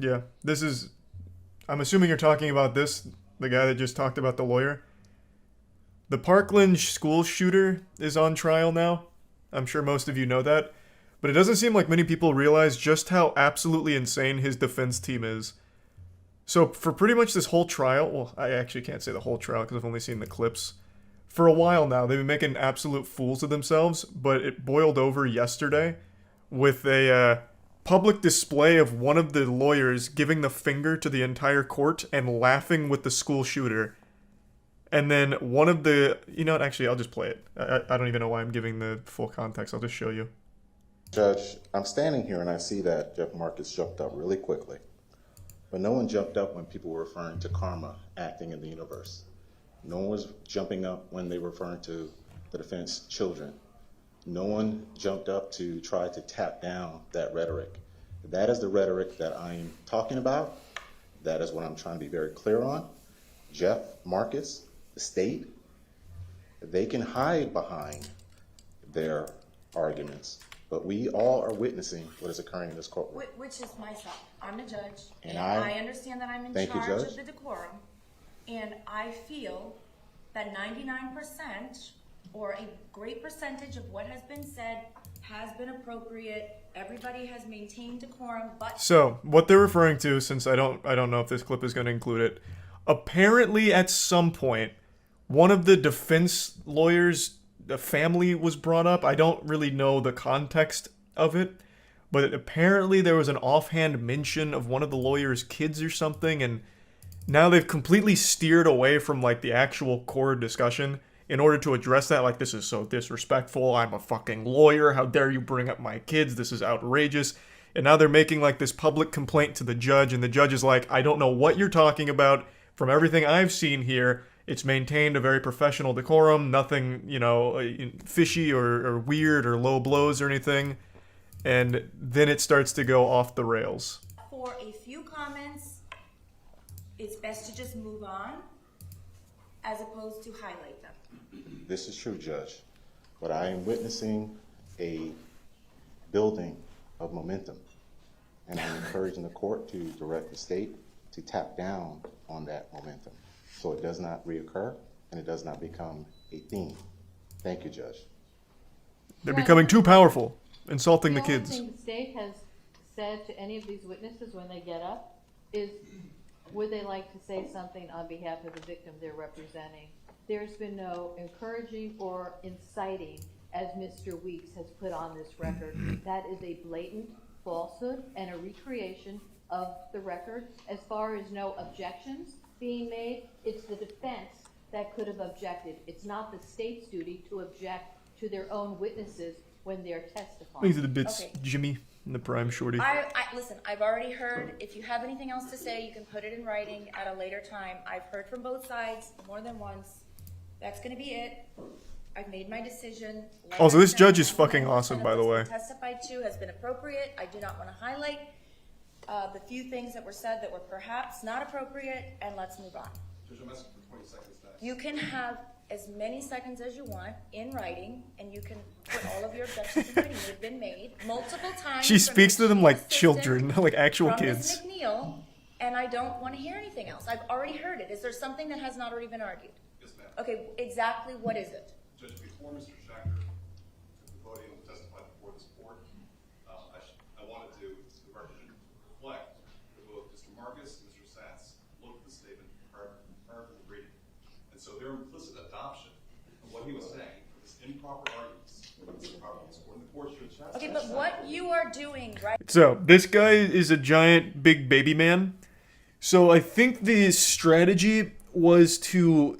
Yeah, this is. I'm assuming you're talking about this, the guy that just talked about the lawyer. The Parkland school shooter is on trial now. I'm sure most of you know that. But it doesn't seem like many people realize just how absolutely insane his defense team is. So, for pretty much this whole trial, well, I actually can't say the whole trial because I've only seen the clips. For a while now, they've been making absolute fools of themselves, but it boiled over yesterday with a public display of one of the lawyers giving the finger to the entire court and laughing with the school shooter. And then one of the... You know what? Actually, I'll just play it. I don't even know why I'm giving the full context. I'll just show you. Judge, I'm standing here and I see that Jeff Marcus jumped up really quickly. But no one jumped up when people were referring to karma acting in the universe. No one was jumping up when they were referring to the defense children. No one jumped up to try to tap down that rhetoric. That is the rhetoric that I'm talking about. That is what I'm trying to be very clear on. Jeff Marcus, the state, they can hide behind their arguments, but we all are witnessing what is occurring in this courtroom. Which is myself. I'm the judge, And I understand that I'm in Thank you, charge Judge. of the decorum, and I feel that 99% or a great percentage of what has been said has been appropriate. Everybody has maintained decorum, but So, what they're referring to, since I don't know if this clip is going to include it, apparently at some point, one of the defense lawyers, the family was brought up. I don't really know the context of it, but apparently there was an offhand mention of one of the lawyer's kids or something, and now they've completely steered away from like the actual core discussion in order to address that. Like, this is so disrespectful. I'm a fucking lawyer. How dare you bring up my kids? This is outrageous. And now they're making like this public complaint to the judge, and the judge is like, I don't know what you're talking about. From everything I've seen here, it's maintained a very professional decorum, nothing, fishy or weird or low blows or anything. And then it starts to go off the rails. for a few comments, it's best to just move on as opposed to highlight them. This is true, Judge, but I am witnessing a building of momentum, and I'm encouraging the court to direct the state to tap down on that momentum so it does not reoccur and it does not become a theme. Thank you, Judge. They're becoming too powerful, insulting the The only kids. thing the state has said to any of these witnesses when they get up is, would they like to say something on behalf of the victim they're representing? There's been no encouraging or inciting, as Mr. Weeks has put on this record. That is a blatant falsehood and a recreation of the record. As far as no objections being made, it's the defense that could have objected. It's not the state's duty to object to their own witnesses when they're testifying. These are the bits, Okay. Jimmy and the prime shorty. Listen, I've already heard. If you have anything else to say, you can put it in writing at a later time. I've heard from both sides more than once. That's gonna be it. I've made my decision. Like Also, I this said, judge is 99% fucking awesome, of by the what's way. been testified to has been appropriate. I do not want to highlight the few things that were said that were perhaps not appropriate, and let's move on. Judge, I'm asking for 20 seconds next. You can have as many seconds as you want in writing, and you can put all of your objections in writing. They've been made multiple times. She from speaks your to them chief like assistant, children, like actual from Ms. kids. McNeil, and I don't want to hear anything else. I've already heard it. Is there something that has not already been argued? Yes, ma'am. Okay, exactly what is it? Judge, before Mr. Shacker took the podium to testify before this court, I wanted to, the record should reflect that both Mr. Marcus and Mr. Satz looked at the statement prior to the reading. And so their implicit adoption of what he was saying was improper arguments. And the court should chastise Okay, but that. what you are doing right So, this guy is a giant big baby man. So, I think the strategy was to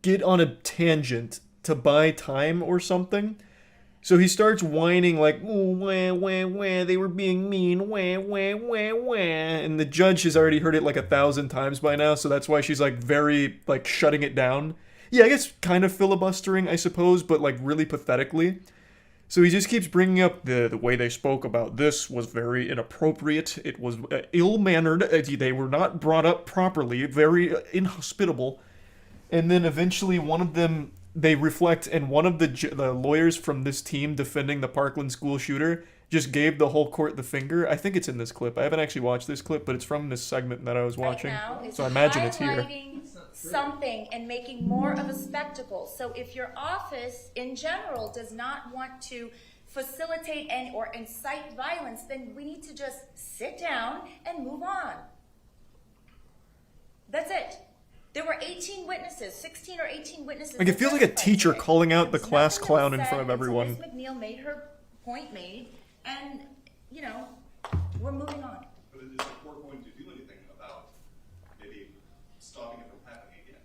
get on a tangent to buy time or something. So he starts whining like, "Ooh, wah, wah, wah, they were being mean, wah, wah, wah, wah." And the judge has already heard it like 1,000 times by now, so that's why she's like very, like, shutting it down. Yeah, I guess kind of filibustering, I suppose, but like really pathetically. So he just keeps bringing up the way they spoke about this was very inappropriate. It was ill-mannered. They were not brought up properly, very inhospitable. And then eventually one of them, they reflect, and one of the lawyers from this team defending the Parkland school shooter just gave the whole court the finger. I think it's in this clip. I haven't actually watched this clip, but it's from this segment that I was watching. Right now is So I imagine it's here. highlighting something and making more of a spectacle. So if your office in general does not want to facilitate and or incite violence, then we need to just sit down and move on. That's it. There were 18 witnesses, 16 or 18 witnesses. Like, it that feels like a testified teacher today. calling out the There was class nothing clown in else front of said everyone. until Ms. McNeil made her point made, and, you know, we're moving on. But is the court going to do anything about maybe stopping it from happening again?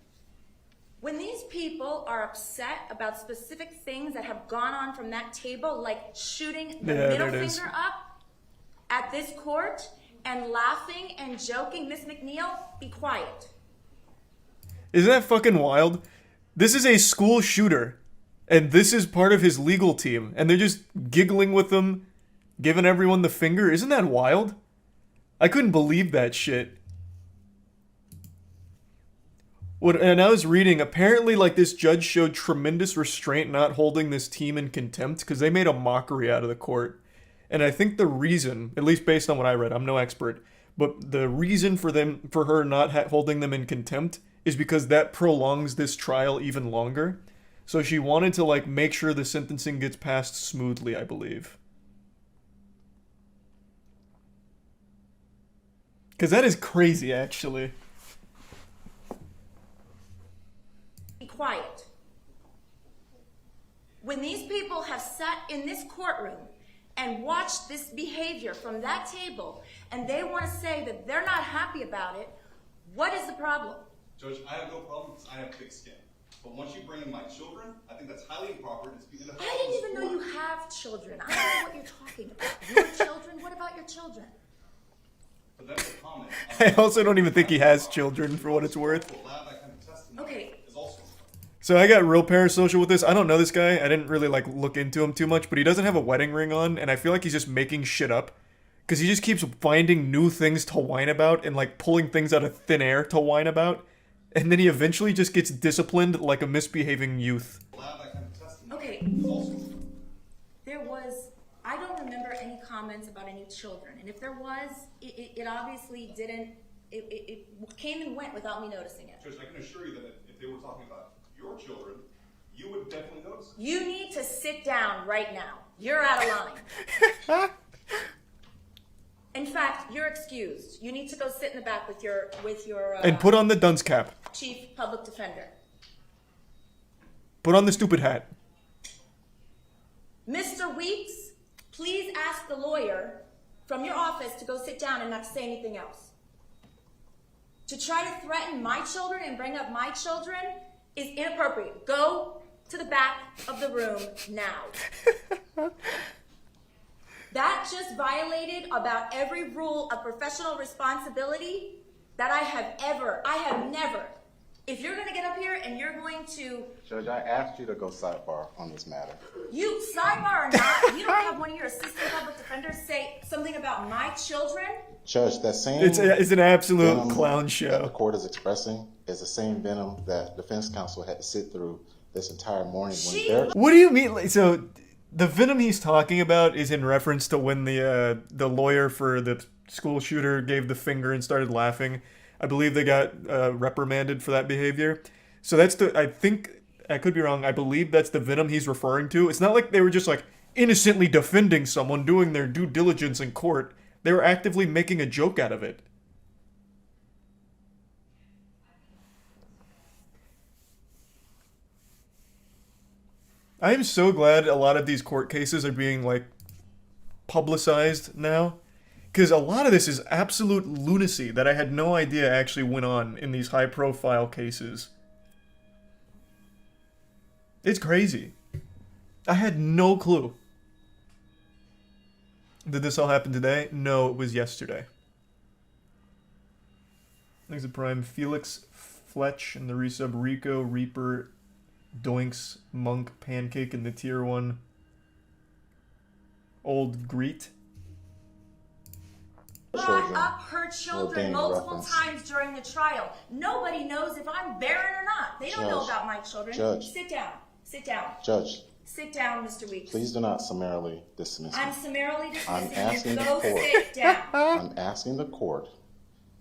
When these people are upset about specific things that have gone on from that table, like shooting the Yeah, middle there it is. finger up at this court and laughing and joking, Miss McNeil, be quiet. Isn't that fucking wild? This is a school shooter, and this is part of his legal team, and they're just giggling with him, giving everyone the finger. Isn't that wild? I couldn't believe that shit. And I was reading, apparently, like, this judge showed tremendous restraint not holding this team in contempt because they made a mockery out of the court. And I think the reason, at least based on what I read, I'm no expert, but the reason for her not holding them in contempt is because that prolongs this trial even longer. So she wanted to, like, make sure the sentencing gets passed smoothly, I believe. Because that is crazy, actually. Be quiet. When these people have sat in this courtroom and watched this behavior from that table, and they want to say that they're not happy about it, what is the problem? Judge, I have no problem because I have thick skin. But once you bring in my children, I think that's highly improper and it's being I didn't even know you have children. I don't know what you're talking about. Your children? What about your children? But that's a comment. I also don't even think he has children, for what it's worth. To allow that kind of testimony Okay. is also improper. So I got real parasocial with this. I don't know this guy. I didn't really, like, look into him too much, but he doesn't have a wedding ring on, and I feel like he's just making shit up. Because he just keeps finding new things to whine about and, like, pulling things out of thin air to whine about. And then he eventually just gets disciplined like a misbehaving youth. Allow that kind of testimony Okay. is also improper. There was, I don't remember any comments about any children. And if there was, it obviously didn't, it came and went without me noticing it. Judge, I can assure you that if they were talking about your children, you would definitely notice it. You need to sit down right now. You're out of line. In fact, you're excused. You need to go sit in the back with your And put on the dunce cap. chief public defender. Put on the stupid hat. Mr. Weeks, please ask the lawyer from your office to go sit down and not say anything else. To try to threaten my children and bring up my children is inappropriate. Go to the back of the room now. That just violated about every rule of professional responsibility that I have never. If you're going to get up here and you're going to, Judge, I asked you to go sidebar on this matter. you sidebar or not, you don't have one of your assistant public defenders say something about my children? Judge, that same It's an absolute venom clown that the show. court is expressing is the same venom that defense counsel had to sit through this entire morning when their What do you mean? Like, so the venom he's talking about is in reference to when the lawyer for the school shooter gave the finger and started laughing. I believe they got reprimanded for that behavior. So that's I think, I could be wrong, I believe that's the venom he's referring to. It's not like they were just, like, innocently defending someone, doing their due diligence in court. They were actively making a joke out of it. I am so glad a lot of these court cases are being, like, publicized now. Because a lot of this is absolute lunacy that I had no idea actually went on in these high-profile cases. It's crazy. I had no clue. Did this all happen today? No, it was yesterday. Thanks to Prime. Felix, Fletch, and the resub Rico, Reaper, Doinks, Monk, Pancake, and the tier 1 Old Greet. Brought up her children ordained multiple reference. times during the trial. Nobody knows if I'm barren or not. They don't know Judge, about my children. Judge. Sit down. Sit down. Judge, Sit down, Mr. Weeks. Please do not summarily dismiss me. I'm summarily I'm dismissing asking you. the Go court. sit down. I'm asking the court.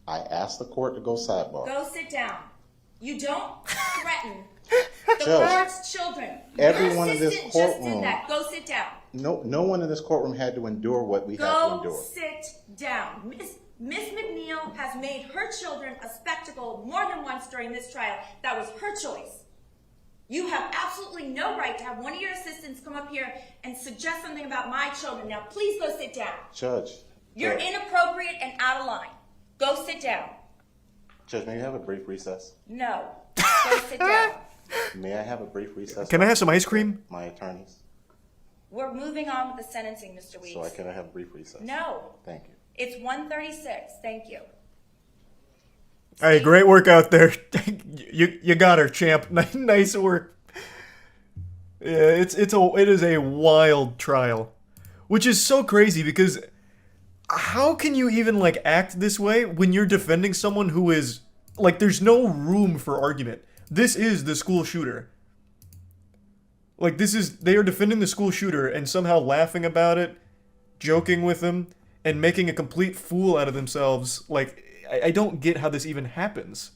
I asked the court to go sidebar. Go sit down. You don't threaten the Judge, court's children. everyone Your in this assistant just courtroom- did that. Go sit down. No one in this courtroom had to endure what we had to Go endure. sit down. Miss McNeil has made her children a spectacle more than once during this trial. That was her choice. You have absolutely no right to have one of your assistants come up here and suggest something about my children. Now, please go sit down. Judge. You're Judge, inappropriate and out of line. Go sit down. Judge, may I have a brief recess? No. Go sit down. May I have a brief recess? Can I have some ice cream? My attorneys. We're moving on with the sentencing, Mr. Weeks. So can I have a brief recess? No. Thank you. It's 1:36. Thank you. Hey, great work out there. You got her, champ. Nice work. Yeah, it is a wild trial, which is so crazy because how can you even like act this way when you're defending someone who is like there's no room for argument. This is the school shooter. Like they are defending the school shooter and somehow laughing about it, joking with him, and making a complete fool out of themselves. Like, I don't get how this even happens.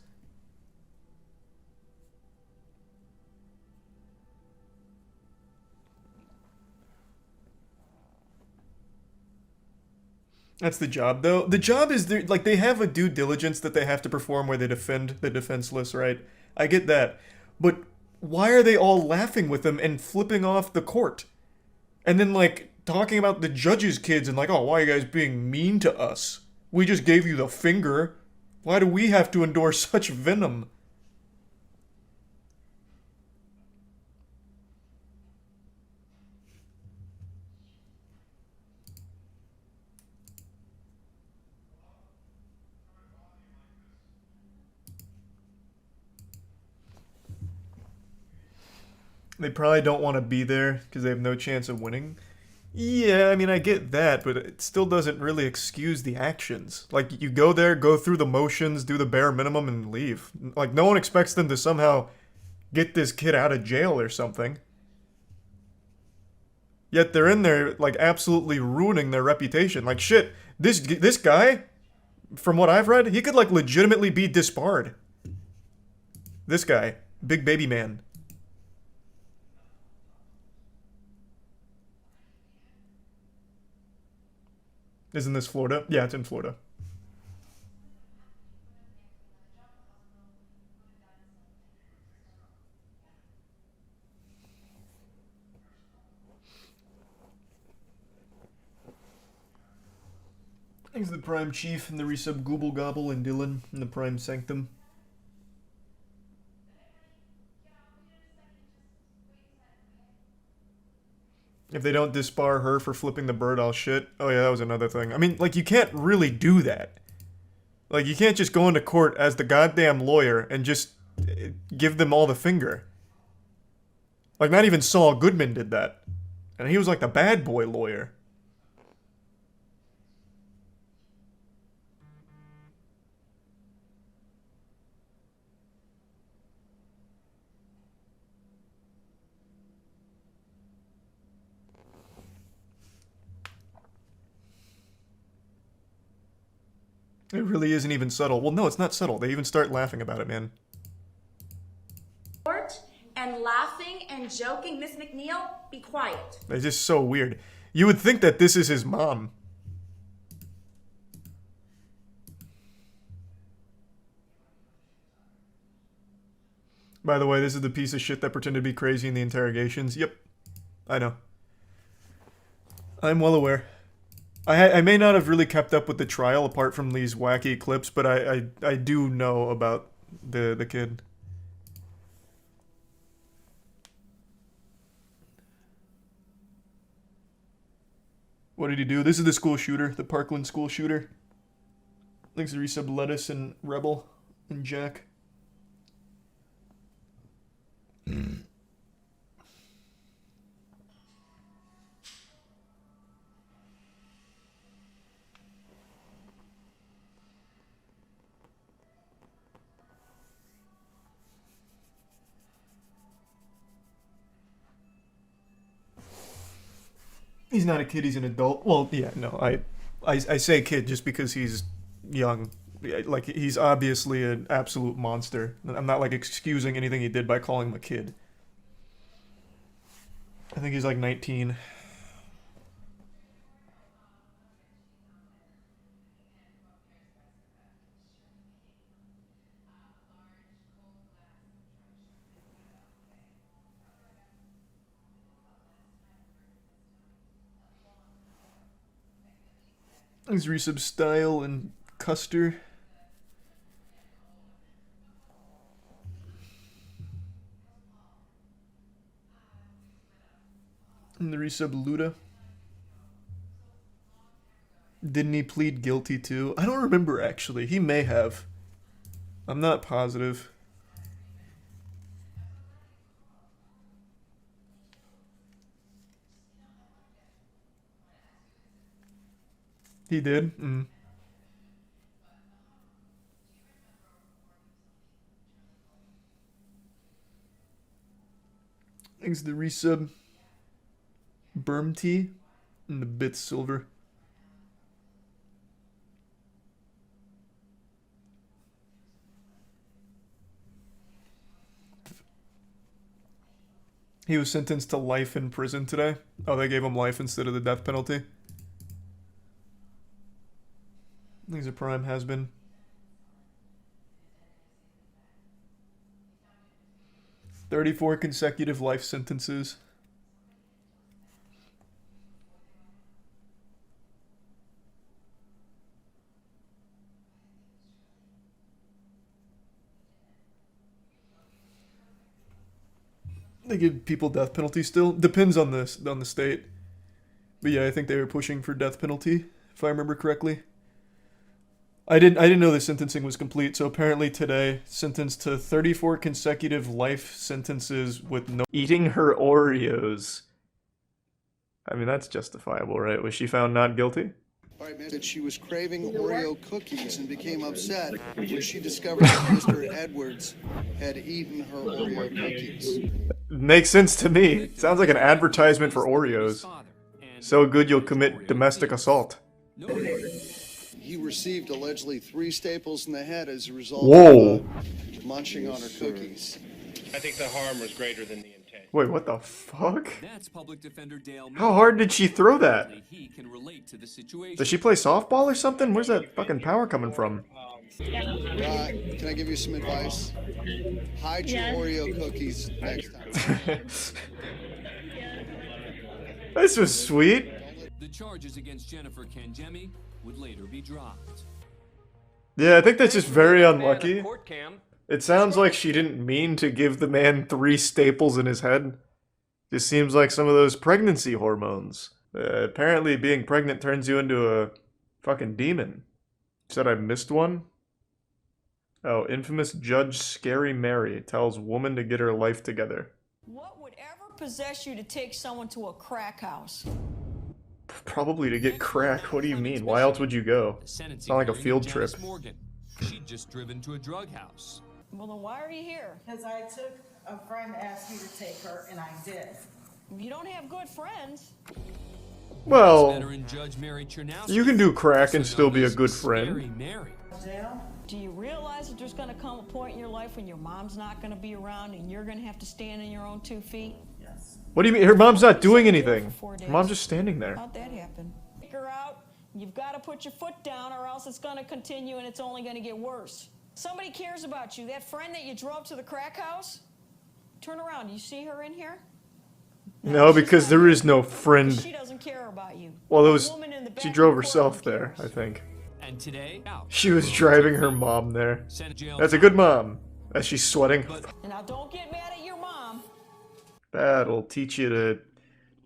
That's the job, though. The job is, like, they have a due diligence that they have to perform where they defend the defenseless, right? I get that. But why are they all laughing with them and flipping off the court? And then, like, talking about the judge's kids and like, oh, why are you guys being mean to us? We just gave you the finger. Why do we have to endure such venom? They probably don't want to be there because they have no chance of winning. Yeah, I mean, I get that, but it still doesn't really excuse the actions. Like, you go there, go through the motions, do the bare minimum, and leave. Like, no one expects them to somehow get this kid out of jail or something. Yet they're in there, like, absolutely ruining their reputation. Like, shit, this guy, from what I've read, he could, like, legitimately be disbarred. This guy, big baby man. Isn't this Florida? Yeah, it's in Florida. Thanks to the Prime Chief and the Resub Gooble Gobble and Dylan and the Prime Sanctum. If they don't disbar her for flipping the bird, I'll shit. Oh yeah, that was another thing. I mean, like, you can't really do that. Like, you can't just go into court as the goddamn lawyer and just give them all the finger. Like, not even Saul Goodman did that. And he was like the bad boy lawyer. It really isn't even subtle. Well, no, it's not subtle. They even start laughing about it, man. And laughing and joking. Miss McNeil, be quiet. It's just so weird. You would think that this is his mom. By the way, this is the piece of shit that pretended to be crazy in the interrogations. Yep. I know. I'm well aware. I may not have really kept up with the trial apart from these wacky clips, but I do know about the kid. What did he do? This is the school shooter, the Parkland school shooter. Thanks to Resub Lettuce and Rebel and Jack. He's not a kid, he's an adult. Well, yeah, no, I say kid just because he's young. Like, he's obviously an absolute monster. I'm not, like, excusing anything he did by calling him a kid. I think he's, like, 19. There's resub Style and Custer. And the resub Luda. Didn't he plead guilty too? I don't remember actually. He may have. I'm not positive. He did? Mm. Thanks to the resub. Berm Tea and the bits silver. He was sentenced to life in prison today. Oh, they gave him life instead of the death penalty. These are Prime has been. "34 consecutive life sentences. They give people death penalty still. Depends on the state. But yeah, I think they were pushing for death penalty, if I remember correctly. I didn't know the sentencing was complete, so apparently today, sentenced to 34 consecutive life sentences with no eating her Oreos. I mean, that's justifiable, right? Was she found not guilty? That she was craving Oreo cookies and became upset when she discovered that Mr. Edwards had eaten her Oreo cookies. Makes sense to me. Sounds like an advertisement for Oreos. So good you'll commit domestic assault. He received allegedly 3 staples in the head as a result Whoa. of munching on her cookies. I think the harm was greater than the intent. Wait, what the fuck? That's Public Defender Dale. How hard did she throw that? He can relate to the situation. Does she play softball or something? Where's that fucking power coming from? Can I give you some advice? Hide your Oreo cookies next time. This was sweet. The charges against Jennifer Kangemi would later be dropped. Yeah, I think that's just very unlucky. Courtcam. It sounds like she didn't mean to give the man 3 staples in his head. Just seems like some of those pregnancy hormones. Apparently being pregnant turns you into a fucking demon. Said I missed one? Oh, infamous Judge Scary Mary tells woman to get her life together. What would ever possess you to take someone to a crack house? Probably to get crack. What do you mean? Why else would you go? It's not like a field trip. She'd just driven to a drug house. Well, then why are you here? Because I took a friend asked me to take her, and I did. You don't have good friends. Well, Veteran Judge Mary Chernowski you can do crack and still be a good Scary friend. Mary. Jail? Do you realize that there's going to come a point in your life when your mom's not going to be around and you're going to have to stand on your own 2 feet? Yes. What do you mean? Her mom's not doing anything. Her mom's just standing there. How'd that happen? Take her out. You've got to put your foot down or else it's going to continue and it's only going to get worse. Somebody cares about you. That friend that you drove to the crack house? Turn around. You see her in here? No, because there is no She friend. doesn't care about you. Well, it The was. woman in the She back drove of the herself courtroom there, cares. I think. And today, out. She was driving her mom there. Senate jail That's a good mom. As she's sweating. And now don't get mad at your mom. That'll teach you to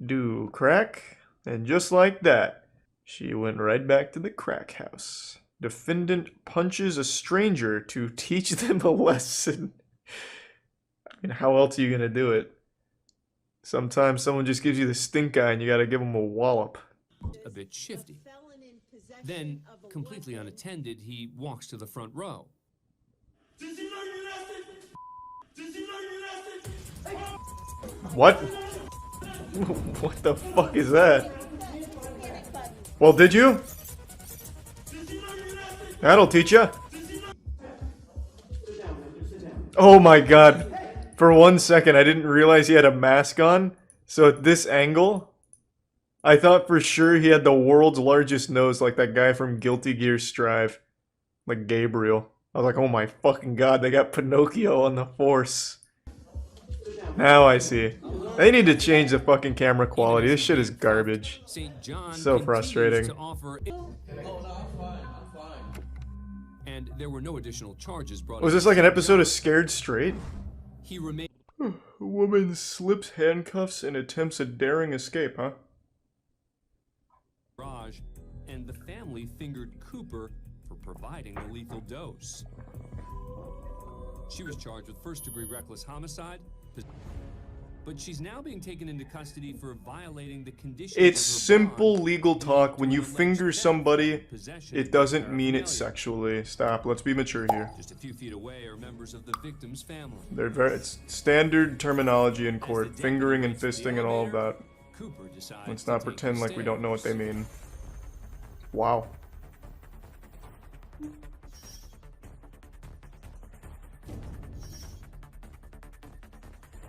do crack. And just like that, she went right back to the crack house. Defendant punches a stranger to teach them a lesson. I mean, how else are you gonna do it? Sometimes someone just gives you the stink eye and you gotta give them a wallop. a bit shifty. Then, completely unattended, he walks to the front row. What? What the fuck is that? Well, did you? That'll teach ya. Oh my god. For 1 second, I didn't realize he had a mask on. So at this angle, I thought for sure he had the world's largest nose like that guy from Guilty Gear Strive. Like Gabriel. I was like, oh my fucking god, they got Pinocchio on the Force. Now I see. They need to change the fucking camera quality. This shit is garbage. So frustrating. And there were no additional charges brought. Was this like an episode of Scared Straight? He remained. A woman slips handcuffs and attempts a daring escape, huh? Raj and the family fingered Cooper for providing the lethal dose. She was charged with first-degree reckless homicide, but she's now being taken into custody for violating the conditions. It's of her simple bond. legal talk. When you finger somebody, it doesn't mean it sexually. Stop. Let's be mature here. Just a few feet away are members of the victim's family. They're very. It's standard terminology in court. Fingering and fisting and all of that. Cooper decides Let's to not take pretend the like we don't know what they stairs. mean. Wow.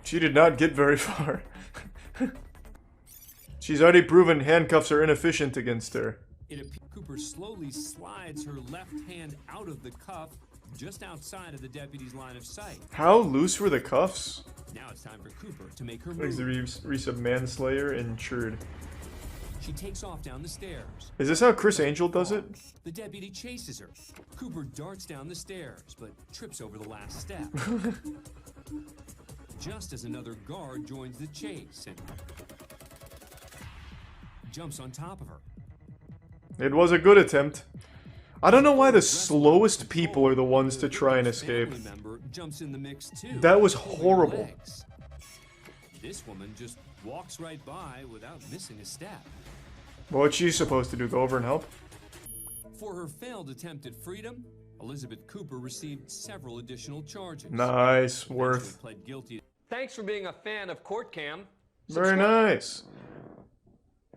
She did not get very far. She's already proven handcuffs are inefficient against her. Cooper slowly slides her left hand out of the cuff just outside of the deputy's line of sight. How loose were the cuffs? Now it's time for Cooper to make her Like the move. Reese of manslayer and churd. She takes off down the stairs. Is this how Chris Angel does it? The deputy chases her. Cooper darts down the stairs, but trips over the last step. Just as another guard joins the chase and jumps on top of her. It was a good attempt. I don't know why the slowest people are the ones to try and escape. Family member jumps in the mix too. That was pulling horrible. legs. This woman just walks right by without missing a step. What's she supposed to do? Go over and help? For her failed attempt at freedom, Elizabeth Cooper received several additional charges. Nice. Eventually Worth. pled guilty. Thanks for being a fan of courtcam. Very nice.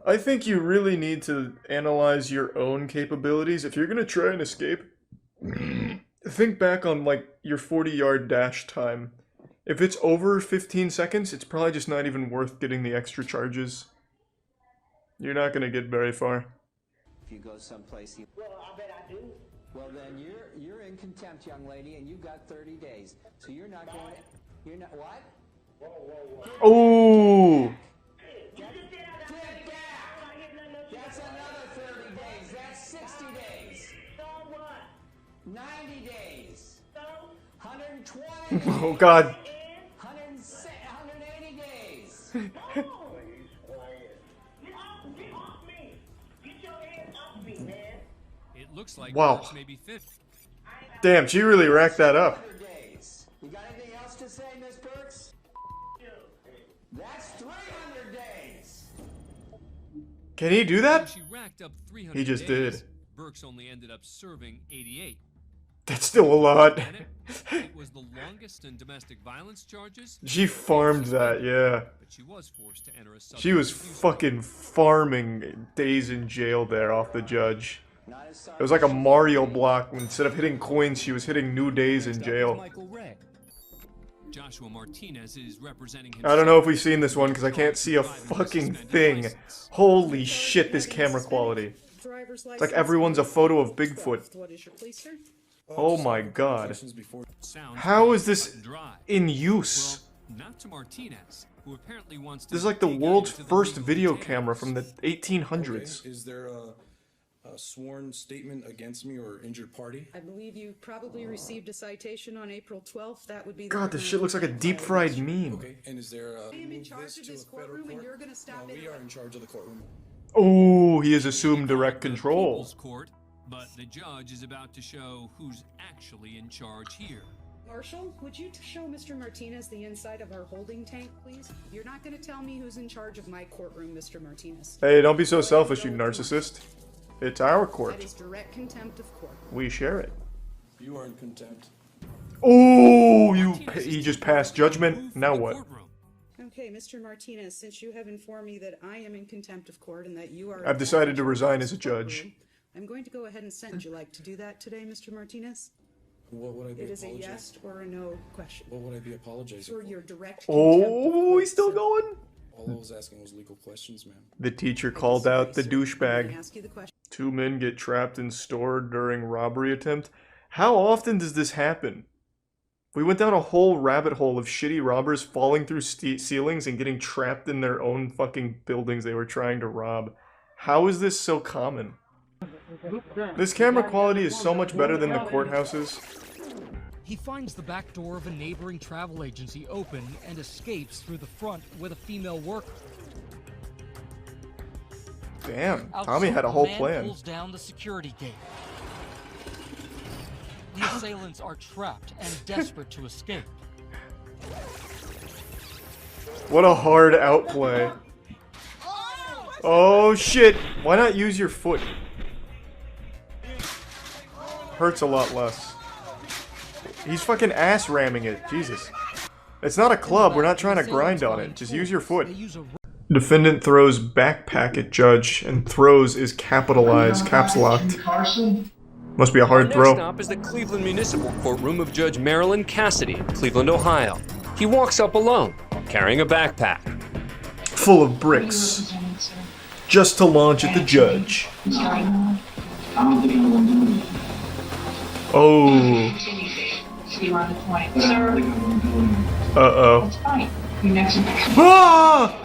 I think you really need to analyze your own capabilities. If you're gonna try and escape, think back on like your 40-yard dash time. If it's over 15 seconds, it's probably just not even worth getting the extra charges. You're not gonna get very far. If you go someplace, well, I bet I do. Well, then you're in contempt, young lady, and you've got 30 days. So you're not going. You're not what? Whoa, whoa, whoa. Oh. That's another 30 days. That's 60 days. So what? 90 days. So 120 days. Oh God. 180 days. It looks like Wow. March may be 50. Damn, she really racked that up. You got anything else to say, Miss Burks? That's 300 days. Can he do that? She racked up 300 He just days. did. Burks only ended up serving 88. That's still a lot. It was the longest in domestic violence charges. She farmed that, yeah. But she was forced to enter a She was fucking farming days in jail there off the judge. It was like a Mario block. Instead of hitting coins, she was hitting new days in jail. Michael Ray. Joshua Martinez is representing I don't know if we've seen this one because I can't see a fucking thing. Holy shit, this camera quality. It's like everyone's a photo of Bigfoot. Oh my god. How is this in use? Not to Martinez, who apparently wants to This is like the world's first video camera from the 1800s. Okay. Is there a sworn statement against me or injured party? I believe you probably received a citation on April 12th. That would be the God, this shit looks like a deep fried meme. Okay, and is there I am in charge of this courtroom and you're gonna stop it. We are in charge of the courtroom. Oh, he has assumed direct control. Court, but the judge is about to show who's actually in charge here. Marshall, would you show Mr. Martinez the inside of our holding tank, please? You're not gonna tell me who's in charge of my courtroom, Mr. Martinez. Hey, don't be so selfish, you narcissist. It's our That court. is direct contempt of court. We share it. You are in contempt. Oh, he just passed judgment. Now what? Okay, Okay, Mr. Martinez, since you have informed me that I am in contempt of court and that you are... I've decided to resign as a judge. I'm going to go ahead and sentence you. Like to do that today, Mr. Martinez? What would I be It is a apologizing? yes or a no question. What would I be apologizing For for? your direct Oh, he's still going? All I was asking was legal questions, ma'am. The teacher called out the I douchebag. ask you the question. 2 men get trapped in store during robbery attempt. How often does this happen? We went down a whole rabbit hole of shitty robbers falling through ceilings and getting trapped in their own fucking buildings they were trying to rob. How is this so common? This camera quality is so much better than the courthouses. He finds the back door of a neighboring travel agency open and escapes through the front with a female worker. Damn, Outside, Tommy had a whole the man plan. pulls down the security gate. The assailants are trapped and desperate to escape. What a hard outplay. Oh shit, why not use your foot? Hurts a lot less. He's fucking ass ramming it, Jesus. It's not a club, we're not trying to grind on it, just use your foot. Defendant throws backpack at judge, and throws is capitalized, caps locked. Must be a hard Next throw. stop is the Cleveland Municipal Courtroom of Judge Marilyn Cassidy in Cleveland, Ohio. He walks up alone, carrying a backpack. Full of bricks. Just to launch at the judge. Oh. Uh-oh. Ah!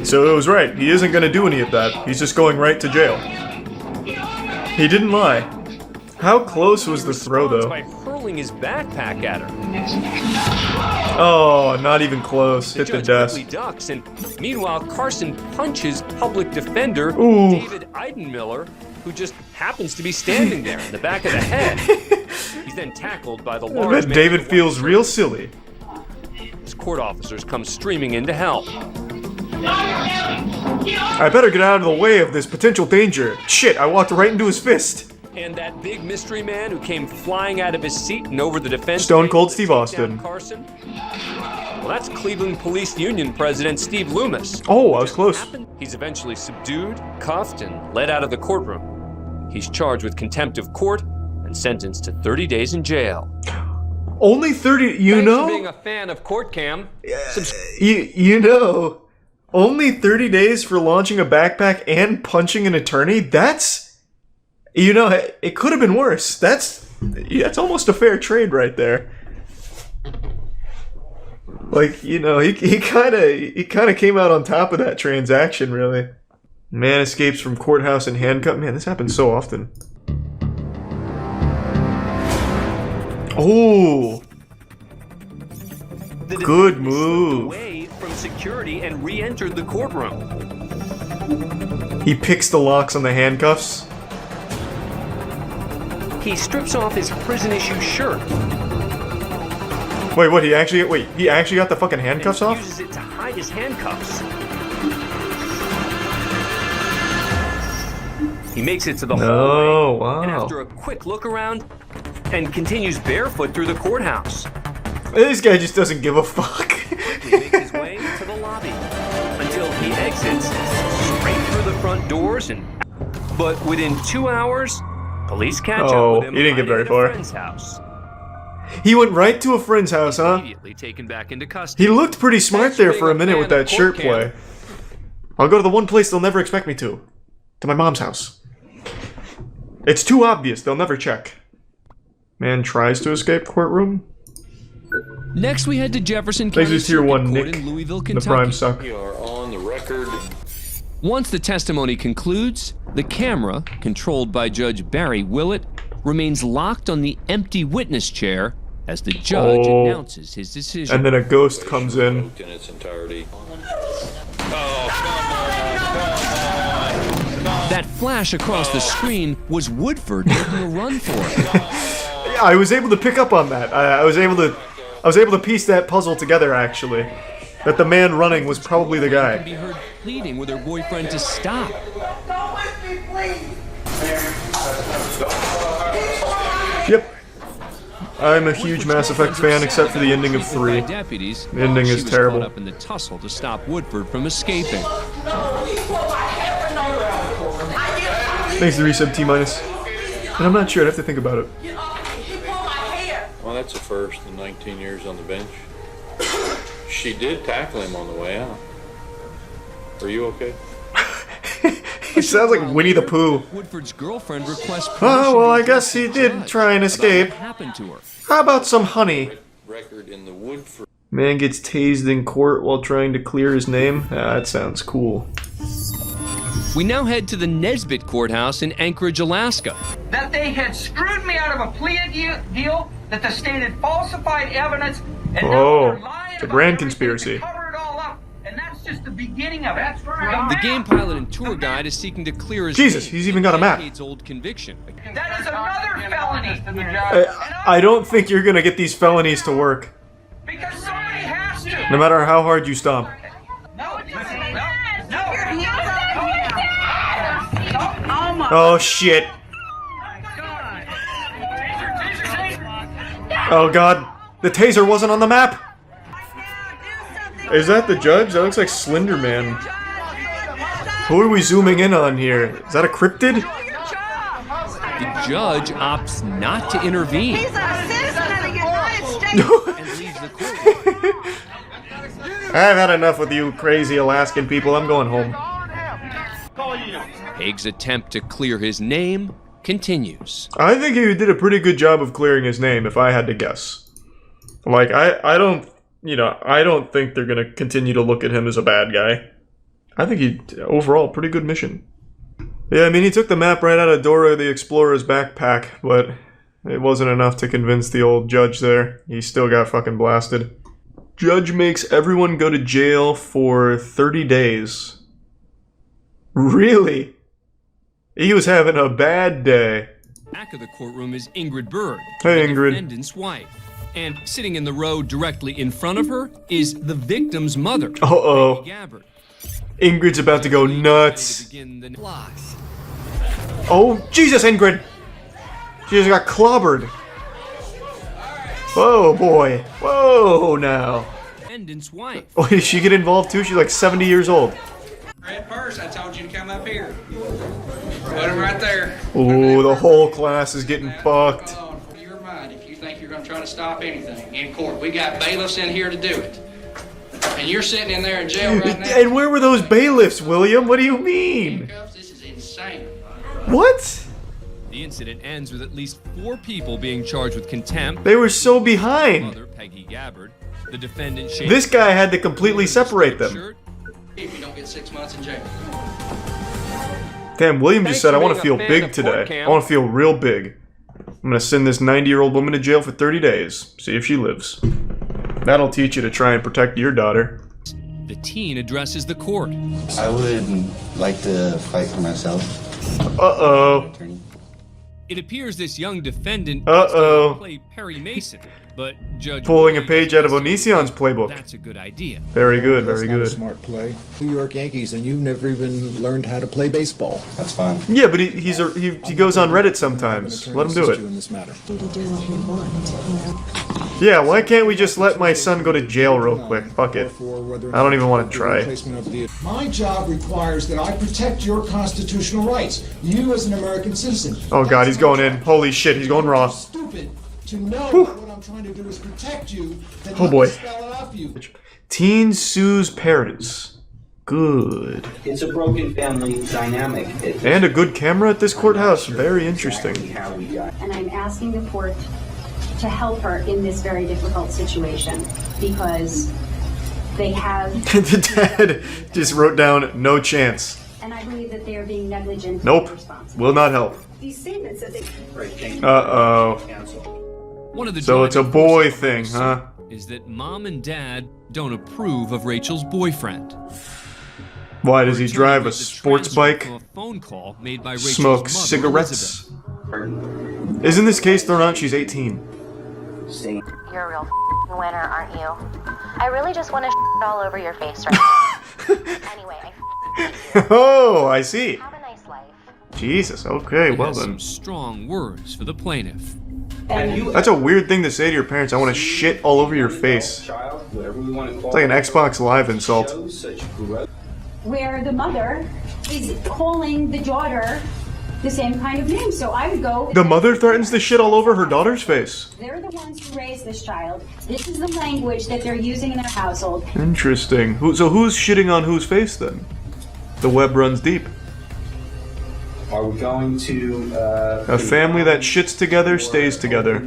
So it was right. He isn't going to do any of that. He's just going right to jail. He didn't lie. How close was the throw, though? By hurling his backpack at her. Oh, not even close. Hit the judge desk. quickly ducks, and meanwhile, Carson punches public defender Ooh. David Eidenmiller, who just happens to be standing there in the back of the head. He's then tackled by the I large bet man David in the feels white real shirt. silly. His court officers come streaming in to help. I better get out of the way of this potential danger. Shit, I walked right into his fist. And that big mystery man who came flying out of his seat and over the defense. Stone Cold table to Steve take Austin. down Carson. Well, that's Cleveland Police Union President Steve Loomis. Oh, I was close. He's eventually subdued, cuffed, and led out of the courtroom. He's charged with contempt of court and sentenced to 30 days in jail. Only 30, you Thanks know? for being a fan of CourtCam. You know, only 30 days for launching a backpack and punching an attorney? That's, you know, it could have been worse. That's almost a fair trade right there. Like, you know, he kind of came out on top of that transaction, really. Man escapes from courthouse in handcuff. Man, this happens so often. Oh, good move. Away from security and re-entered the courtroom. He picks the locks on the handcuffs. He strips off his prison-issue shirt. Wait, what? He actually got the fucking handcuffs and off? uses it to hide his handcuffs. He makes it to the Oh, hallway, and wow. after a quick look around, and continues barefoot through the courthouse. This guy just doesn't give a fuck. He makes his way to the lobby until he exits straight through the front doors. But within 2 hours, police catch up with him. He didn't get very hiding at a far. friend's house. He went right to a friend's house, huh? Immediately taken back into custody. He looked pretty smart there for a minute with that shirt CourtCam. play. I'll go to the one place they'll never expect me to my mom's house. It's too obvious, they'll never check. Man tries to escape courtroom. Next, we head to Jefferson Thanks County to Tier Circuit 1 Court Nick. in Louisville, The Kentucky. prime suck. We are on the record. Once the testimony concludes, the camera, controlled by Judge Barry Willett, remains locked on the empty witness chair as the judge announces his decision. And then a ghost comes in. In its entirety. That flash across the screen was Woodford making a run for it. Yeah, I was able to pick up on that. I was able to piece that puzzle together, actually. That the man running was probably the Can guy. be heard pleading with her boyfriend to stop. Go with me, please. Yep. I'm a huge Mass Effect fan, except for the ending of 3. Deputies, The ending she is was terrible. caught up in the tussle to stop Woodford from escaping. Thanks to resub T-. And I'm not sure, I'd have to think about it. Well, that's a first in 19 years on the bench. She did tackle him on the way out. Are you okay? He sounds like Winnie the Pooh. Woodford's girlfriend requests Oh, well, I permission to guess he address the did judge try and about escape. what happened to her. How about some honey? Record in the Woodford. Man gets tased in court while trying to clear his name? Ah, that sounds cool. We now head to the Nesbitt Courthouse in Anchorage, Alaska. That they had screwed me out of a plea deal, that the state had falsified evidence, and now they're lying it's a about grand everything conspiracy. to cover it all up, and that's just the beginning of it. That's right. The game pilot and tour guide is seeking to clear his Jesus, name he's even got a map. decades-old conviction. That is another felony. I don't think you're gonna get these felonies to work. Because somebody has to. No matter how hard you stomp. Oh shit. Oh god. The taser wasn't on the map. Is that the judge? That looks like Slender Man. Who are we zooming in on here? Is that a cryptid? The judge opts not to intervene. He's a citizen of the United States. And leaves the court. I've had enough with you crazy Alaskan people. I'm going home. Haig's attempt to clear his name continues. I think he did a pretty good job of clearing his name, if I had to guess. Like, I don't, I don't think they're gonna continue to look at him as a bad guy. I think he, overall, pretty good mission. Yeah, I mean, he took the map right out of Dora the Explorer's backpack, but it wasn't enough to convince the old judge there. He still got fucking blasted. Judge makes everyone go to jail for 30 days. Really? He was having a bad day. Back of the courtroom is Ingrid Berg, Hey, the Ingrid. defendant's wife. And sitting in the row directly in front of her is the victim's mother, Uh-oh. Peggy Gabbard. Ingrid's about to go nuts. Oh, Jesus, Ingrid! She just got clobbered. Whoa, boy. Whoa, now. Defendant's wife. Oh, did she get involved too? She's like 70 years old. Red purse, I told you to come up here. Put him right there. Ooh, the whole class is getting fucked. Your mind if you think you're going to try to stop anything in court. We got bailiffs in here to do it. And you're sitting in there in jail right now. And where were those bailiffs, William? What do you mean? This is insane. What? The incident ends with at least 4 people being charged with contempt. They were so behind. Mother, Peggy Gabbard. The defendant, Shane. This guy had to completely separate them. If you don't get 6 months in jail. Damn, William just Thanks said, for I want being to feel a fan big of today. courtcam. I want to feel real big. I'm going to send this 90-year-old woman to jail for 30 days. See if she lives. That'll teach you to try and protect your daughter. The teen addresses the court. I would like to fight for myself. Uh-oh. It appears this young defendant Uh-oh. play Perry Mason, but Judge Pulling a page out of Onision's playbook. That's a good idea. Very good, very That's not a good. smart play. New York Yankees, and you've never even learned how to play baseball. That's fine. Yeah, but he goes on Reddit sometimes. Let him do it. In this matter. Yeah, why can't we just let my son go to jail real quick? Fuck it. I don't even want to try. My job requires that I protect your constitutional rights. You as an American citizen. Oh god, he's going in. Holy shit, he's going raw. Stupid to know that what I'm trying to do is protect you. Then Oh let boy. me spell it out for you. Teen sues parents. Good. It's a broken family dynamic. And a good camera at this courthouse. Very interesting. And I'm asking the court to help her in this very difficult situation because they have, The dad just wrote down, no chance. and I believe that they are being negligent. Nope. Will not help. These statements that they. Uh-oh. One of the So it's a driving boy forces thing, huh? is that mom and dad don't approve of Rachel's boyfriend. Why, does he drive a sports bike? From a phone call made by Rachel's Smoke mother, cigarettes? Elizabeth. Isn't this case thrown out? She's 18. You're a real winner, aren't you? I really just want to all over your face right now. Anyway, Oh, I see. have a nice life. Jesus, okay, He well has then. some strong words for the plaintiff. That's a weird thing to say to your parents. I want to shit all over your face. It's like an Xbox Live insult. Where the mother is calling the daughter the same kind of name. So I would go. The mother threatens to shit all over her daughter's face. They're the ones who raised this child. This is the language that they're using in their household. Interesting. So who's shitting on whose face then? The web runs deep. Are we going to... A family that shits together stays together.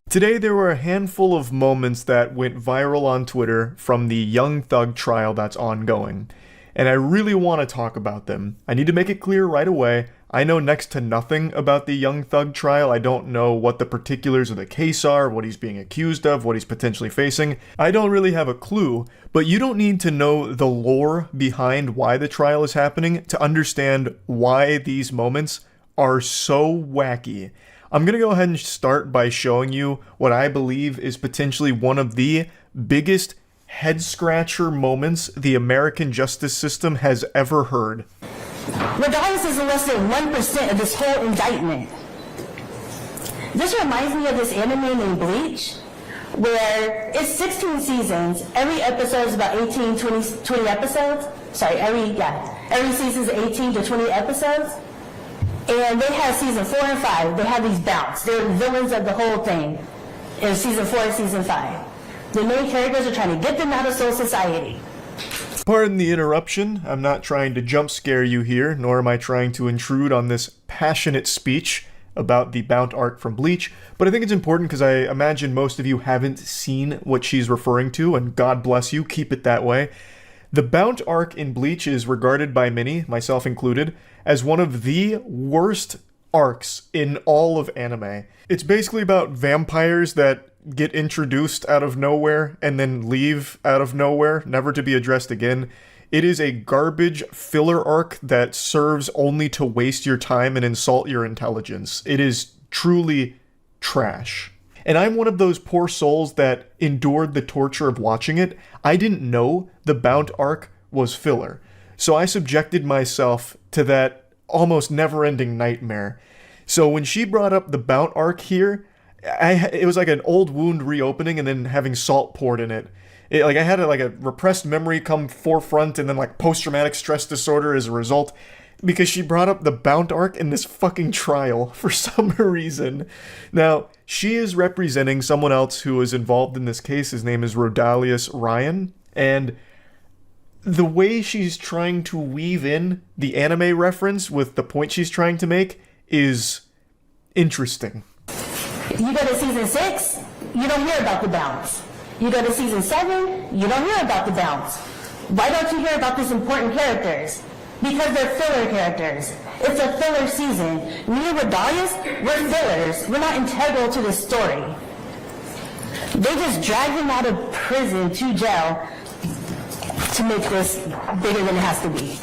Today there were a handful of moments that went viral on Twitter from the Young Thug trial that's ongoing. And I really want to talk about them. I need to make it clear right away. I know next to nothing about the Young Thug trial. I don't know what the particulars of the case are, what he's being accused of, what he's potentially facing. I don't really have a clue, but you don't need to know the lore behind why the trial is happening to understand why these moments are so wacky. I'm going to go ahead and start by showing you what I believe is potentially one of the biggest head-scratcher moments the American justice system has ever heard. Regardless is less than 1% of this whole indictment. This reminds me of this anime named Bleach, where it's 16 seasons. Every episode is about 18, 20 episodes. Sorry, every season is 18 to 20 episodes. And they have season 4 and 5. They have these bouts. They're villains of the whole thing in season 4 and season 5. The main characters are trying to get them out of Soul Society. Pardon the interruption. I'm not trying to jump scare you here, nor am I trying to intrude on this passionate speech about the Bount arc from Bleach, but I think it's important because I imagine most of you haven't seen what she's referring to, and God bless you, keep it that way. The Bount arc in Bleach is regarded by many, myself included, as one of the worst arcs in all of anime. It's basically about vampires that get introduced out of nowhere and then leave out of nowhere, never to be addressed again. It is a garbage filler arc that serves only to waste your time and insult your intelligence. It is truly trash. And I'm one of those poor souls that endured the torture of watching it. I didn't know the Bount arc was filler. So I subjected myself to that almost never-ending nightmare. So when she brought up the Bount arc here, it was like an old wound reopening and then having salt poured in it. I had a repressed memory come forefront and then like post-traumatic stress disorder as a result because she brought up the Bount arc in this fucking trial for some reason. Now, she is representing someone else who is involved in this case. His name is Rodalius Ryan, and the way she's trying to weave in the anime reference with the point she's trying to make is interesting. You go to season 6, you don't hear about the bounce. You go to season 7, you don't hear about the bounce. Why don't you hear about these important characters? Because they're filler characters. It's a filler season. Me and Rodalius, we're fillers. We're not integral to the story. They just drag him out of prison to jail to make this bigger than it has to be.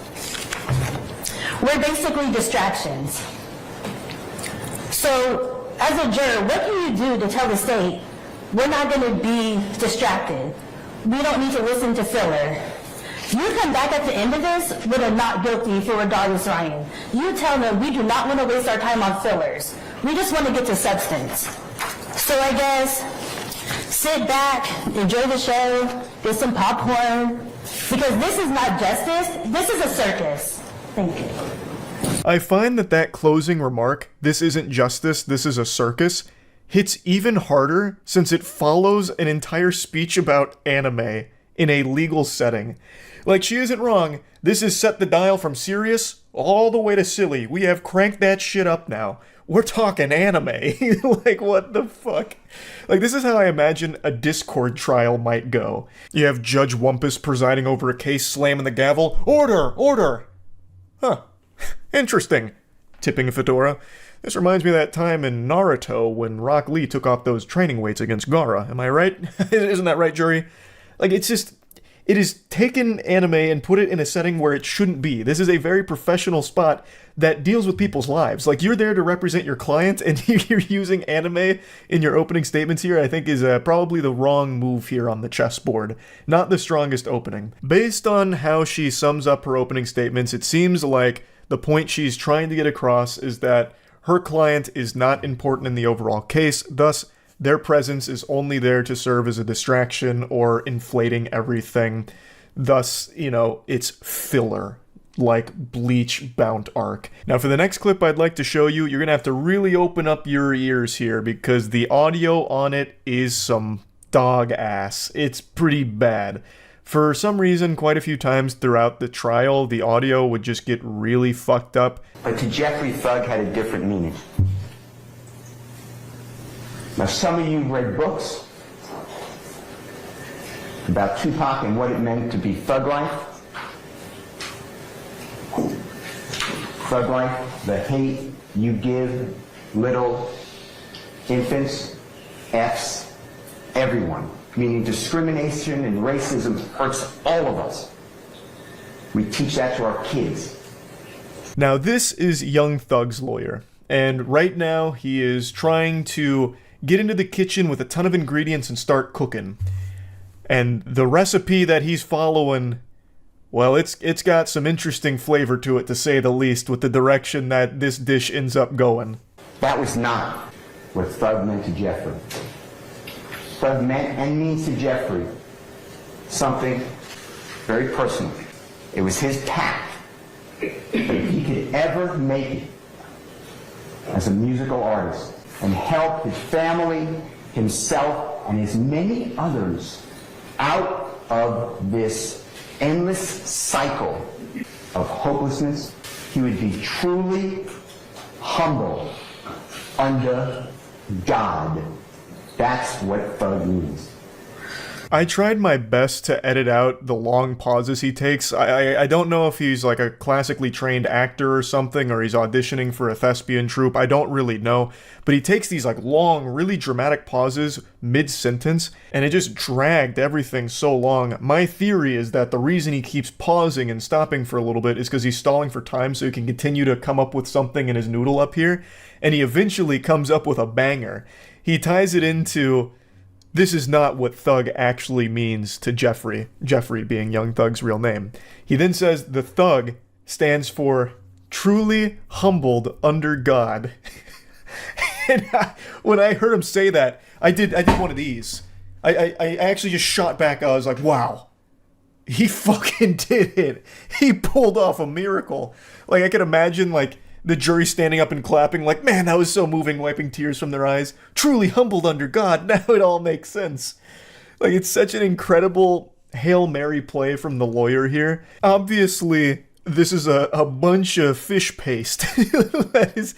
We're basically distractions. So, as a juror, what can you do to tell the state we're not going to be distracted? We don't need to listen to filler. You come back at the end of this with a not guilty for Rodalius Ryan. You tell them we do not want to waste our time on fillers. We just want to get to substance. So I guess sit back, enjoy the show, get some popcorn, because this is not justice, this is a circus. Thank you. I find that closing remark, "This isn't justice, this is a circus," hits even harder since it follows an entire speech about anime in a legal setting. Like, she isn't wrong. This is set the dial from serious all the way to silly. We have cranked that shit up now. We're talking anime. Like, what the fuck? Like, this is how I imagine a Discord trial might go. You have Judge Wumpus presiding over a case, slamming the gavel. Order! Order! Huh. Interesting. Tipping a fedora. This reminds me of that time in Naruto when Rock Lee took off those training weights against Gaara. Am I right? Isn't that right, jury? Like, it's just... It is taken anime and put it in a setting where it shouldn't be. This is a very professional spot that deals with people's lives. Like, you're there to represent your client, and you're using anime in your opening statements here, I think is probably the wrong move here on the chessboard. Not the strongest opening. Based on how she sums up her opening statements, it seems like the point she's trying to get across is that her client is not important in the overall case, thus their presence is only there to serve as a distraction or inflating everything. Thus, you know, it's filler, like Bleach Bound Arc. Now for the next clip I'd like to show you, you're gonna have to really open up your ears here because the audio on it is some dog ass. It's pretty bad. For some reason, quite a few times throughout the trial, the audio would just get really fucked up. But to Jeffrey, thug had a different meaning. Now, some of you read books about Tupac and what it meant to be thug life. Thug life, the hate you give little infants, Fs, everyone. Meaning discrimination and racism hurts all of us. We teach that to our kids. Now this is Young Thug's lawyer, and right now he is trying to get into the kitchen with a ton of ingredients and start cooking. And the recipe that he's following, well, it's got some interesting flavor to it, to say the least, with the direction that this dish ends up going. That was not what thug meant to Jeffrey. Thug meant and means to Jeffrey something very personal. It was his path. But if he could ever make it as a musical artist and help his family, himself, and as many others out of this endless cycle of hopelessness, he would be truly humble under God. That's what thug means. I tried my best to edit out the long pauses he takes. I don't know if he's like a classically trained actor or something, or he's auditioning for a thespian troupe. I don't really know. But he takes these like long, really dramatic pauses mid-sentence, and it just dragged everything so long. My theory is that the reason he keeps pausing and stopping for a little bit is because he's stalling for time so he can continue to come up with something in his noodle up here, and he eventually comes up with a banger. He ties it into, this is not what thug actually means to Jeffrey, Jeffrey being Young Thug's real name. He then says the thug stands for truly humbled under God. And when I heard him say that, I did one of these. I actually just shot back. I was like, wow, he fucking did it. He pulled off a miracle. Like, I could imagine, like, the jury standing up and clapping like, man, that was so moving, wiping tears from their eyes. Truly humbled under God. Now it all makes sense. Like, it's such an incredible Hail Mary play from the lawyer here. Obviously, this is a bunch of fish paste. That is,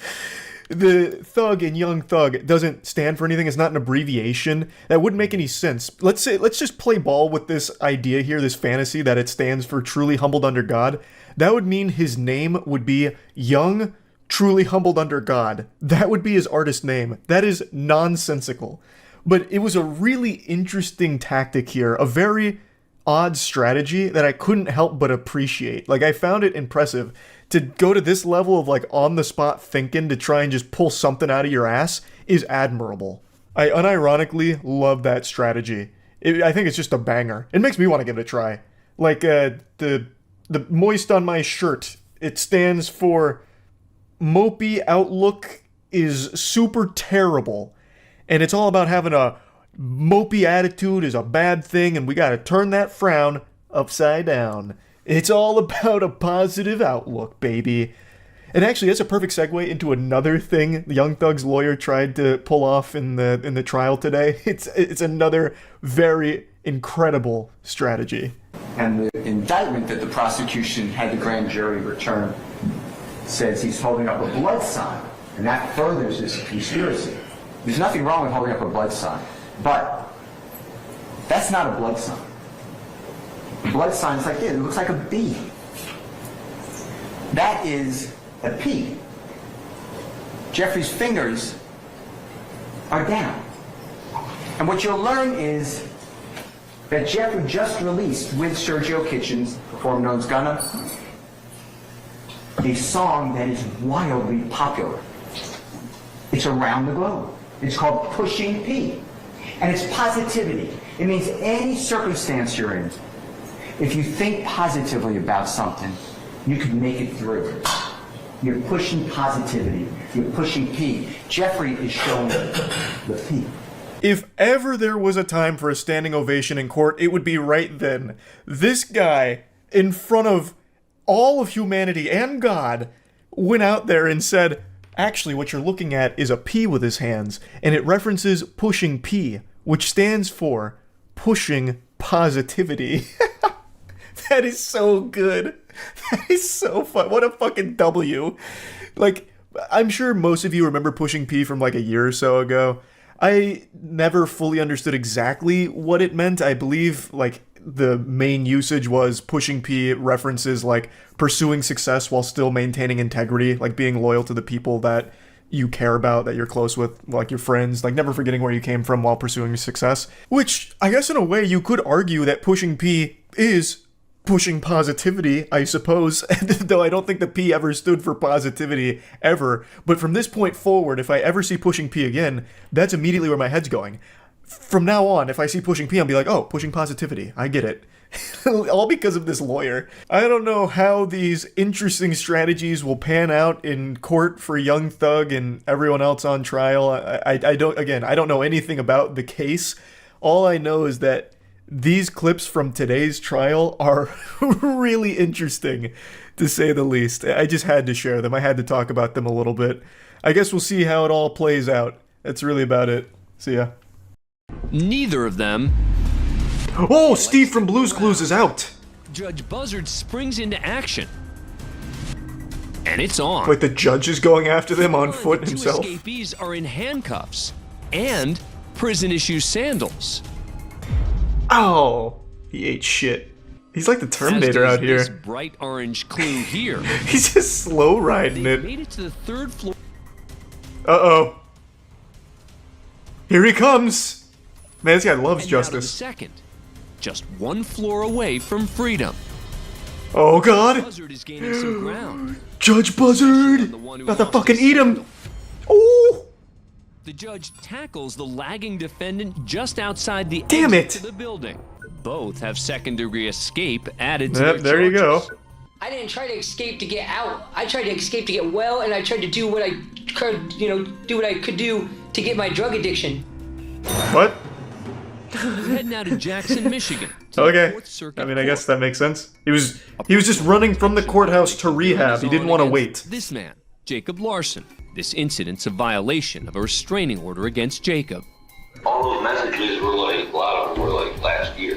the thug in Young Thug doesn't stand for anything. It's not an abbreviation. That wouldn't make any sense. Let's just play ball with this idea here, this fantasy that it stands for truly humbled under God. That would mean his name would be Young, Truly Humbled Under God. That would be his artist name. That is nonsensical. But it was a really interesting tactic here, a very odd strategy that I couldn't help but appreciate. Like, I found it impressive. To go to this level of, like, on-the-spot thinking to try and just pull something out of your ass is admirable. I unironically love that strategy. I think it's just a banger. It makes me want to give it a try. Like, the moist on my shirt, it stands for mopey outlook is super terrible. And it's all about having a mopey attitude is a bad thing, and we gotta turn that frown upside down. It's all about a positive outlook, baby. And actually, that's a perfect segue into another thing Young Thug's lawyer tried to pull off in the trial today. It's another very incredible strategy. And the indictment that the prosecution had the grand jury return says he's holding up a blood sign, and that furthers this conspiracy. There's nothing wrong with holding up a blood sign, but that's not a blood sign. A blood sign is like this. It looks like a B. That is a P. Jeffrey's fingers are down. And what you'll learn is that Jeffrey just released with Sergio Kitchens, performed known as Gunna, a song that is wildly popular. It's around the globe. It's called Pushing P. And it's positivity. It means any circumstance you're in, if you think positively about something, you can make it through. You're pushing positivity. You're pushing P. Jeffrey is showing the P. If ever there was a time for a standing ovation in court, it would be right then. This guy, in front of all of humanity and God, went out there and said, actually, what you're looking at is a P with his hands, and it references pushing P, which stands for pushing positivity. That is so good. That is so fun. What a fucking W. Like, I'm sure most of you remember pushing P from like a year or so ago. I never fully understood exactly what it meant. I believe, like, the main usage was pushing P references, like, pursuing success while still maintaining integrity, like being loyal to the people that you care about, that you're close with, like your friends, like never forgetting where you came from while pursuing success. Which, I guess in a way, you could argue that pushing P is pushing positivity, I suppose, though I don't think the P ever stood for positivity, ever. But from this point forward, if I ever see pushing P again, that's immediately where my head's going. From now on, if I see pushing P, I'll be like, oh, pushing positivity, I get it. All because of this lawyer. I don't know how these interesting strategies will pan out in court for Young Thug and everyone else on trial. I don't know anything about the case. All I know is that these clips from today's trial are really interesting, to say the least. I just had to share them. I had to talk about them a little bit. I guess we'll see how it all plays out. That's really about it. See ya. Neither of them. Oh, Steve from Blue's Clues is out. Judge Buzzard springs into action. And it's on. Like the judge is going after them on foot The himself. two escapees are in handcuffs and prison-issue sandals. Oh, he ate shit. He's like the Terminator As out does here. This bright orange clue here. He's just slow riding They it. made it to the third floor. Uh-oh. Here he comes. Man, this guy loves And now to the justice. second, just one floor away from freedom. Oh God! Buzzard is gaining some ground. Judge Buzzard! About to fucking eat him! Oh! The judge tackles the lagging defendant just outside the Damn exit it. to the building. Both have second-degree escape added to Yep, their there you go. charges. I didn't try to escape to get out. I tried to escape to get well, and I tried to do what I could, do what I could do to get my drug addiction. What? We're heading out to Jackson, Michigan. to the Okay. Fourth Circuit I mean, I Court. guess that makes sense. He was just running from the courthouse to rehab. He didn't want to wait. This man, Jacob Larson. This incident's a violation of a restraining order against Jacob. All those messages were like, a lot of them were like last year.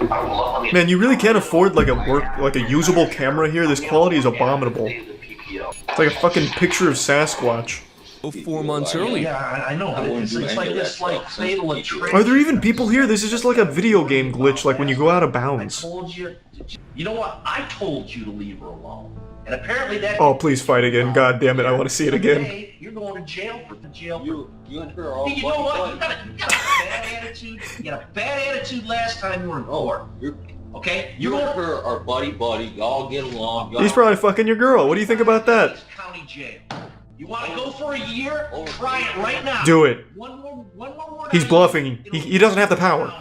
Man, you really can't afford like a usable camera here. This quality is abominable. It's like a fucking picture of Sasquatch. 4 months earlier. Yeah, I know. It's like this, like fatal attraction. Are there even people here? This is just like a video game glitch, like when you go out of bounds. Told you. You know what? I told you to leave her alone, and apparently that. Oh, please fight again. God damn it, I want to see it again. Today, you're going to jail for You and her are. You know what? You got a bad attitude. You got a bad attitude last time you were in court. Okay? You and her are buddy. Y'all get along. He's probably fucking your girl. What do you think about that? County jail. You want to go for a year? Try it right now. Do it. One more He's bluffing. He doesn't have the power.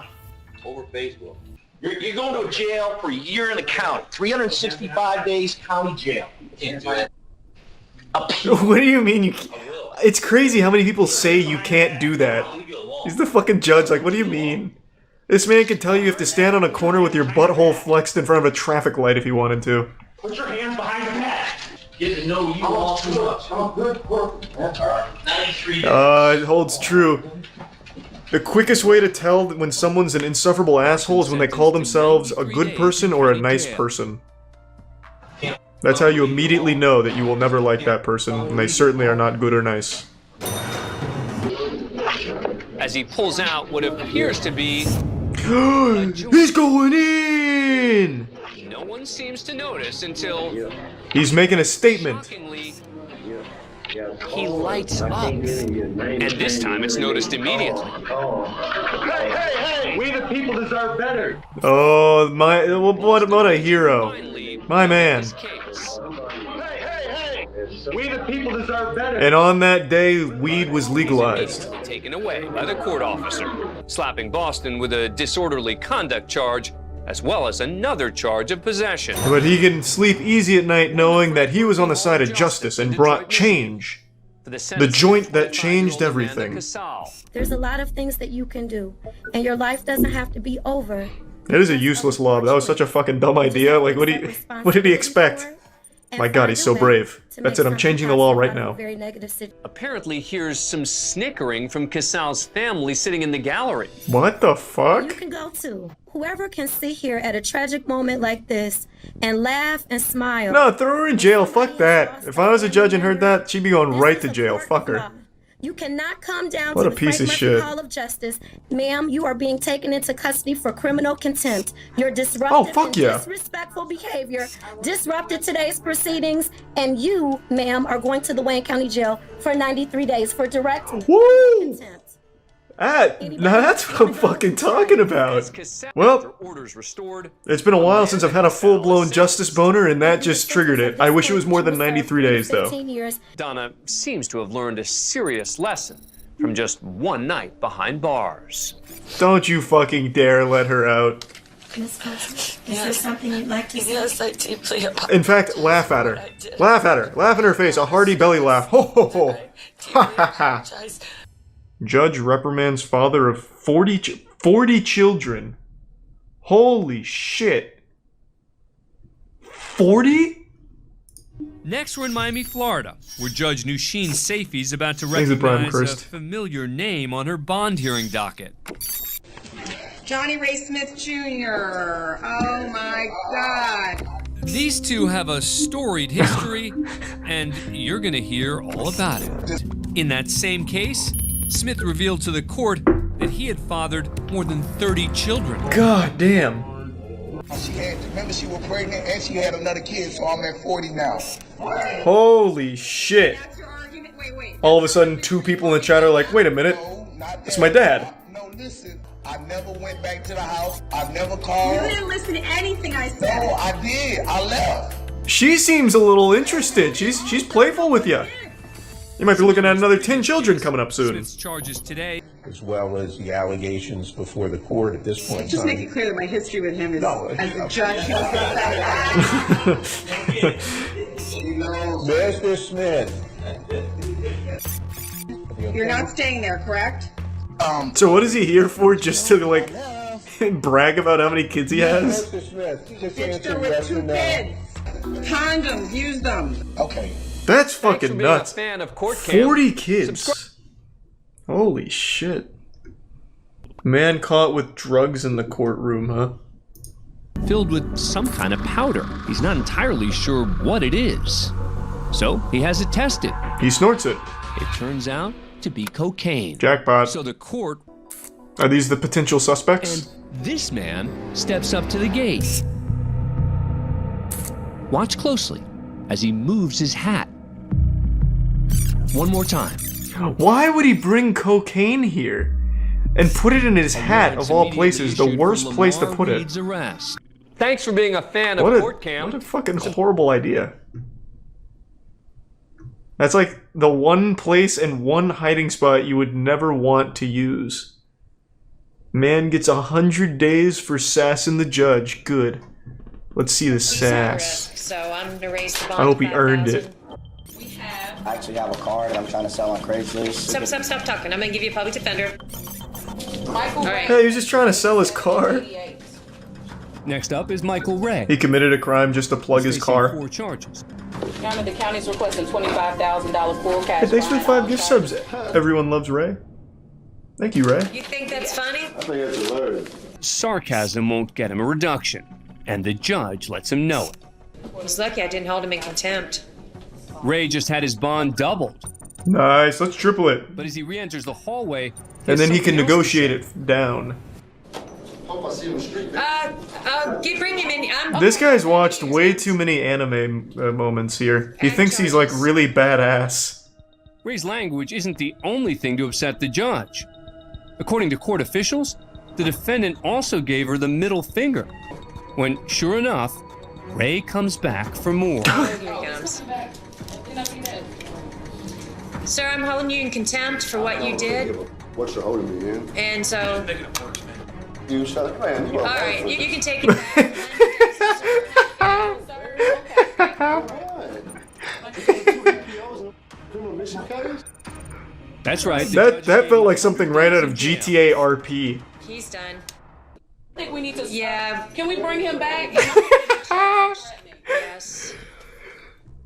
over Facebook. You're going to jail for a year in the county. 365 days county jail. Can't do it. What do you mean? It's crazy how many people say you can't do that. He's the fucking judge. Like, what do you mean? This man can tell you you have to stand on a corner with your butthole flexed in front of a traffic light if you wanted to. Put your hands behind your back. Get to know you all too much. I'm good. That's all right. 93 days. It holds true. The quickest way to tell when someone's an insufferable asshole is when they call themselves a good person or a nice person. That's how you immediately know that you will never like that person, and they certainly are not good or nice. As he pulls out what appears to be... He's going in! No one seems to notice until... He's making a statement. Shockingly, he lights up. And this time it's noticed immediately. Hey! We the people deserve better. Oh, what a hero. My man. We the people deserve better. And on that day, weed was legalized. Taken away by the court officer, slapping Boston with a disorderly conduct charge as well as another charge of possession. But he can sleep easy at night knowing that he was on the side of justice and brought change. The joint that changed everything. There's a lot of things that you can do, and your life doesn't have to be over. That is a useless law. That was such a fucking dumb idea. Like, what did he expect? My God, he's so brave. That's it, I'm changing the law right now. Apparently here's some snickering from Casal's family sitting in the gallery. What the fuck? You can go too. Whoever can sit here at a tragic moment like this and laugh and smile. No, throw her in jail. Fuck that. If I was a judge and heard that, she'd be going right to jail. Fuck her. You cannot come down what to a the piece of Frank shit. Hall of Justice. Ma'am, you are being taken into custody for criminal contempt. Your disruptive and disrespectful behavior disrupted today's proceedings, and you, ma'am, are going to the Wayne County Jail for 93 days for direct contempt. Now that's what I'm fucking talking about. Well, it's been a while since I've had a full-blown justice boner, and that just triggered it. I wish it was more than 93 days, though. Donna seems to have learned a serious lesson from just one night behind bars. Don't you fucking dare let her out. Miss Carson, is there something you'd like to say? Yes, I deeply apologize. In fact, laugh at her. Laugh at her. Laugh in her face. A hearty belly laugh. Ho ho ho. Ha ha ha. Judge reprimands father of 40 children. Holy shit. 40? Next, we're in Miami, Florida, where Judge Nushin Safey's about to Thanks, Brian recognize a Christ. familiar name on her bond hearing docket. Johnny Ray Smith Jr. Oh my God. These two have a storied history, and you're gonna hear all about it. In that same case, Smith revealed to the court that he had fathered more than 30 children. God damn. Remember, she was pregnant and she had another kid, so I'm at 40 now. Holy shit. All of a sudden, two people in the chat are like, wait a minute, it's my dad. No, listen, I never went back to the house. I never called. You didn't listen to anything I said. No, I did. I left. She seems a little interested. She's playful with you. You might be looking at another 10 children coming up soon. Smith's charges today, as well as the allegations before the court at this point in Just time. make it clear that my history with him is as a judge. Mr. Smith. You're not staying there, correct? So what is he here for? Just to like brag about how many kids he has? Mr. Smith, just Sister answer with yes 2 or no. kids. Condoms, use them. Okay. That's fucking nuts. fan of courtcam. 40 kids. Holy shit. Man caught with drugs in the courtroom, huh? filled with some kind of powder. He's not entirely sure what it is. So he has it tested. He snorts it. It turns out to be cocaine. Jackpot. So the court... Are these the potential suspects? And this man steps up to the gate. Watch closely as he moves his hat. One more time. Why would he bring cocaine here? And put it in his hat, of all places, the worst place to put it. Arrest. Thanks for being a fan of courtcam. What a fucking horrible idea. That's like the one place and one hiding spot you would never want to use. Man gets 100 days for sassing the judge. Good. Let's see the sass. So I'm gonna raise the bond. I hope he earned it. I actually have a car that I'm trying to sell on Craigslist. Stop talking. I'm gonna give you a public defender. Michael Ray. Hey, he was just trying to sell his car. Next up is Michael Ray. He committed a crime just to plug his car. 4 charges. The county's requesting $25,000 full cash. Hey, thanks for the 5 gift subs. Everyone loves Ray. Thank you, Ray. You think that's funny? I think that's hilarious. Sarcasm won't get him a reduction, and the judge lets him know it. He's lucky I didn't hold him in contempt. Ray just had his bond doubled, Nice, let's triple it. but as he re-enters the hallway, And then he can negotiate it down. Bring him in. This guy's watched way too many anime moments here. He thinks he's like really badass. Ray's language isn't the only thing to upset the judge. According to court officials, the defendant also gave her the middle finger, when, sure enough, Ray comes back for more. Here he comes. Sir, I'm holding you in contempt for what you did. What you're holding me in? And so, You shut man. All right, you can take it back. That's right. That felt like something right out of GTA RP. He's done. I think we need to. Yeah. Can we bring him back? Yes.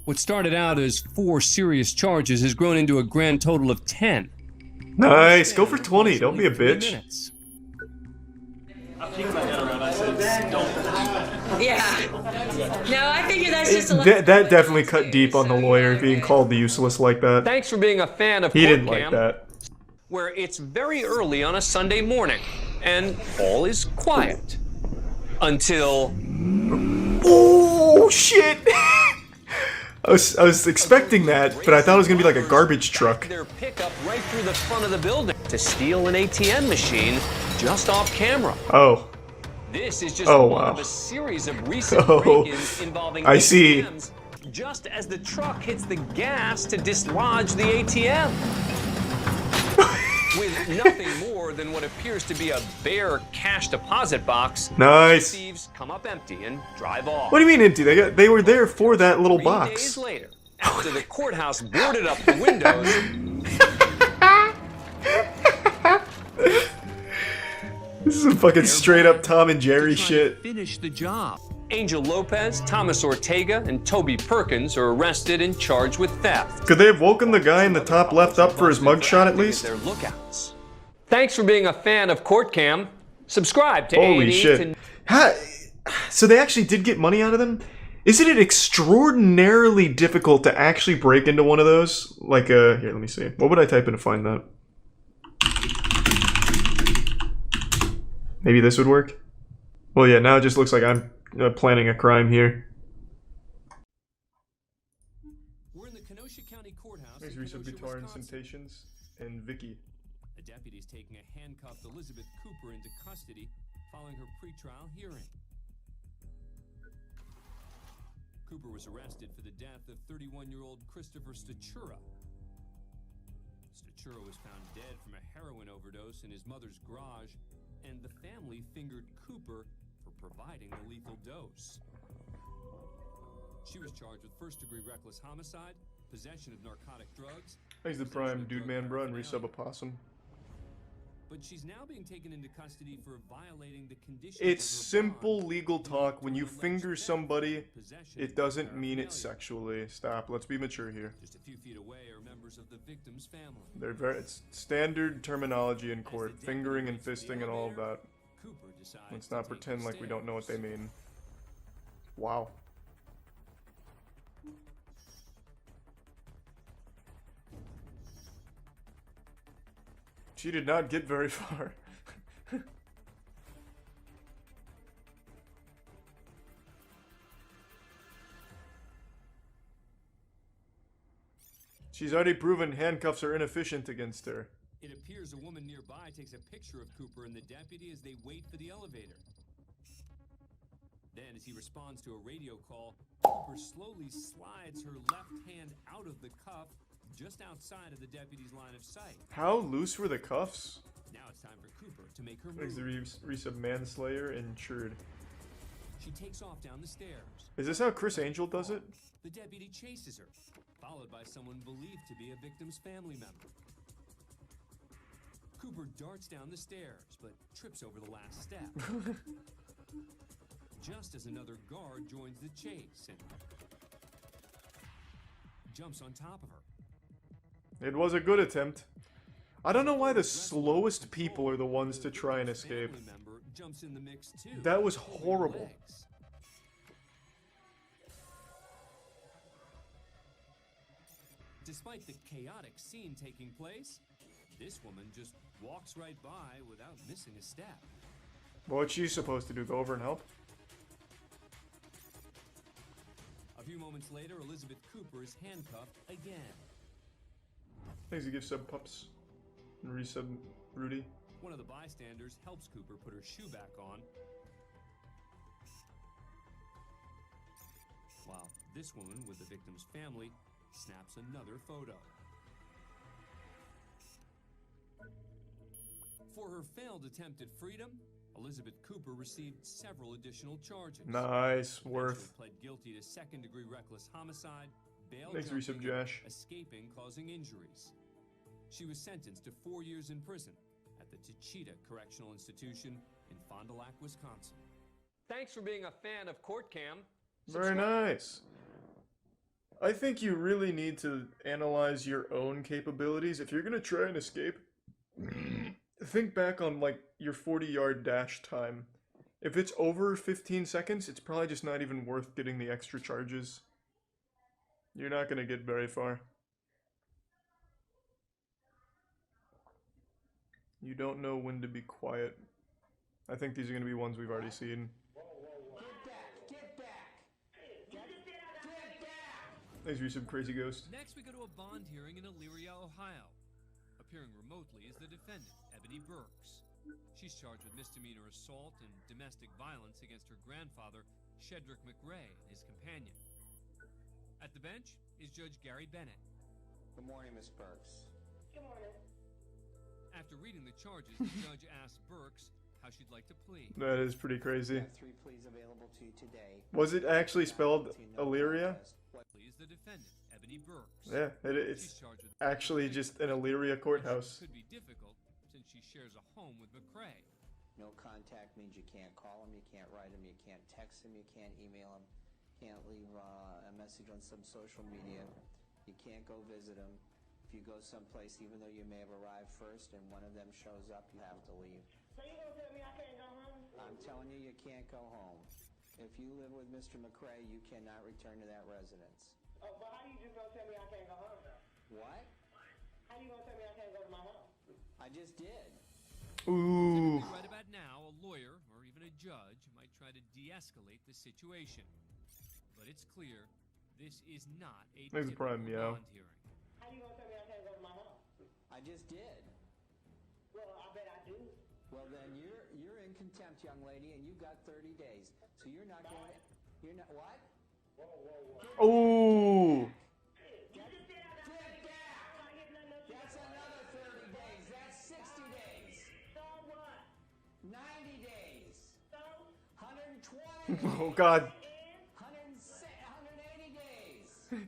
What started out as 4 serious charges has grown into a grand total of 10. Nice, go for 20. Don't be a bitch. Yeah. No, I figure that's just a That definitely cut deep on the lawyer being called the useless like that. Thanks for being a fan of He didn't courtcam, like that. where it's very early on a Sunday morning and all is quiet until. Oh shit! I was expecting that, but I thought it was gonna be like a garbage truck. Their pickup right through the front of the building to steal an ATM machine just off camera. Oh. This is just Oh, one wow. of a series of recent Oh, break-ins involving I see. ATMs just as the truck hits the gas to dislodge the ATM. With nothing more than what appears to be a bare cash deposit box, Nice. thieves come up empty and drive off. What do you mean empty? They were there for that little 3 box. days later, after the courthouse boarded up the windows, This is some fucking straight up Tom and Jerry shit. Finish the job. Angel Lopez, Thomas Ortega, and Toby Perkins are arrested and charged with theft. Could they have woken the guy in the top left up for his mugshot at least? Their lookouts. Thanks for being a fan of courtcam. Subscribe to Holy A&E shit. So they actually did get money out of them? Isn't it extraordinarily difficult to actually break into one of those? Like, here, let me see. What would I type in to find that? Maybe this would work? Well, yeah, now it just looks like I'm planning a crime here. We're in the Kenosha County Courthouse. There's in recent Kenosha, guitar and Wisconsin. citations and Vicky. A deputy's taking a handcuffed Elizabeth Cooper into custody following her pretrial hearing. Cooper was arrested for the death of 31-year-old Christopher Stachura. Stachura was found dead from a heroin overdose in his mother's garage, and the family fingered Cooper for providing the lethal dose. She was charged with first-degree reckless homicide, possession of narcotic drugs. Thanks to Prime, Dude Man Bro, and resub a possum. But she's now being taken into custody for violating the conditions. It's simple legal talk. When you finger somebody, it doesn't mean it sexually. Stop. Let's be mature here. Just a few feet away are members of the victim's family. It's standard terminology in court. Fingering and fisting and all of that. Let's not pretend like we don't know what they mean. Wow. She did not get very far. She's already proven handcuffs are inefficient against her. It appears a woman nearby takes a picture of Cooper and the deputy as they wait for the elevator. Then, as he responds to a radio call, Cooper slowly slides her left hand out of the cuff just outside of the deputy's line of sight. How loose were the cuffs? Now it's time for Cooper to make her Thanks move. to resub manslayer and churd. She takes off down the stairs. Is this how Chris Angel does it? The deputy chases her, followed by someone believed to be a victim's family member. Cooper darts down the stairs, but trips over the last step. Just as another guard joins the chase and jumps on top of her. It was a good attempt. I don't know why the slowest people are the ones to try and escape. Jumps in the mix too. That was horrible. Despite the chaotic scene taking place, this woman just walks right by without missing a step. What's she supposed to do? Go over and help? A few moments later, Elizabeth Cooper is handcuffed again. Thanks to give sub pups and resub Rudy. One of the bystanders helps Cooper put her shoe back on, while this woman with the victim's family snaps another photo. For her failed attempt at freedom, Elizabeth Cooper received several additional charges. Nice, worth. Pled guilty to second-degree reckless homicide, bail Thanks, jumping, resub, Josh. escaping causing injuries. She was sentenced to 4 years in prison at the Tachita Correctional Institution in Fond du Lac, Wisconsin. Thanks for being a fan of courtcam. Very nice. I think you really need to analyze your own capabilities. If you're gonna try and escape, think back on like your 40-yard dash time. If it's over 15 seconds, it's probably just not even worth getting the extra charges. You're not gonna get very far. You don't know when to be quiet. I think these are gonna be ones we've already seen. Thanks for some crazy ghost. Next, we go to a bond hearing in Elyria, Ohio. Appearing remotely is the defendant, Ebony Burks. She's charged with misdemeanor assault and domestic violence against her grandfather, Shedrick McRae, and his companion. At the bench is Judge Gary Bennett. Good morning, Miss Burks. Good morning. After reading the charges, the judge asked Burks how she'd like to plead. That is pretty crazy. I have 3 pleas available to you today. Was it actually spelled Elyria? Is the defendant, Ebony Burks. Yeah, it's actually just an Elyria courthouse. Could be difficult since she shares a home with McRae. No contact means you can't call him, you can't write him, you can't text him, you can't email him, can't leave a message on some social media, you can't go visit him. If you go someplace, even though you may have arrived first and one of them shows up, you have to leave. So you gonna tell me I can't go home? I'm telling you, you can't go home. If you live with Mr. McRae, you cannot return to that residence. Oh, but how you just gonna tell me I can't go home though? What? How you gonna tell me I can't go to my home? I just did. Ooh. Right about now, a lawyer or even a judge might try to de-escalate the situation. But it's clear this is not a typical bond hearing. How you gonna tell me I can't go to my home? I just did. Well, I bet I do. Well, then you're in contempt, young lady, and you got 30 days. So you're not going. You're not what? Whoa, whoa, whoa. Ooh. That's another 30 days. That's 60 days. So what? 90 days. So? 120 days. Oh God. 180 days. Get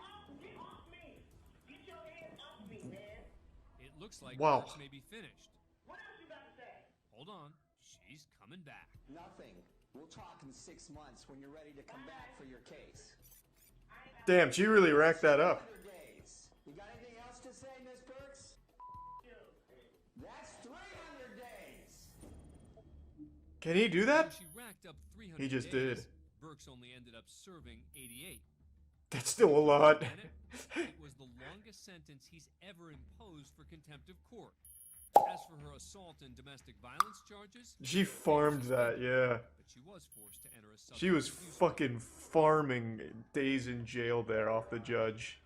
off me. Get your hands off me, man. It looks like Wow. Burks may be finished. What else you got to say? Hold on, she's coming back. Nothing. We'll talk in 6 months when you're ready to come back for your case. Damn, she really racked that up. 300 days. You got anything else to say, Miss Burks? That's 300 days. Can he do that? She racked up 300 He just days. did. Burks only ended up serving 88. That's still a lot. It was the longest sentence he's ever imposed for contempt of court. As for her assault and domestic violence charges, She farmed that, yeah. but she was forced to enter a She was substance abuse fucking farming days in jail there off the judge.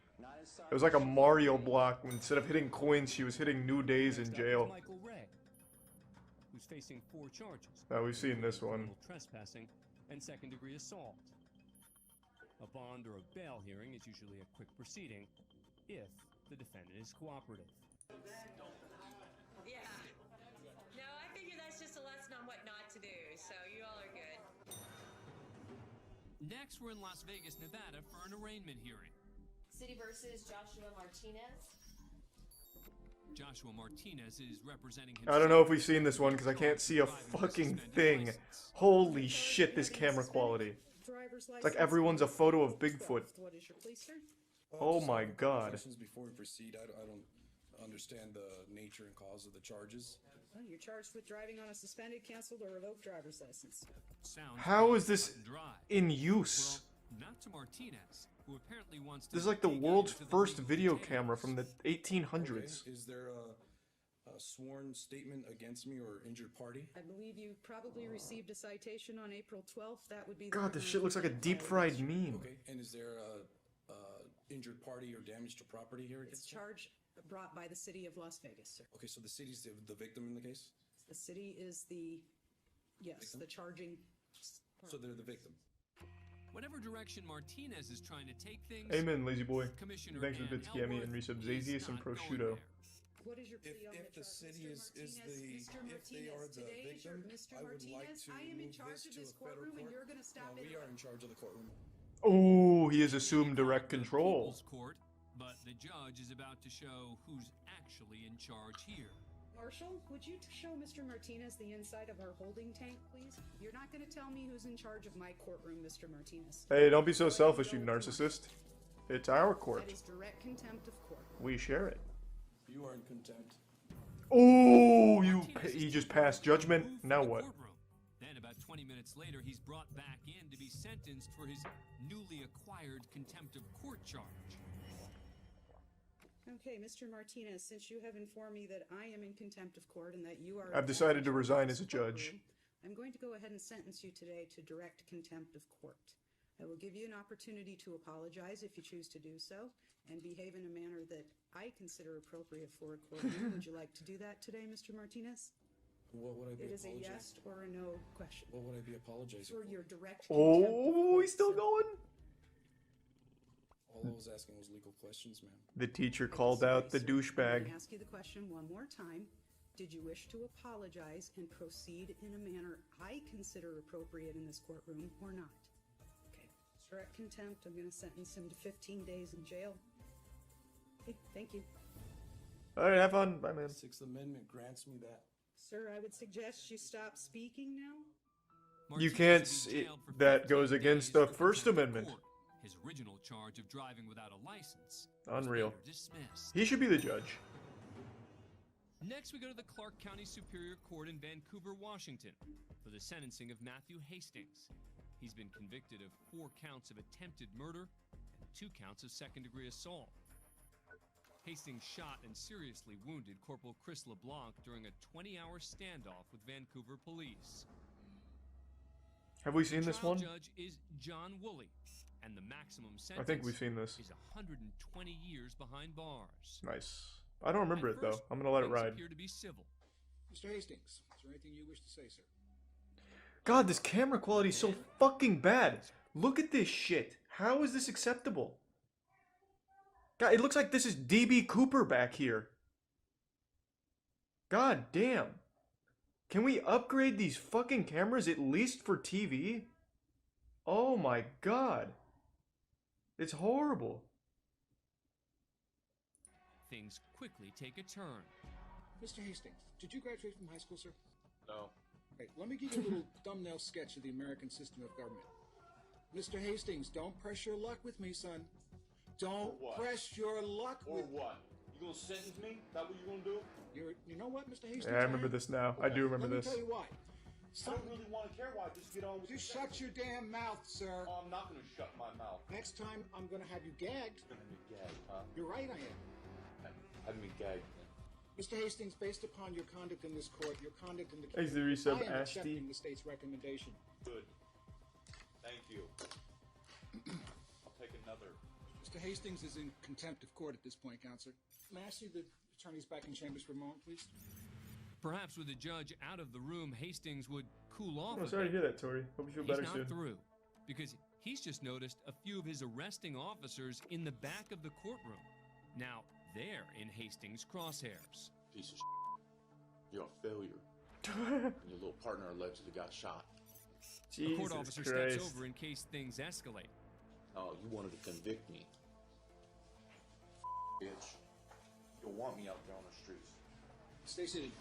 It was like a Mario block. Instead of hitting coins, she was hitting new days in jail. Michael Ray, who's facing 4 charges. Now we've seen this one. Trespassing and second-degree assault. A bond or a bail hearing is usually a quick proceeding if the defendant is cooperative. Yeah. No, I figure that's just a lesson on what not to do, so you all are good. Next, we're in Las Vegas, Nevada for an arraignment hearing. City versus Joshua Martinez. Joshua Martinez is representing I don't know if we've seen this one because I can't see a fucking thing. Holy shit, this camera quality. It's like everyone's a photo of Bigfoot. What is your plea, sir? Oh my God. Questions before we proceed. I don't understand the nature and cause of the charges. Well, you're charged with driving on a suspended, canceled, or revoked driver's license. How is this in use? Well, not to Martinez, who apparently wants to. This is like the world's first video camera from the 1800s. Okay. Is there a sworn statement against me or injured party? I believe you probably received a citation on April 12th. That would be. God, this shit looks like a deep-fried meme. Okay. And is there a injured party or damage to property here? It's charge brought by the city of Las Vegas, sir. Okay, so the city's the victim in the case? The city is the, yes, victim? the charging. So they're the victim. Whatever direction Martinez is trying to take things. Amen, lazy boy. Commissioner Thanks for Ann bits, Gammy, and Elworth resub is Zazius and not going Prosciutto. there. What is your plea on If the charge, city Mr. is Martinez? the, Mr. if they are Martinez, the today is your victim, Mr. I would like Martinez, to I am in move charge this of to a this federal courtroom, and court. you're going to stop We it. are in charge of the courtroom. Oh, he has assumed direct control. People's Court, but the judge is about to show who's actually in charge here. Marshall, would you show Mr. Martinez the inside of our holding tank, please? You're not going to tell me who's in charge of my courtroom, Mr. Martinez. Hey, don't be so selfish, you narcissist. It's our court. That is direct contempt of court. We share it. You are in contempt. Oh, he just passed judgment. Now what? Then about 20 minutes later, he's brought back in to be sentenced for his newly acquired contempt of court charge. Okay, Mr. Martinez, since you have informed me that I am in contempt of court and that you are... I've decided to resign as a judge. I'm going to go ahead and sentence you today to direct contempt of court. I will give you an opportunity to apologize if you choose to do so, and behave in a manner that I consider appropriate for a courtroom. Would you like to do that today, Mr. Martinez? What would I be It is a apologizing? yes or a no question. What would I be apologizing For for? your direct contempt of Oh, court, he's still sir. going. All I was asking was legal questions, ma'am. The teacher called out the I'm going douchebag. to ask you the question one more time. Did you wish to apologize and proceed in a manner I consider appropriate in this courtroom or not? Okay. Direct contempt. I'm going to sentence him to 15 days in jail. Okay, thank you. All right, have fun. Bye, man. Sixth Amendment grants me that. Sir, I would suggest you stop speaking now. You can't. That goes against the First Amendment. His original charge of driving without a license. Unreal. Dismissed. He should be the judge. Next, we go to the Clark County Superior Court in Vancouver, Washington, for the sentencing of Matthew Hastings. He's been convicted of 4 counts of attempted murder and 2 counts of second-degree assault. Hastings shot and seriously wounded Corporal Chris LeBlanc during a 20-hour standoff with Vancouver police. Have we seen this Trial one? Judge is John Woolley, and the maximum sentence I think we've seen this. is 120 years behind bars. Nice. I don't remember At it, though. first, I'm going to let it things ride. appear to be civil. Mr. Hastings, is there anything you wish to say, sir? God, this camera quality is so fucking bad. Look at this shit. How is this acceptable? God, it looks like this is DB Cooper back here. God damn. Can we upgrade these fucking cameras at least for TV? Oh my god. It's horrible. Things quickly take a turn. Mr. Hastings, did you graduate from high school, sir? No. Right, let me give you a little thumbnail sketch of the American system of government. Mr. Hastings, don't press your luck with me, son. Don't press your luck with me. what? You gonna sentence me? That what you gonna do? You know what, Mr. Hastings? Yeah, I remember this now. I do remember this. Let me tell you why. I don't really want to care why. Just get on with Just shut your damn mouth, sir. Oh, I'm not gonna shut my mouth. Next time, I'm gonna have you gagged. You're gonna be gagged, huh? You're right, I am. I've been gagged. Mr. Hastings, based upon your conduct in this court, your conduct in the Hey, case, the resub I am Ashty. accepting the state's recommendation. Good. Thank you. I'll take another. Mr. Hastings is in contempt of court at this point, Counselor. May I see the attorneys back in chambers for a moment, please? Perhaps with the judge out of the room, Hastings would cool off. Oh, a sorry to bit. hear that, Tori. Hope you feel He's better not soon. through, because he's just noticed a few of his arresting officers in the back of the courtroom. Now they're in Hastings' crosshairs. Piece of shit. You're a failure. And your little partner allegedly got shot. The court officer steps over in case things escalate. Oh, you wanted to convict me. Bitch. You'll want me out there on the streets. Stay seated.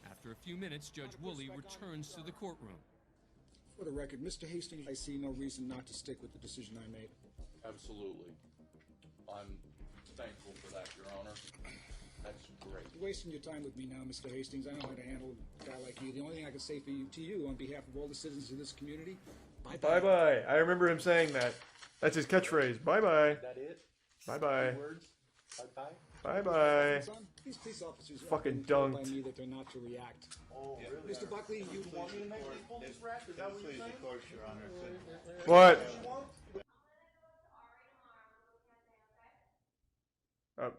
After a few minutes, Judge Woolley returns to the courtroom. For the record, Mr. Hastings, I see no reason not to stick with the decision I made. Absolutely. I'm thankful for that, Your Honor. That's great. You're wasting your time with me now, Mr. Hastings. I know how to handle a guy like you. The only thing I can say to you on behalf of all the citizens of this community, bye-bye. Bye-bye. I remember him saying that. That's his catchbury. Bye-bye. Is that it? Bye-bye. Words? Bye-bye? Bye-bye. Son, these police officers Fucking are told by dunked. me that they're not to react. Oh, really? Mr. Buckley, you want me to make this police rap? Is that what you're saying? Of course, Your Honor. What?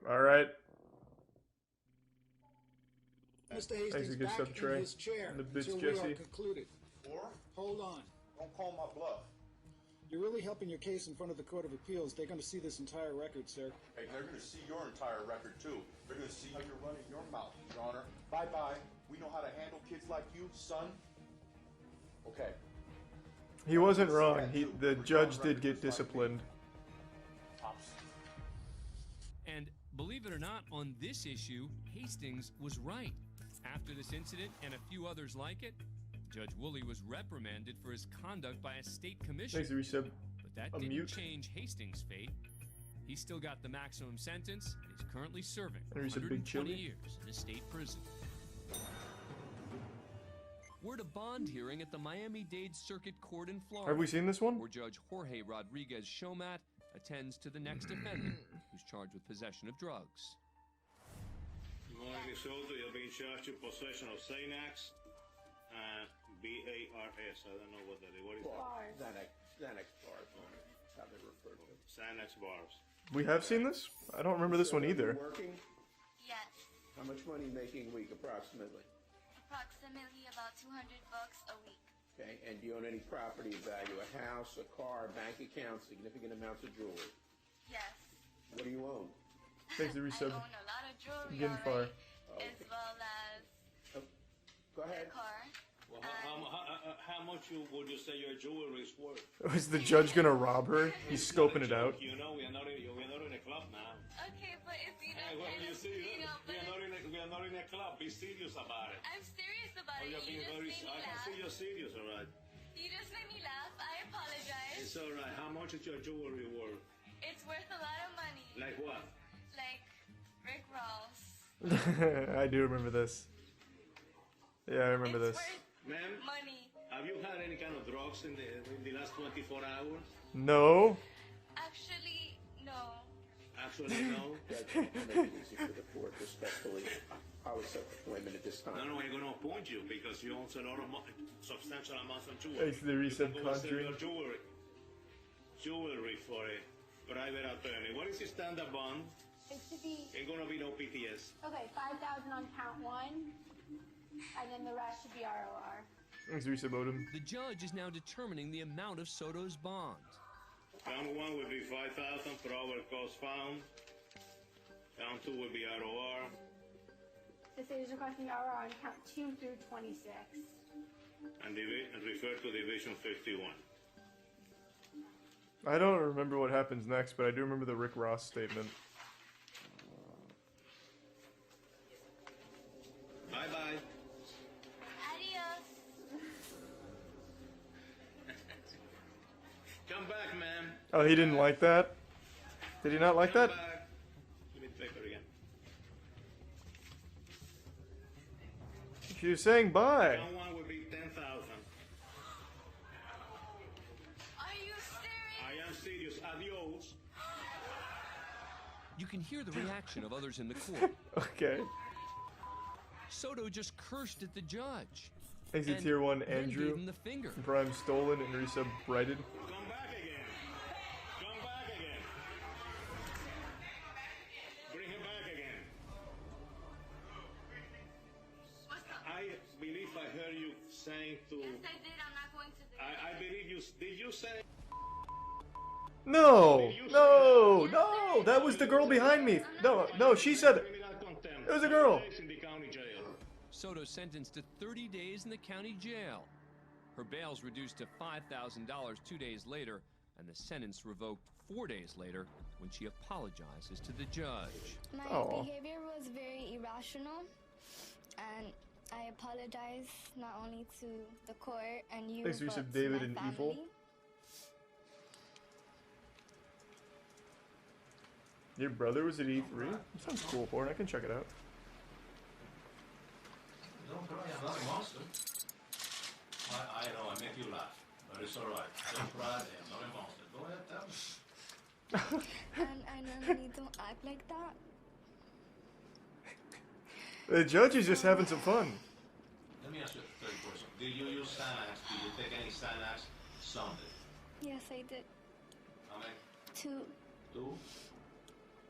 All right. Mr. Thanks Hastings to get back sub in tray. his chair And the bitch until we are Jesse. concluded. Or? Hold on. Don't call my bluff. You're really helping your case in front of the Court of Appeals. They're going to see this entire record, sir. Hey, they're going to see your entire record, too. They're going to see how you're running your mouth, Your Honor. Bye-bye. We know how to handle kids like you, son. Okay. He wasn't wrong. The judge did get disciplined. And believe it or not, on this issue, Hastings was right. After this incident and a few others like it, Judge Woolley was reprimanded for his conduct by a state commission. Thanks, Resub. But that didn't change Hastings' fate. He still got the maximum sentence and he's currently serving 120 years in a state prison. We're at a bond hearing at the Miami-Dade Circuit Court in Florida. Have we seen this one? Where Judge Jorge Rodriguez Shomat attends to the next defendant, who's charged with possession of drugs. Good morning, Ms. Soto. You're being charged with possession of Xanax. B-A-R-S. I don't know what that is. What is that? Xanax bars, that's how they refer to it. Xanax bars. We have seen this? I don't remember this one either. Working? Yes. How much money are you making a week, approximately? Approximately about $200 a week. Okay, and do you own any property of value? A house, a car, bank account, significant amounts of jewelry? Yes. What do you own? Thanks, the resub. I own a lot of jewelry Getting far. already, as well as Go ahead. a car. Well, how much would you say your jewelry is worth? Is the judge gonna rob her? He's scoping it out. You know, we are not in a club now. Okay, but if you know, Hey, well, you see, you know, but we are not in a club. Be serious about it. I'm serious about Oh, it. you're You being just very. made me I can laugh. see you're serious, all right. You just made me laugh. I apologize. It's all right. How much is your jewelry worth? It's worth a lot of money. Like what? Like Rick Ross. I do remember this. Yeah, I remember this. Ma'am, money. have you had any kind of drugs in the last 24 hours? No. Actually, no. Actually, no. Judge, make it easy for the court, respectfully. I would set the appointment at this time. No, I'm going to appoint you because you own a lot of substantial amounts of jewelry. Thanks to the resub You can go and sell your conjuring. jewelry for a private attorney. What is the standard bond? It should be, Ain't going to be no PTS. okay, 5,000 on count one, and then the rest should be ROR. Thanks, resub Odom. The judge is now determining the amount of Soto's bond. Count one will be 5,000 for our cost found. Count two will be ROR. The state is requesting ROR on count 2 through 26. And refer to Division 51. I don't remember what happens next, but I do remember the Rick Ross statement. Bye-bye. Adios. Come back, man. Oh, he didn't like that? Did he not like Come that? back. Give me the paper again. She was saying bye. Count one will be 10,000. Are you serious? I am serious. Adios. You can hear the reaction of others in the court. Okay. Soto just cursed at the judge. Thanks to and Tier 1 then Andrew. gave him the finger. Prime Stolen and resub Brighted. Come back again. Come back again. Bring him back again. I believe I heard you saying to... Yes, I did. I'm not going to the... I believe you... Did you say... No! No! No! That was the girl behind me! No, she said it! It was a girl! Soto sentenced to 30 days in the county jail. Her bail's reduced to $5,000 2 days later, and the sentence revoked 4 days later when she apologizes to the judge. My behavior was very irrational, and I apologize not only to the court and you, Thanks, but Yusuf, to David, my and family. Evil. Your brother was at E3? That sounds cool, Porn. I can check it out. Don't cry, I'm not a monster. I know, I make you laugh, but it's alright. Don't cry, I'm not a monster. Go ahead, tell me. And I normally don't act like that. The judge is just having some fun. Let me ask you a third question. Did you use Xanax? Did you take any Xanax Sunday? Yes, I did. How many? 2. 2?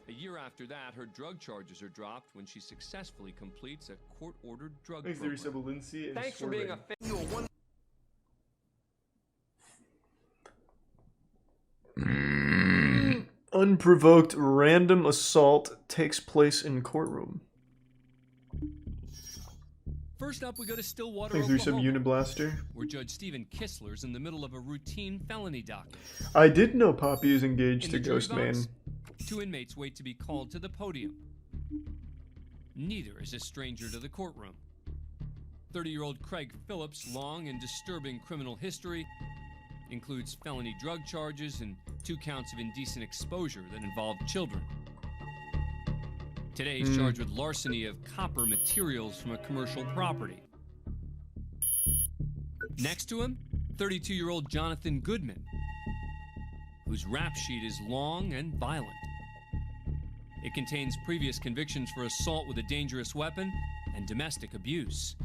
A year after that, her drug charges are dropped when she successfully completes a court-ordered drug Thanks to program. resub Lindsay and Thanks for being a Swerving. Unprovoked random assault takes place in courtroom. First up, we go to Stillwater, Thanks for some Oklahoma, Uniblaster. where Judge Stephen Kistler's in the middle of a routine felony docket. I did know Poppy is engaged In to the jury Ghostman. box, 2 inmates wait to be called to the podium. Neither is a stranger to the courtroom. 30-year-old Craig Phillips' long and disturbing criminal history includes felony drug charges and 2 counts of indecent exposure that involved children. Today he's charged with larceny of copper materials from a commercial property. Next to him, 32-year-old Jonathan Goodman, whose rap sheet is long and violent. It contains previous convictions for assault with a dangerous weapon and domestic abuse.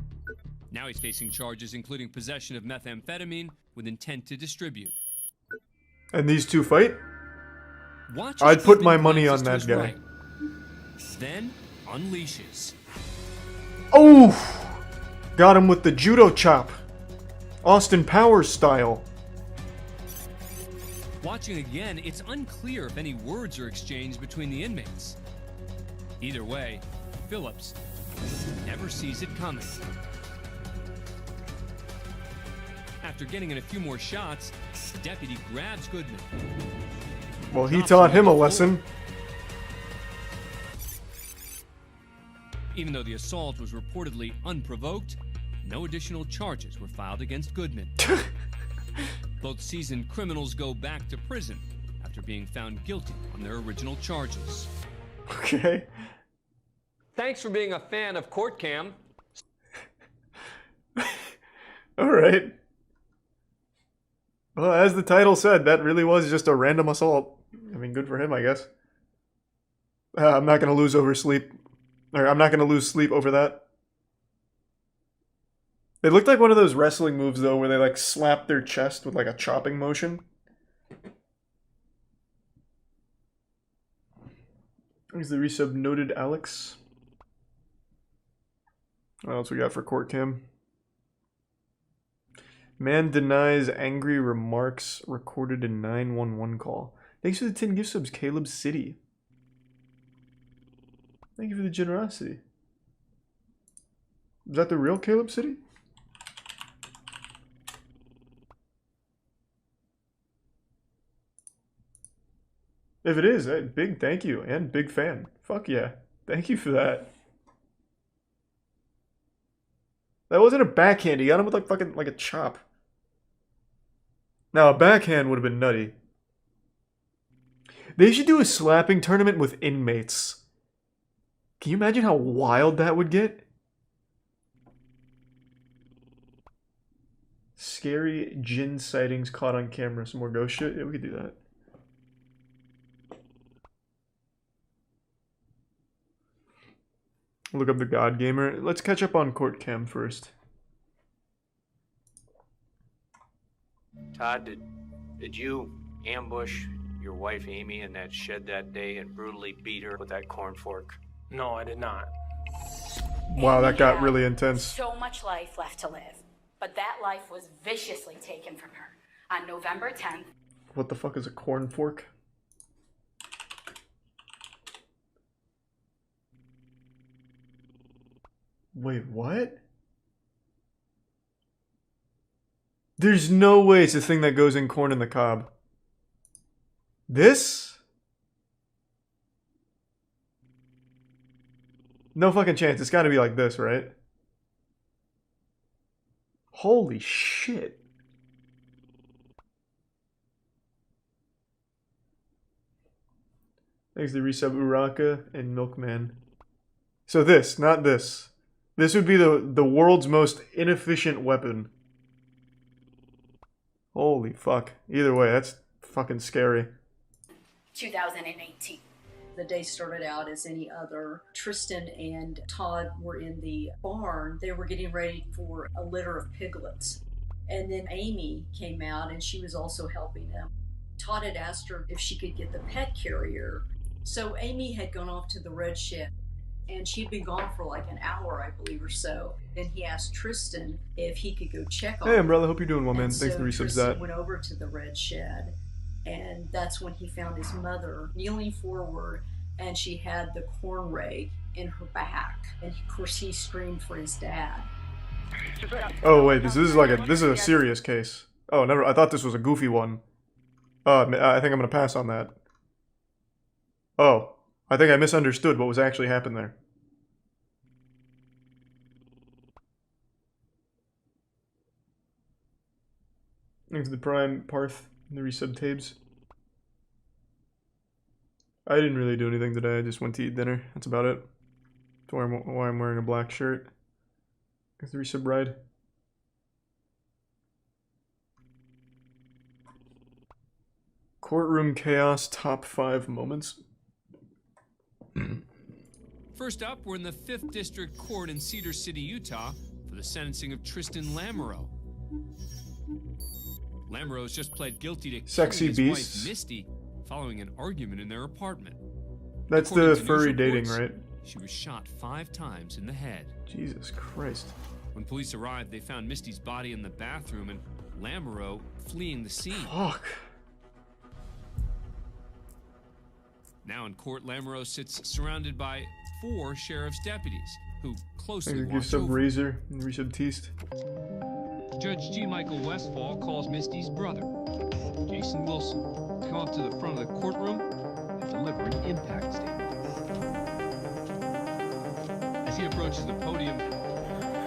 Now he's facing charges including possession of methamphetamine with intent to distribute. And these two fight? Watch I'd as put Goodman my money glances on to that his guy. right, then unleashes. Oh! Got him with the judo chop. Austin Powers style. Watching again, it's unclear if any words are exchanged between the inmates. Either way, Phillips never sees it coming. After getting in a few more shots, the deputy grabs Goodman. Well, he taught him a lesson. Even though the assault was reportedly unprovoked, no additional charges were filed against Goodman. Both seasoned criminals go back to prison after being found guilty on their original charges. Okay. Thanks for being a fan of courtcam. Alright. Well, as the title said, that really was just a random assault. I mean, good for him, I guess. I'm not gonna lose sleep over that. It looked like one of those wrestling moves, though, where they, like, slap their chest with, like, a chopping motion. Here's the resub noted Alex. What else we got for court cam? Man denies angry remarks recorded in 911 call. Thanks for the 10 gift subs, Caleb City. Thank you for the generosity. Is that the real Caleb City? If it is, big thank you and big fan. Fuck yeah. Thank you for that. That wasn't a backhand. He got him with like fucking like a chop. Now a backhand would have been nutty. They should do a slapping tournament with inmates. Can you imagine how wild that would get? Scary Jinn sightings caught on camera. Some more ghost shit? Yeah, we could do that. Look up the God Gamer. Let's catch up on court cam first. Todd, did you ambush your wife Amy in that shed that day and brutally beat her with that corn fork? No, I did not. Wow, that got had really intense. So much life left to live, but that life was viciously taken from her on November 10th. What the fuck is a corn fork? Wait, what? There's no way it's the thing that goes in corn in the cob. This? No fucking chance. It's gotta be like this, right? Holy shit. Thanks to resub Uraka and Milkman. So this, not this. This would be the world's most inefficient weapon. Holy fuck. Either way, that's fucking scary. 2018. The day started out as any other. Tristan and Todd were in the barn. They were getting ready for a litter of piglets. And then Amy came out and she was also helping them. Todd had asked her if she could get the pet carrier. So Amy had gone off to the red shed and she'd been gone for like an hour, I believe, or so. Then he asked Tristan if he could go check on Hey, her. Umbrella, hope you're doing well, man. And Thanks so for the resubs Tristan that. went over to the red shed And that's when he found his mother kneeling forward, and she had the corn rake in her back. And of course, he screamed for his dad. Oh wait, this is a serious case. Oh, never. I thought this was a goofy one. I think I'm gonna pass on that. Oh, I think I misunderstood what was actually happening there. Thanks to the Prime, Parth, and the resub tabs. I didn't really do anything today. I just went to eat dinner. That's about it. That's why I'm wearing a black shirt. Thanks to the resub ride. Courtroom chaos top 5 moments. First up, we're in the 5th District Court in Cedar City, Utah, for the sentencing of Tristan Lamoureux. Lamoureux has just pled guilty to Sexy killing his beasts. wife Misty following an argument in their apartment. That's According the to news furry dating, reports, right? She was shot 5 times in the head. Jesus Christ. When police arrived, they found Misty's body in the bathroom and Lamoureux fleeing the scene. Fuck. Now in court, Lamoureux sits surrounded by 4 sheriff's deputies who closely Thanks to watch Sub over. Razor and Resub Teast. Judge G. Michael Westfall calls Misty's brother, Jason Wilson, to come up to the front of the courtroom and deliver an impact statement. As he approaches the podium,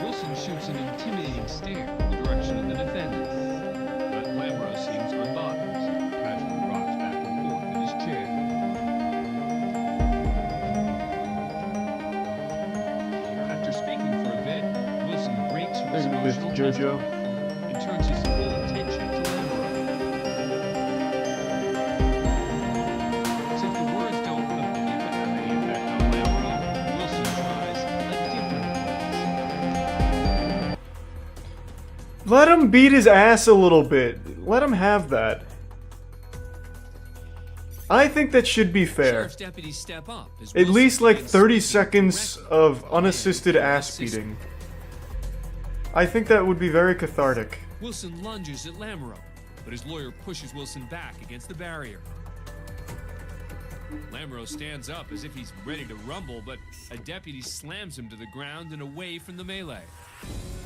Wilson shoots an intimidating stare in the direction of the defendant. But Lamoureux seems unbothered as he casually rocks back and forth in his chair. After speaking for a bit, Wilson breaks from his emotional JoJo. and turns his full attention to Lamoureux. Since the words don't appear to have any effect on Lamoureux, Wilson tries a different. Let him beat his ass a little bit. Let him have that. I think that should be fair. Sheriff's deputies step up as At Wilson least like begins 30 speaking seconds directly of to unassisted the ass assistant. beating. I think that would be very cathartic. Wilson lunges at Lamoureux, but his lawyer pushes Wilson back against the barrier. Lamoureux stands up as if he's ready to rumble, but a deputy slams him to the ground and away from the melee.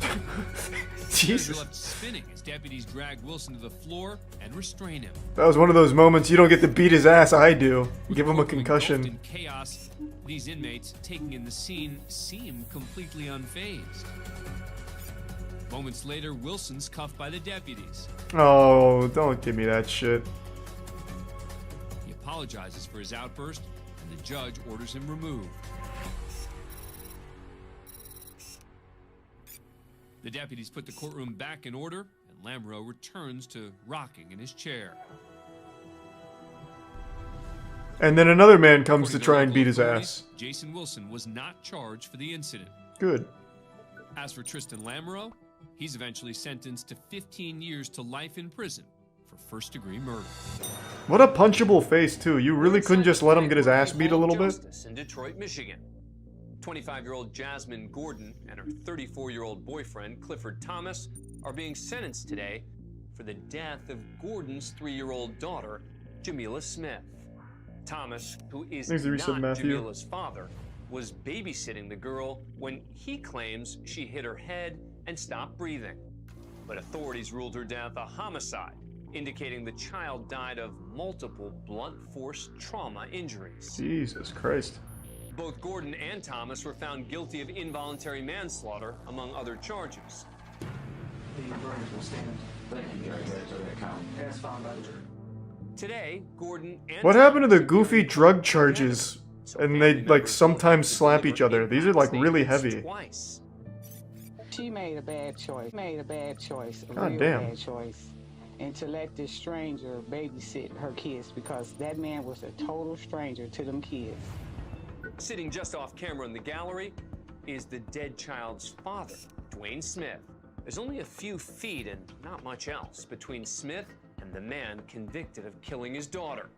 Chairs are Jesus. left spinning as deputies drag Wilson to the floor and restrain him. That was one of those moments you don't get to beat his ass, I do. Give him a Engulfed concussion. in chaos, these inmates taking in the scene seem completely unfazed. Moments later, Wilson's cuffed by the deputies. Oh, don't give me that shit. He apologizes for his outburst, and the judge orders him removed. The deputies put the courtroom back in order, and Lamoureux returns to rocking in his chair. And then another man comes to According try and local beat his authorities, ass. Jason Wilson was not charged for the incident. Good. As for Tristan Lamoureux, he's eventually sentenced to 15 years to life in prison for first-degree murder. What a punchable face, too. You really couldn't just let him get his ass beat a little bit? Justice in Detroit, Michigan. 25-year-old Jasmine Gordon and her 34-year-old boyfriend, Clifford Thomas, are being sentenced today for the death of Gordon's 3-year-old daughter, Jamila Smith. Thomas, who is Thanks to not Resub Matthew. Jamila's father, was babysitting the girl when he claims she hit her head and stopped breathing. But authorities ruled her death a homicide, indicating the child died of multiple blunt force trauma injuries. Jesus Christ. Both Gordon and Thomas were found guilty of involuntary manslaughter, among other charges. The verdict will stand. Thank you, Judge, for that count. As found by the jury. Today, Gordon and What happened to the goofy drug charges? And they, like, sometimes slap each other. These are, like, really heavy. Twice. She made a bad choice. A God real damn. bad choice. And to let this stranger babysit her kids because that man was a total stranger to them kids. Sitting just off camera in the gallery is the dead child's father, Dwayne Smith. There's only a few feet and not much else between Smith and the man convicted of killing his daughter.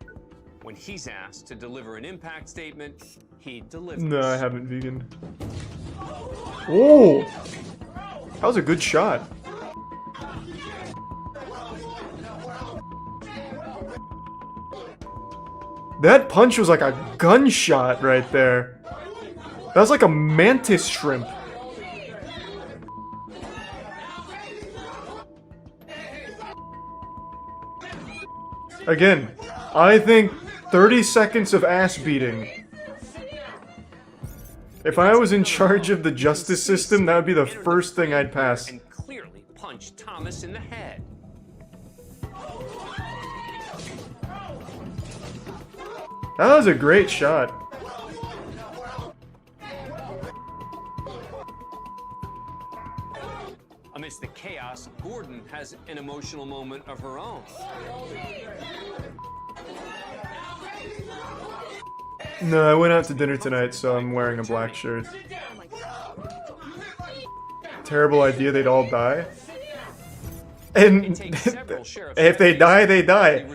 When he's asked to deliver an impact statement, he delivers. No, I haven't, vegan. Oh! That was a good shot. That punch was like a gunshot right there. That was like a mantis shrimp. Again, I think 30 seconds of ass beating. If I was in charge of the justice system, that would be the first thing I'd pass. And clearly punched Thomas in the head. That was a great shot. Amidst the chaos, Gordon has an emotional moment of her own. No, I went out to dinner tonight, so I'm wearing a black shirt. Terrible idea, they'd all die. And if they die, they die.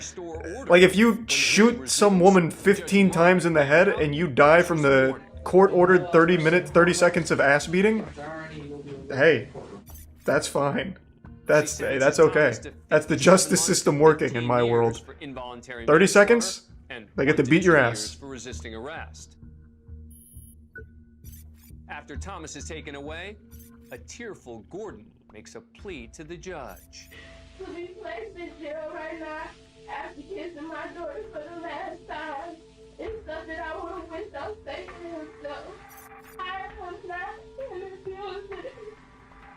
Like, if you shoot some woman 15 times in the head and you die from the court-ordered 30 seconds of ass beating, hey, that's fine. That's okay. That's the justice system working in my world. 30 seconds? They get to beat your ass. For resisting arrest. After Thomas is taken away, a tearful Gordon makes a plea to the judge. To be placed in jail right now after kissing my daughter for the last time is something I would have wished I stayed to himself. I was not in the building.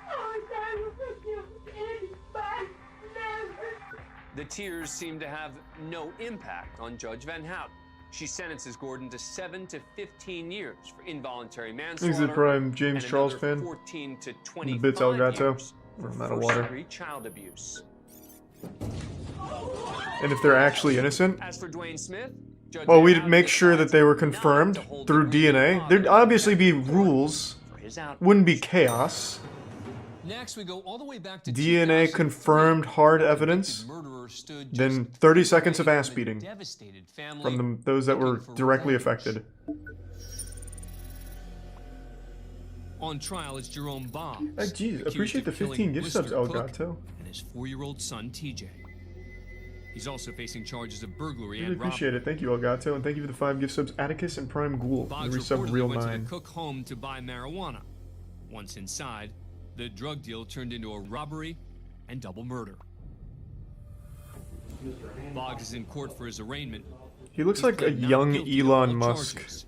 I was trying to forgive anybody, never. The tears seem to have no impact on Judge Van Houten. She sentences Gordon to 7 to 15 years for involuntary manslaughter. He's the prime James and Charles another fan. 14 to The 25 bits Elgato. years for I'm out of water. first-degree child abuse. And if they're actually innocent, As for Dwayne Smith, Judge well, Van we'd Houten make sure that they were confirmed through DNA. There'd obviously be rules. Wouldn't be chaos. Next, we go all the way back to DNA confirmed hard evidence. Then 30 seconds of ass beating from those that were directly affected. On trial is Jerome Boggs. Geez, accused appreciate of the 15 killing gift subs, Blister Cook Elgato. and his 4-year-old son, TJ. He's also facing charges of burglary Really and robbery. appreciate it. Thank you, Elgato, and thank you for the 5 gift subs, Atticus and Prime Ghoul. Boggs The resub reportedly Real went to 9. the Cook home to buy marijuana. Once inside, the drug deal turned into a robbery and double murder. Boggs is in court for his arraignment. He looks He's like a pled not young guilty to Elon all Musk. charges.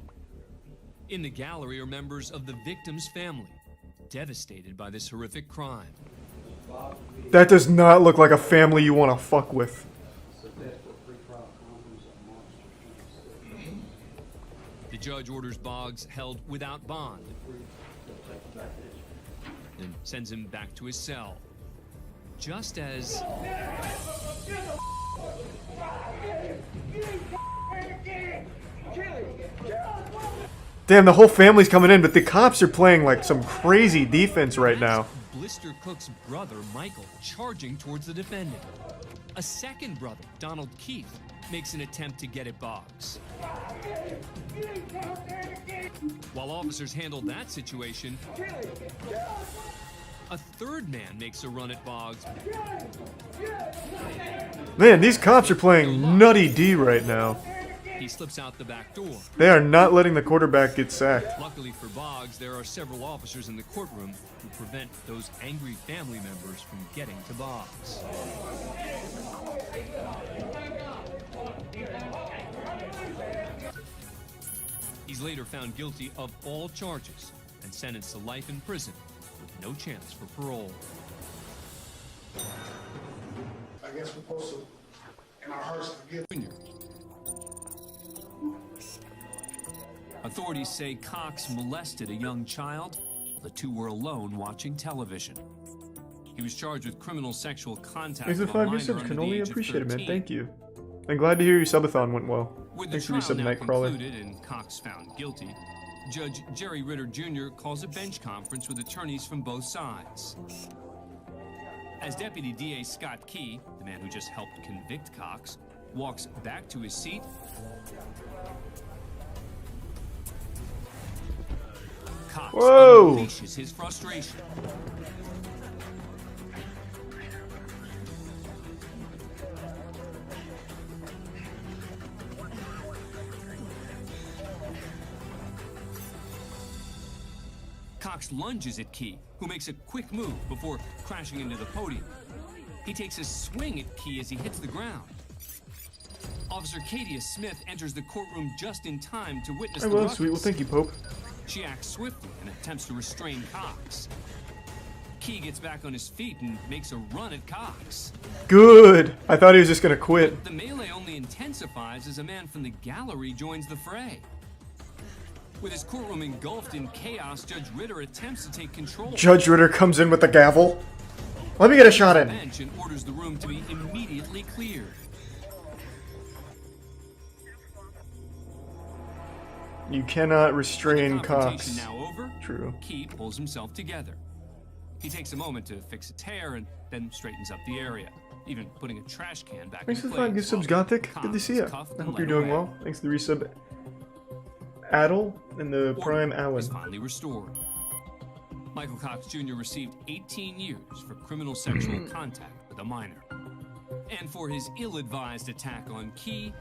In the gallery are members of the victim's family, devastated by this horrific crime. That does not look like a family you want to fuck with. The judge orders Boggs held without bond and sends him back to his cell. Just as Damn, the whole family's coming in, but the cops are playing like some crazy defense right now. Blister Cook's brother, Michael, charging towards the defendant. A second brother, Donald Keith, makes an attempt to get at Boggs. While officers handle that situation, a third man makes a run at Boggs. Man, these cops are playing nutty D right now. He slips out the back door. They are not letting the quarterback get sacked. Luckily for Boggs, there are several officers in the courtroom who prevent those angry family members from getting to Boggs. He's later found guilty of all charges and sentenced to life in prison with no chance for parole. I guess we're supposed to, in our hearts, forgive. Authorities say Cox molested a young child. The two were alone watching television. He was charged with criminal sexual contact Thanks for with the a 5 minor gift subs, under the Cannoli. age of Appreciate it, man. 13. Thank you. I'm glad to hear your subathon went well. With the Thanks for your trial sub, now Nightcrawler. concluded and Cox found guilty, Judge Jerry Ritter Jr. calls a bench conference with attorneys from both sides. As Deputy DA Scott Key, the man who just helped convict Cox, walks back to his seat, Cox unleashes his frustration. Cox lunges at Key, who makes a quick move before crashing into the podium. He takes a swing at Key as he hits the ground. Officer Katia Smith enters the courtroom just in time to witness Oh, the well, ruckus. sweet. Well, thank you, Pope. She acts swiftly and attempts to restrain Cox. Key gets back on his feet and makes a run at Cox. Good. I thought he was just gonna quit. The melee only intensifies as a man from the gallery joins the fray. With his courtroom engulfed in chaos, Judge Ritter attempts to take control. Judge Ritter comes in with the gavel. Let me get a shot in. Bench and orders the room to be immediately cleared. You cannot restrain Confrontation Cox. now over. True. Key pulls himself together. He takes a moment to fix a tear and then straightens up the area, even putting a trash can back Thanks in for place. the 5 gift subs, Gothic. Good to see you. I hope you're doing well. Thanks for the resub, Adel, and the Prime Allen. Is finally restored. Michael Cox Jr. received 18 years for criminal sexual contact with a minor. And for his ill-advised attack on Key,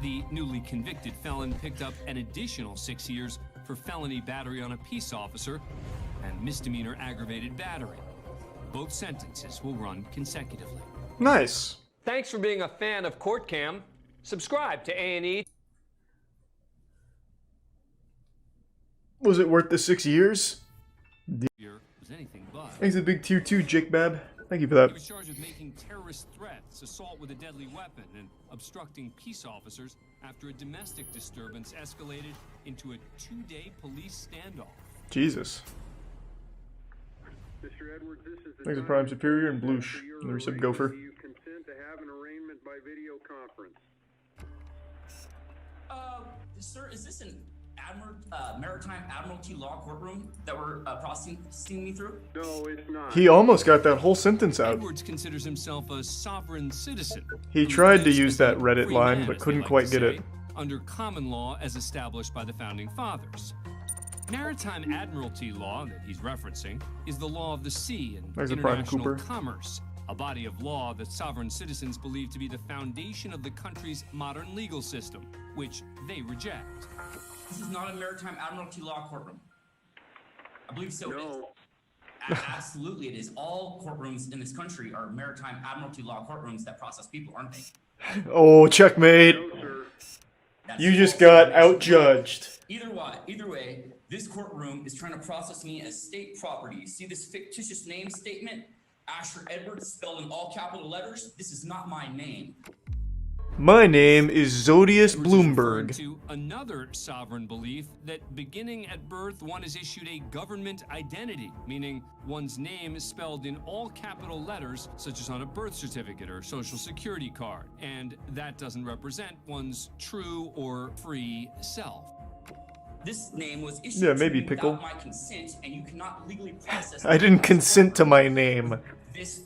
the newly convicted felon picked up an additional 6 years for felony battery on a peace officer and misdemeanor aggravated battery. Both sentences will run consecutively. Nice. Thanks for being a fan of CourtCam. Subscribe to A&E. Was it worth the 6 years? Was anything but. Thanks to the big tier 2, Jake Bab. Thank you for that. He was charged with making terrorist threats, assault with a deadly weapon, and obstructing peace officers after a domestic disturbance escalated into a 2-day police standoff. Jesus. Mr. Edwards, this is the Thanks to Prime Superior and Bloosh. And the resub Gopher. Do you consent to have an arraignment by video conference? Sir, is this an Maritime Admiralty Law courtroom that we're processing me through? No, it's not. He almost got that whole sentence out. Edwards considers himself a sovereign citizen. He tried to use that Reddit line, but couldn't quite get it. Under common law as established by the Founding Fathers. Maritime Admiralty law that he's referencing is the law of the sea and There's a Prime international Cooper. commerce, a body of law that sovereign citizens believe to be the foundation of the country's modern legal system, which they reject. This is not a Maritime Admiralty Law courtroom. I believe so. No. Absolutely, it is. All courtrooms in this country are Maritime Admiralty Law courtrooms that process people, aren't they? Oh, checkmate. You just got outjudged. Either way, this courtroom is trying to process me as state property. You see this fictitious name statement? Asher Edwards, spelled in all capital letters? This is not my name. My name is Zodius Bloomberg. To another sovereign belief that beginning at birth, one is issued a government identity, meaning one's name is spelled in all capital letters, such as on a birth certificate or social security card, and that doesn't represent one's true or free self. This name was issued Yeah, maybe to me Pickle. without my consent, and you cannot legally process I didn't consent to my name. this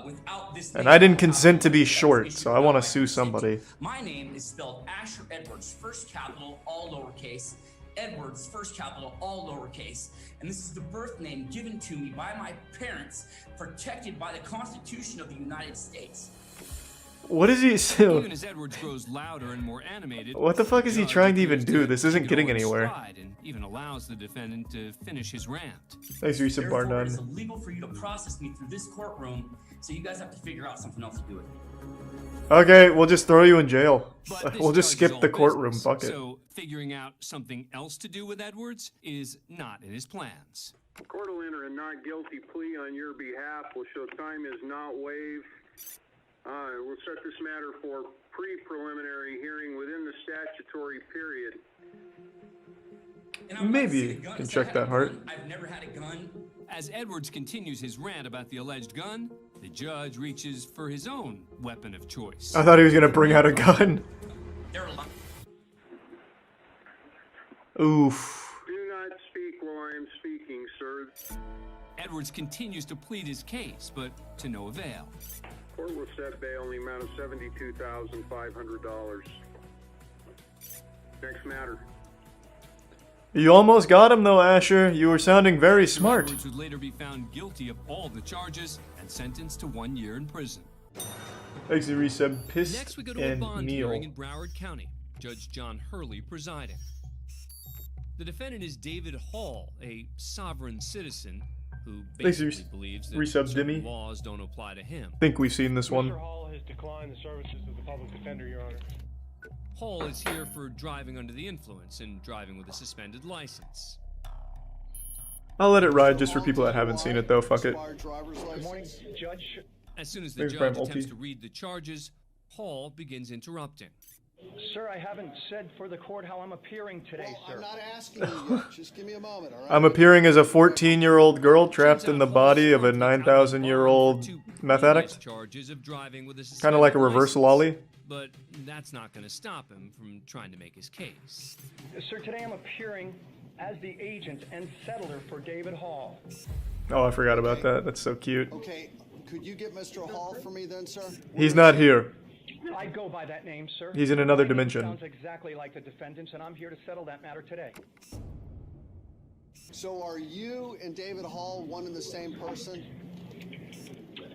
without this. And I didn't consent to be short, so I want to sue somebody. My name is spelled Asher Edwards, first capital, all lowercase. Edwards, first capital, all lowercase. And this is the birth name given to me by my parents, protected by the Constitution of the United States. What is he still? Even as Edwards grows louder and more animated, What the fuck is he trying to even do? This isn't getting anywhere. and even allows the defendant to finish his rant. Thanks, Resub Bar Therefore, it is None. illegal for you to process me through this courtroom, so you guys have to figure out something else to do with it. Okay, we'll just throw you in jail. But this We'll just judge is skip all the courtroom. business, Fuck it. So figuring out something else to do with Edwards is not in his plans. Court will enter a not guilty plea on your behalf. Will show time is not waived. We'll set this matter for pre-preliminary hearing within the statutory period. Maybe you can check that heart. I've never had a gun. As Edwards continues his rant about the alleged gun, the judge reaches for his own weapon of choice. I thought he was gonna bring out a gun. Oof. Do not speak while I am speaking, sir. Edwards continues to plead his case, but to no avail. Court will set bail in the amount of $72,500. Next matter. You almost got him though, Asher. You were sounding very smart. Edwards would later be found guilty of all the charges and sentenced to 1 year in prison. Thanks to Resub, Pissed Next, we go to a and bond Neil. hearing in Broward County. Judge John Hurley presiding. The defendant is David Hall, a sovereign citizen who Thanks, basically believes that resub certain Dimmy. laws don't apply to him. Think we've seen this one. Mr. Hall has declined the services of the public defender, Your Honor. Hall is here for driving under the influence and driving with a suspended license. I'll let it ride just for people that haven't seen it though, fuck it. Good morning, Judge. As soon as the Thanks, judge Prime attempts Multi. to read the charges, Hall begins interrupting. Sir, I haven't said for the court how I'm appearing today, sir. I'm not asking you yet. Just give me a moment, all right? I'm appearing as a 14-year-old girl trapped in the body of a 9,000-year-old meth addict. Charges of driving with a Kind of like a reverse lolly. But that's not going to stop him from trying to make his case. Sir, today I'm appearing as the agent and settler for David Hall. Oh, I forgot about that. That's so cute. Okay, could you get Mr. Hall for me then, sir? He's not here. I go by that name, sir. He's in another My name dimension. Sounds exactly like the defendant's, and I'm here to settle that matter today. So are you and David Hall one and the same person?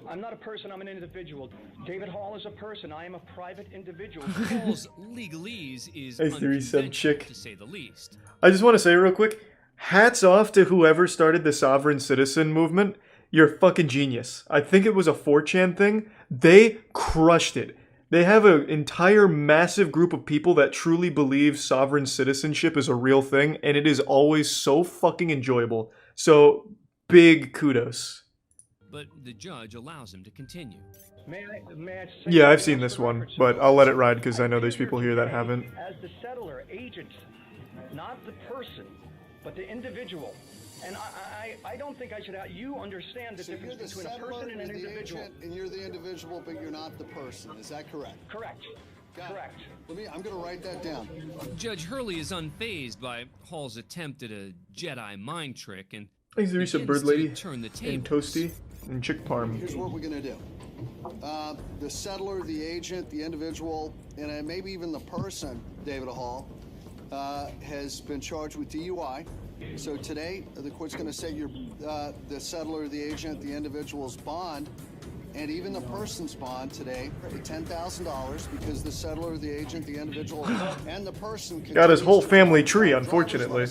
I'm not a person, I'm an individual. David Hall is a person, I am a private individual. Hall's legalese is Hey, 3-sub chick. to say the least. I just want to say real quick, hats off to whoever started the sovereign citizen movement. You're fucking genius. I think it was a 4chan thing. They crushed it. They have an entire massive group of people that truly believe sovereign citizenship is a real thing, and it is always so fucking enjoyable. So, big kudos. But the judge allows him to continue. May I say Yeah, I've seen this one, but I'll let it ride because I know there's people here that haven't. as the settler, agent, not the person, but the individual. And I don't think I should have you understand the So difference you're the between a settler, person and an you're the individual. agent, and you're the individual, but you're not the person. Is that correct? Correct. Correct. I'm going to write that down. Judge Hurley is unfazed by Hall's attempt at a Jedi mind trick and Thanks, Teresa begins Bird to Lady, turn the and tables. Toasty, and Chick Parm. Here's what we're going to do. The settler, the agent, the individual, and maybe even the person, David Hall, has been charged with DUI. So today, the court's going to set the settler, the agent, the individual's bond, and even the person's bond today at $10,000 because the settler, the agent, the individual, and the person Got his whole family tree, unfortunately.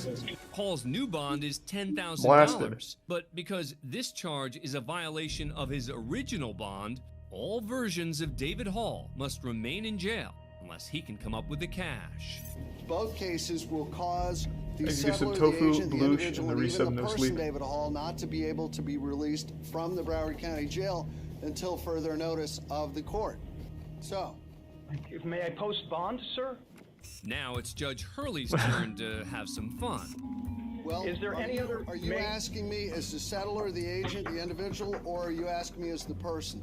Hall's new bond is $10,000. Blasted. But because this charge is a violation of his original bond, all versions of David Hall must remain in jail unless he can come up with the cash. Both cases will cause the Thanks, Yusuf settler, Tofu, the agent, the Bloosh, individual, and the and even resub the No person, Sleep. David Hall, not to be able to be released from the Broward County Jail until further notice of the court. So, May I post bond, sir? Now it's Judge Hurley's turn to have some fun. well, Is there any other- are you may- asking me as the settler, the agent, the individual, or are you asking me as the person?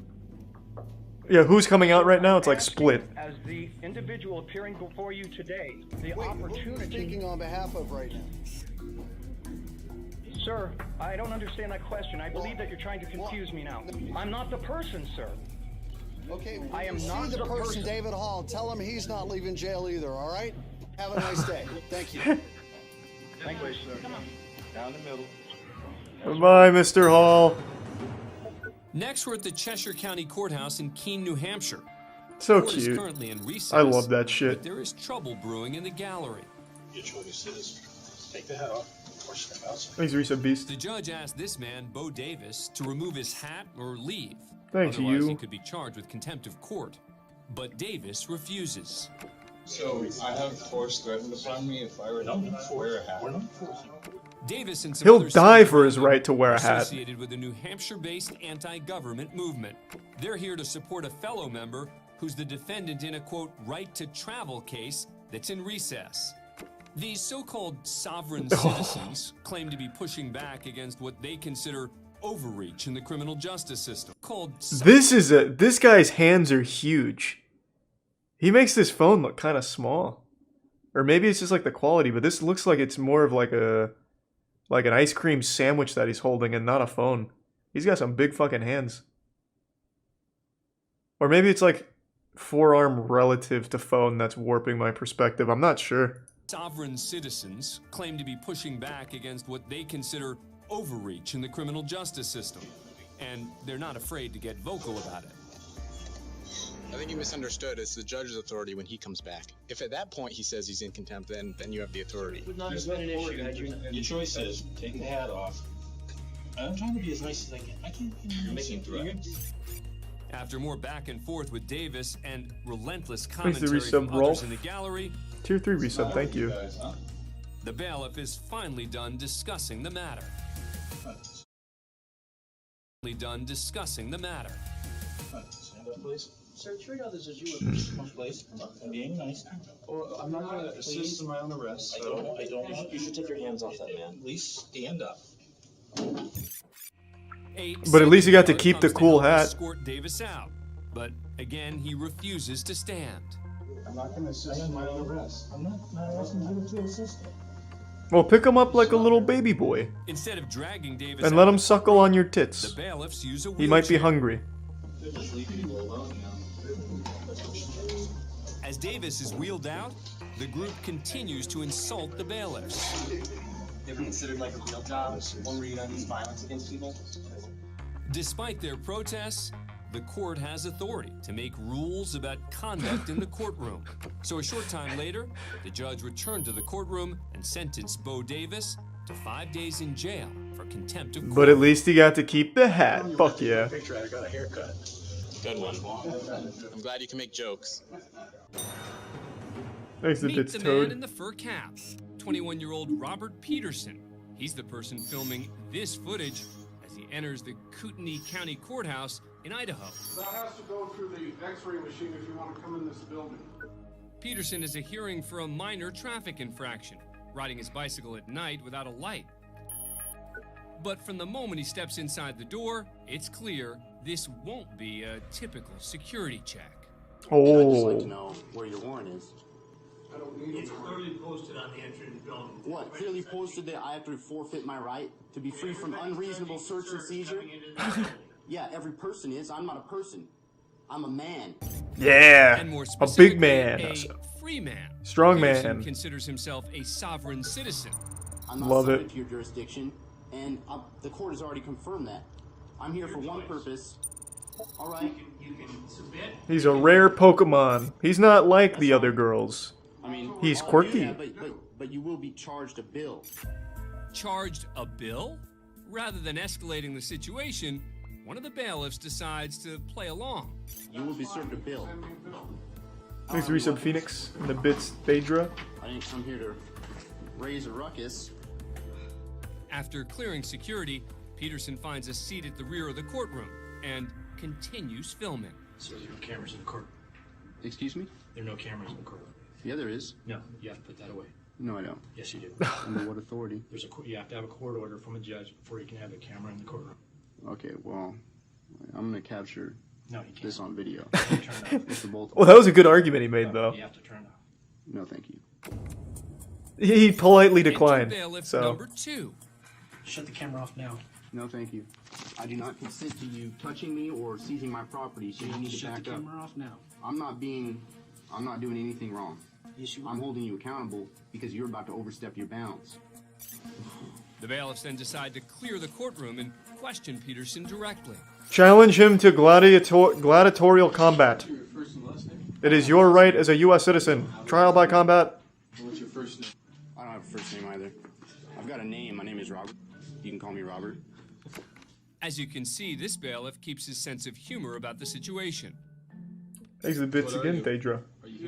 Yeah, who's coming out right now? It's like split. As the individual appearing before you today, the Wait, who are you opportunity... speaking on behalf of right now? Sir, I don't understand that question. I believe that you're trying to confuse me now. I'm not the person, sir. Okay, I am you not see the the person, person. David Hall. Tell him he's not leaving jail either, all right? Have a nice day. Thank you. Thank you, sir. Come on. Down the middle. Bye, Mr. Hall. Next, we're at the Cheshire County Courthouse in Keene, New Hampshire. So Court is cute. currently in recess, I love that shit. But there is trouble brewing in the gallery. Your choice is take the hat off or step outside. Thanks, Resub Beast. The judge asked this man, Bo Davis, to remove his hat or leave. Thanks, Otherwise, you. he could be charged with contempt of court. But Davis refuses. So I have force threatened upon me if I were to wear a hat. Davis and some He'll others die civil for his rights right to wear a hat. associated with the New Hampshire-based anti-government movement. They're here to support a fellow member who's the defendant in a, quote, right to travel case that's in recess. These so-called sovereign citizens claim to be pushing back against what they consider overreach in the criminal justice system. This guy's hands are huge. He makes this phone look kind of small. Or maybe it's just like the quality, but this looks like it's more of like an ice cream sandwich that he's holding and not a phone. He's got some big fucking hands. Or maybe it's like forearm relative to phone that's warping my perspective. I'm not sure. Sovereign citizens claim to be pushing back against what they consider overreach in the criminal justice system. And they're not afraid to get vocal about it. I think you misunderstood. It's the judge's authority when he comes back. If at that point he says he's in contempt, then you have the authority. Would not have been an issue. Your choice is take the hat off. I'm trying to be as nice as I can. I can't. You're making threats. After more back and forth with Davis and relentless Thanks to commentary from resub, others Rolf. in the gallery, Tier 3 resub, thank you. the bailiff is finally done discussing the matter. Stand up, please. Sir, treat others as you would please. I'm being nice. Well, I'm not going to assist in my own arrest. I don't want. You should take your hands off that man. Please stand up. But at least you got to keep the cool hat. Escort Davis out, but again he refuses to stand. I'm not going to assist in my own arrest. I'm not asking you to assist. Well, pick him up like a little baby boy. Instead of dragging Davis And out let him of suckle court, on your tits. the bailiffs use a He might be wheelchair. hungry. As Davis is wheeled out, the group continues to insult the bailiffs. Ever considered like a real job? One where you don't use violence against people? Despite their protests, the court has authority to make rules about conduct in the courtroom. So a short time later, the judge returned to the courtroom and sentenced Bo Davis to 5 days in jail for contempt of court. But at least he got to keep the hat. Fuck yeah. Picture I got a haircut. Good one. I'm glad you can make jokes. Thanks to Meet Bits the man Toad. in the fur cap, 21-year-old Robert Peterson. He's the person filming this footage as he enters the Kootenai County Courthouse in Idaho. That has to go through the X-ray machine if you want to come in this building. Peterson is a hearing for a minor traffic infraction, riding his bicycle at night without a light. But from the moment he steps inside the door, it's clear this won't be a typical security check. Oh. I'd just like to know where your warrant is. I don't need It's it. clearly posted on the entry of the building. What? Clearly posted that I have to forfeit my right to be free from unreasonable search and seizure? Yeah, every person is. I'm not a person. I'm a man. Yeah. And more A specifically, big man. a free man. Strong Peterson man. considers himself a sovereign citizen. I'm not Love subject it. to your jurisdiction, and the court has already confirmed that. I'm here for one purpose. All right. You can submit. He's a rare Pokemon. He's not like the other girls. I mean, He's I'll do quirky. that, but you will be charged a bill. Charged a bill? Rather than escalating the situation, one of the bailiffs decides to play along. You will be served a bill. Thanks to Resub Phoenix and the Bits Phaedra. I didn't come here to raise a ruckus. After clearing security, Peterson finds a seat at the rear of the courtroom and continues filming. So there are no cameras in the court. Excuse me? There are no cameras in the courtroom. Yeah, there is. No, you have to put that away. No, I don't. Yes, you do. Under what authority? You have to have a court order from a judge before you can have a camera in the courtroom. Okay, well, I'm gonna capture this on video. Mr. Bolton. Well, that was a good argument he made, though. You have to turn it off. No, thank you. He politely declined. Bailiff So number 2. Shut the camera off now. No, thank you. I do not consent to you touching me or seizing my property, so you need to back up. Shut the camera off now. I'm not doing anything wrong. Yes, you are. I'm holding you accountable because you're about to overstep your bounds. The bailiffs then decide to clear the courtroom and question Peterson directly. challenge him to gladiatorial combat. It is your right as a U.S. citizen. Trial by combat. What's your first name? I don't have a first name either. I've got a name. My name is Robert. You can call me Robert. As you can see, this bailiff keeps his sense of humor about the situation. Thanks to the bits again, Phaedra.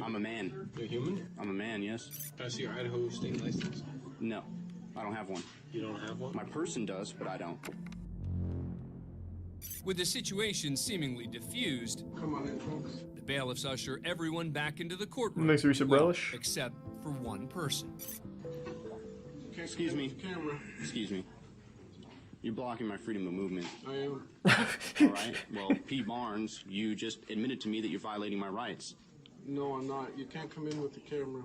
I'm a man. You're human? I'm a man, yes. Can I see your Idaho state license? No, I don't have one. You don't have one? My person does, but I don't. With the situation seemingly diffused, the bailiffs usher everyone back into the courtroom. Nice resub relish. Except for one person. Excuse me. Excuse me. You're blocking my freedom of movement. I am. All right. Well, P. Barnes, you just admitted to me that you're violating my rights. No, I'm not. You can't come in with the camera.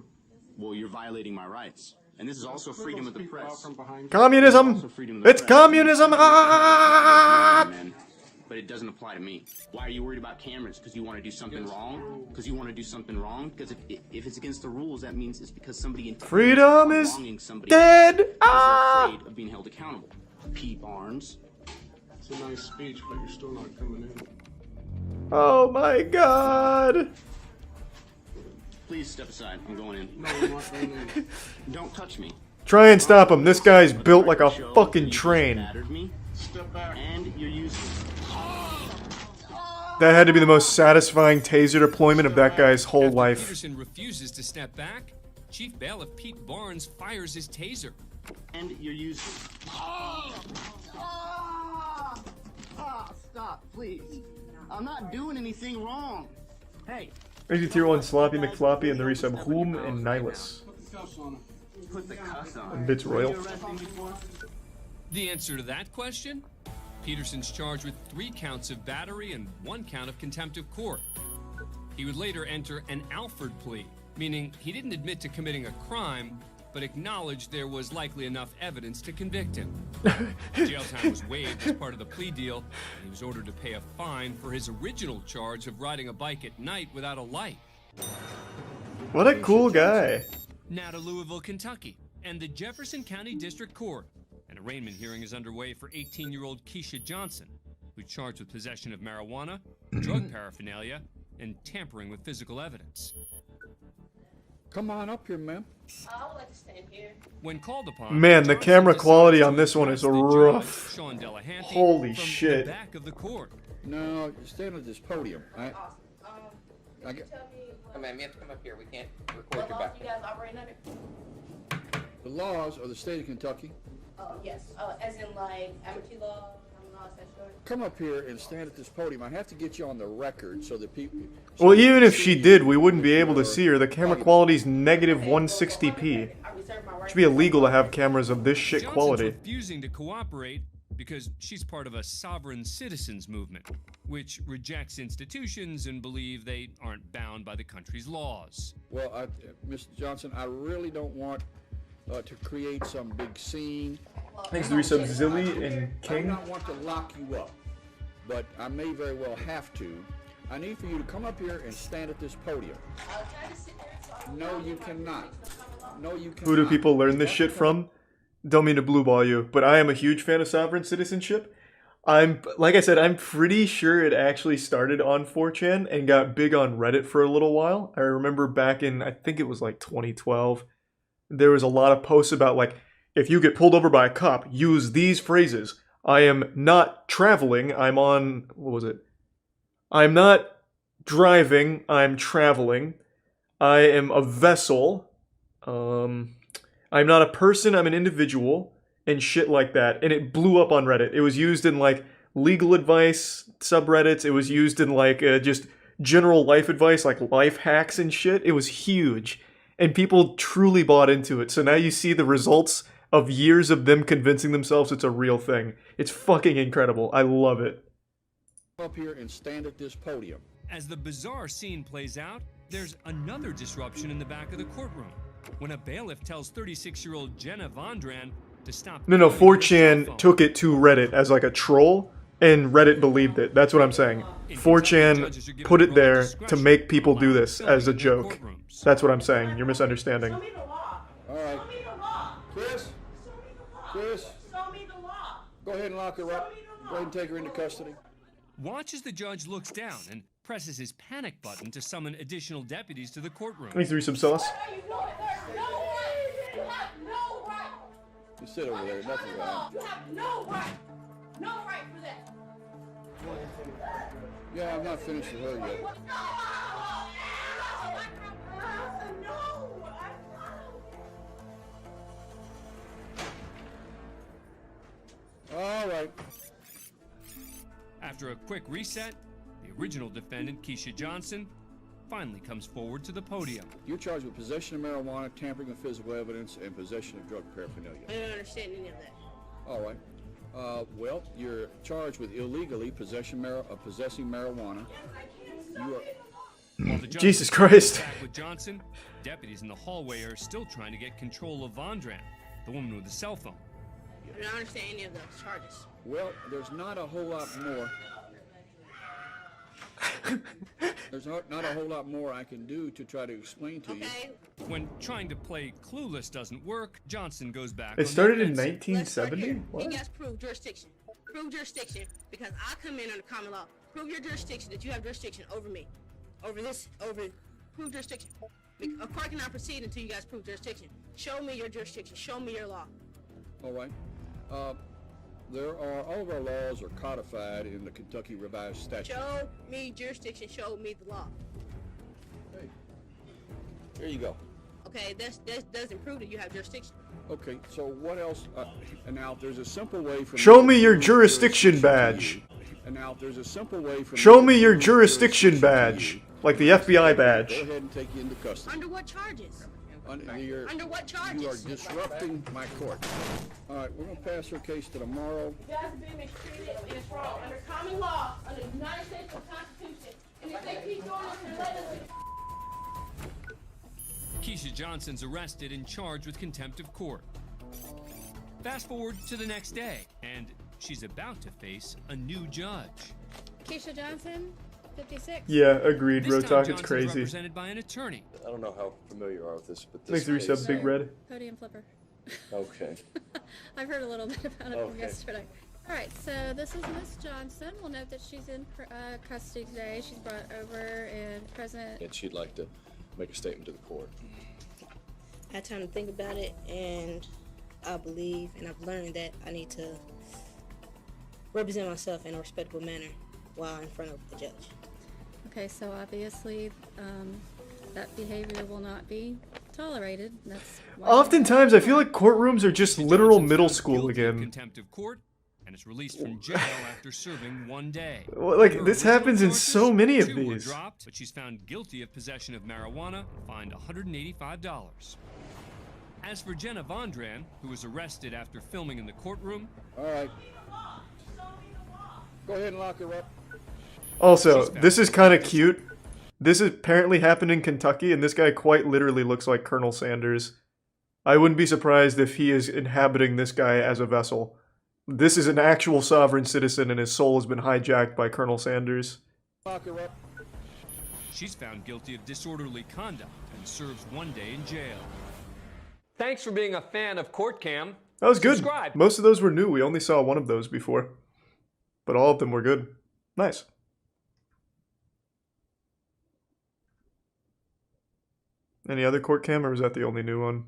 Well, you're violating my rights. And this is also freedom of the press. Communism! It's communism! Ah! But it doesn't apply to me. Why are you worried about cameras? Because you want to do something wrong? Because you want to do something wrong? Because if it's against the rules, that means it's because somebody Freedom is dead! Ah! Afraid of being held accountable. P. Barnes. It's a nice speech, but you're still not coming in. Oh my god! Please step aside. I'm going in. Don't touch me. Try and stop him. This guy's built like a fucking train. Step back. And you're using. That had to be the most satisfying taser deployment of that guy's whole life. Peterson refuses to step back. Chief Bailiff Pete Barnes fires his taser. And you're using. Stop, please. I'm not doing anything wrong. Hey. Thank you, Tier 1 Sloppy McFloppy and the resub Whom and Nihilus. Put the cuss on. And Bits Royal. The answer to that question? Peterson's charged with 3 counts of battery and 1 count of contempt of court. He would later enter an Alford plea, meaning he didn't admit to committing a crime, but acknowledged there was likely enough evidence to convict him. Jail time was waived as part of the plea deal, and he was ordered to pay a fine for his original charge of riding a bike at night without a light. What a cool guy. Now to Louisville, Kentucky, and the Jefferson County District Court. An arraignment hearing is underway for 18-year-old Keisha Johnson, who's charged with possession of marijuana, drug paraphernalia, and tampering with physical evidence. Come on up here, ma'am. I would like to stand here. When called upon, Man, the camera quality on this one is the rough. judge, Sean Delahanty, Holy from shit. the back of the court. No, stand at this podium. I get, Oh, ma'am, you have to come up here. We can't record your back. You guys operating under? the laws of the state of Kentucky. Oh, yes. As in, like, amateur law, common law, statutory? Come up here and stand at this podium. I have to get you on the record so that people... Well, even if she did, we wouldn't be able to see her. The camera quality's negative 160p. Should be illegal to have cameras of this shit quality. Johnson's refusing to cooperate because she's part of a sovereign citizens movement, which rejects institutions and believe they aren't bound by the country's laws. Well, Mr. Johnson, I really don't want to create some big scene. Thanks to resub Zilly and King. I do not want to lock you up, but I may very well have to. I need for you to come up here and stand at this podium. No, you cannot. No, you cannot. Who do people learn this shit from? Don't mean to blue ball you, but I am a huge fan of sovereign citizenship. Like I said, I'm pretty sure it actually started on 4chan and got big on Reddit for a little while. I remember back in, I think it was like 2012, there was a lot of posts about like, if you get pulled over by a cop, use these phrases. I am not traveling, I'm on, what was it? I'm not driving, I'm traveling. I am a vessel. I'm not a person, I'm an individual, and shit like that. And it blew up on Reddit. It was used in like legal advice subreddits. It was used in like just general life advice, like life hacks and shit. It was huge. And people truly bought into it. So now you see the results of years of them convincing themselves it's a real thing. It's fucking incredible. I love it. Come up here and stand at this podium. As the bizarre scene plays out, there's another disruption in the back of the courtroom when a bailiff tells 36-year-old Jenna Vondran to stop. No, 4chan took it to Reddit as like a troll, and Reddit believed it. That's what I'm saying. 4chan put it there to make people do this as a joke. That's what I'm saying. You're misunderstanding. All right. Chris? Chris? Go ahead and lock her up. Go ahead and take her into custody. Watch as the judge looks down and presses his panic button to summon additional deputies to the courtroom. Thanks for some sauce. You sit over there, nothing wrong. You have no right. No right for that. Yeah, I'm not finished with her yet. All right. After a quick reset, the original defendant, Keisha Johnson, finally comes forward to the podium. You're charged with possession of marijuana, tampering with physical evidence, and possession of drug paraphernalia. I don't understand any of that. All right. Well, you're charged with illegally possessing marijuana. You are... While the judge Jesus Christ. back with Johnson, deputies in the hallway are still trying to get control of Vondran, the woman with the cell phone. I don't understand any of those charges. Well, there's not a whole lot more. There's not a whole lot more I can do to try to explain to you. When trying to play clueless doesn't work, Johnson goes back. It started in 1970? You guys prove jurisdiction. Prove jurisdiction because I come in under common law. Prove your jurisdiction, that you have jurisdiction over me. Prove jurisdiction. A court cannot proceed until you guys prove jurisdiction. Show me your jurisdiction. Show me your law. All right. All of our laws are codified in the Kentucky Revised Statute. Show me jurisdiction. Show me the law. Hey, here you go. Okay, that doesn't prove that you have jurisdiction. Okay, so what else? And now there's a simple way from. Show me your jurisdiction badge. And now there's a simple way from. Show me your jurisdiction badge, like the FBI badge. Go ahead and take you into custody. Under what charges? Under what charges? You are disrupting my court. All right, we're gonna pass her case to tomorrow. You guys are being mistreated, and it's wrong. Under common law, under the United States Constitution, and if they keep doing this, then let us. Keisha Johnson's arrested and charged with contempt of court. Fast forward to the next day, and she's about to face a new judge. Keisha Johnson, 56. Yeah, agreed, This time Rotok, it's Johnson's crazy. represented by an attorney. I don't know how familiar you are with this, but Thanks this for resub, Big Red. Podium flipper. Okay. I've heard a little bit about it from Okay. yesterday. All right, so this is Miss Johnson. We'll note that she's in custody today. She's brought over and present. And she'd like to make a statement to the court. I had time to think about it, and I believe and I've learned that I need to represent myself in a respectable manner while in front of the judge. Okay, so obviously that behavior will not be tolerated. That's why Oftentimes, I feel like courtrooms are just literal middle school again. Contempt of court, and is released from jail after serving 1 day. Well, like, this happens in so many of 2 were these. dropped, but she's found guilty of possession of marijuana and fined $185. As for Jenna Vondran, who was arrested after filming in the courtroom, All right. Go ahead and lock her up. Also, this is kind of cute. This apparently happened in Kentucky, and this guy quite literally looks like Colonel Sanders. I wouldn't be surprised if he is inhabiting this guy as a vessel. This is an actual sovereign citizen, and his soul has been hijacked by Colonel Sanders. Lock her up. she's found guilty of disorderly conduct and serves 1 day in jail. Thanks for being a fan of courtcam. That was good. Subscribe. Most of those were new. We only saw one of those before. But all of them were good. Nice. Any other court cam, or was that the only new one?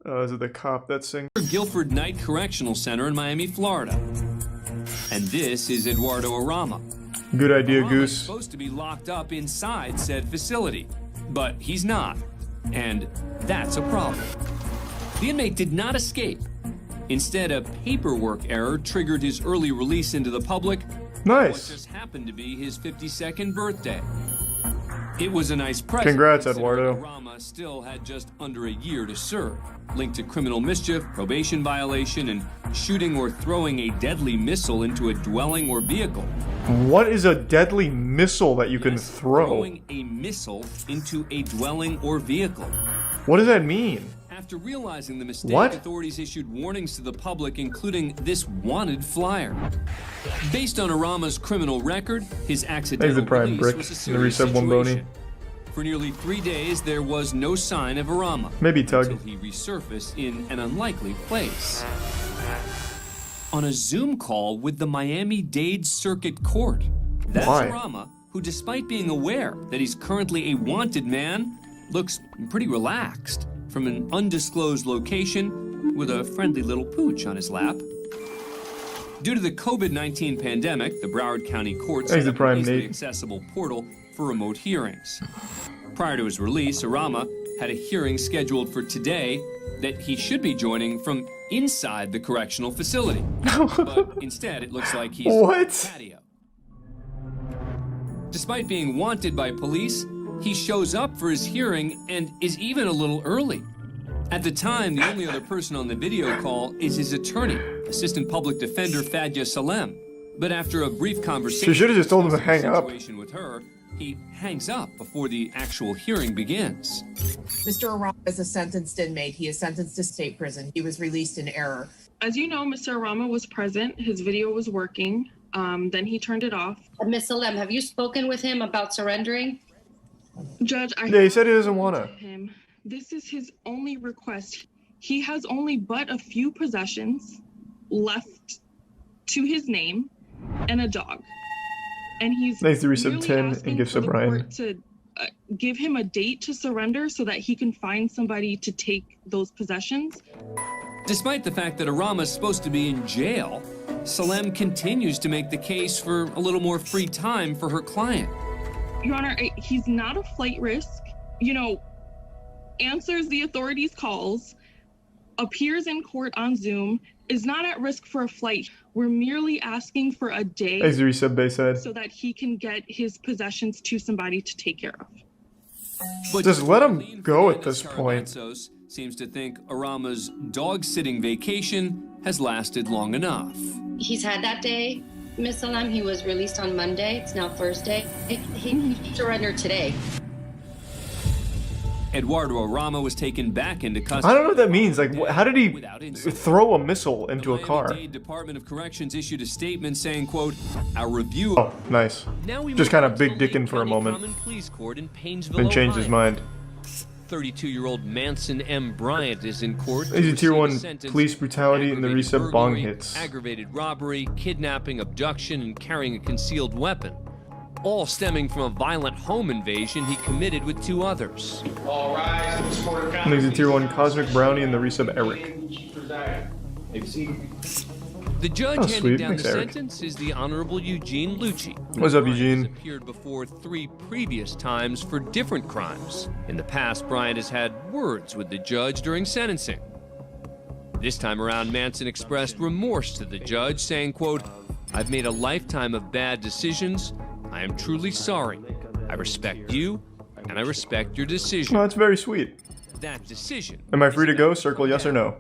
Is it the cop that's singing? Guilford Knight Correctional Center in Miami, Florida. And this is Eduardo Arama. Good idea, Arama Goose. is supposed to be locked up inside said facility, but he's not. And that's a problem. The inmate did not escape. Instead, a paperwork error triggered his early release into the public. Nice. What just happened to be his 52nd birthday. It was a nice present. Congrats, considering Eduardo. Arama still had just under a year to serve, linked to criminal mischief, probation violation, and shooting or throwing a deadly missile into a dwelling or vehicle. What is a deadly missile that you can throw? Throwing a missile into a dwelling or vehicle. What does that mean? After realizing the mistake, What? authorities issued warnings to the public, including this wanted flyer. Based on Arama's criminal record, his accidental the prime release brick was a and the serious resub one bony. situation. For nearly 3 days, there was no sign of Arama. Maybe Tug. Until he resurfaced in an unlikely place. On a Zoom call with the Miami-Dade Circuit Court. That's Why? Arama, who despite being aware that he's currently a wanted man, looks pretty relaxed from an undisclosed location with a friendly little pooch on his lap. Due to the COVID-19 pandemic, the Broward County Court Hey, set the up prime an easily Nate. accessible portal for remote hearings. Prior to his release, Arama had a hearing scheduled for today that he should be joining from inside the correctional facility. But instead, it looks like he's What? on the patio. Despite being wanted by police, he shows up for his hearing and is even a little early. At the time, the only other person on the video call is his attorney, Assistant Public Defender Fadya Salem. But after a brief conversation, She should've just told him to hang up. situation with her, he hangs up before the actual hearing begins. Mr. Arama is a sentenced inmate. He is sentenced to state prison. He was released in error. As you know, Mr. Arama was present. His video was working. Then he turned it off. Ms. Salem, have you spoken with him about surrendering? Judge, Yeah, he said he doesn't wanna. him. This is his only request. he has only but a few possessions left to his name and a dog. And he's Thanks to resub merely 10 asking and gifts for of the Brian. court to give him a date to surrender so that he can find somebody to take those possessions. Despite the fact that Arama's supposed to be in jail, Salem continues to make the case for a little more free time for her client. Your Honor, he's not a flight risk, you know, answers the authorities' calls, appears in court on Zoom, is not at risk for a flight. We're merely asking for a day Thanks to resub Bayside. so that he can get his possessions to somebody to take care of. But just let him go at this point. Penguinz0 seems to think Arama's dog-sitting vacation has lasted long enough. He's had that day, Miss Salem. He was released on Monday. It's now Thursday. He surrendered today. Eduardo Arama was taken back into custody. I don't know what that means. Like, how did he throw a missile into a car? The Miami-Dade Department of Corrections issued a statement saying, quote, "Our review..." Oh, nice. Just kind of big dicking for a moment. Then changed his mind. 32-year-old Manson M. Bryant is in court. These are tier 1 police brutality and the resub bong hits. Aggravated robbery, kidnapping, abduction, and carrying a concealed weapon. All stemming from a violent home invasion he committed with 2 others. All rise. These are tier 1 Cosmic Brownie and the resub Eric. The judge Oh, handing sweet. down Thanks, the Eric. sentence is the Honorable Eugene Lucci. What's up, Bryant Eugene? has appeared before 3 previous times for different crimes. In the past, Bryant has had words with the judge during sentencing. This time around, Manson expressed remorse to the judge, saying, quote, "I've made a lifetime of bad decisions. I am truly sorry. I respect you, and I respect your decision." Oh, that's very sweet. That decision. Am I free to go? Circle yes or no.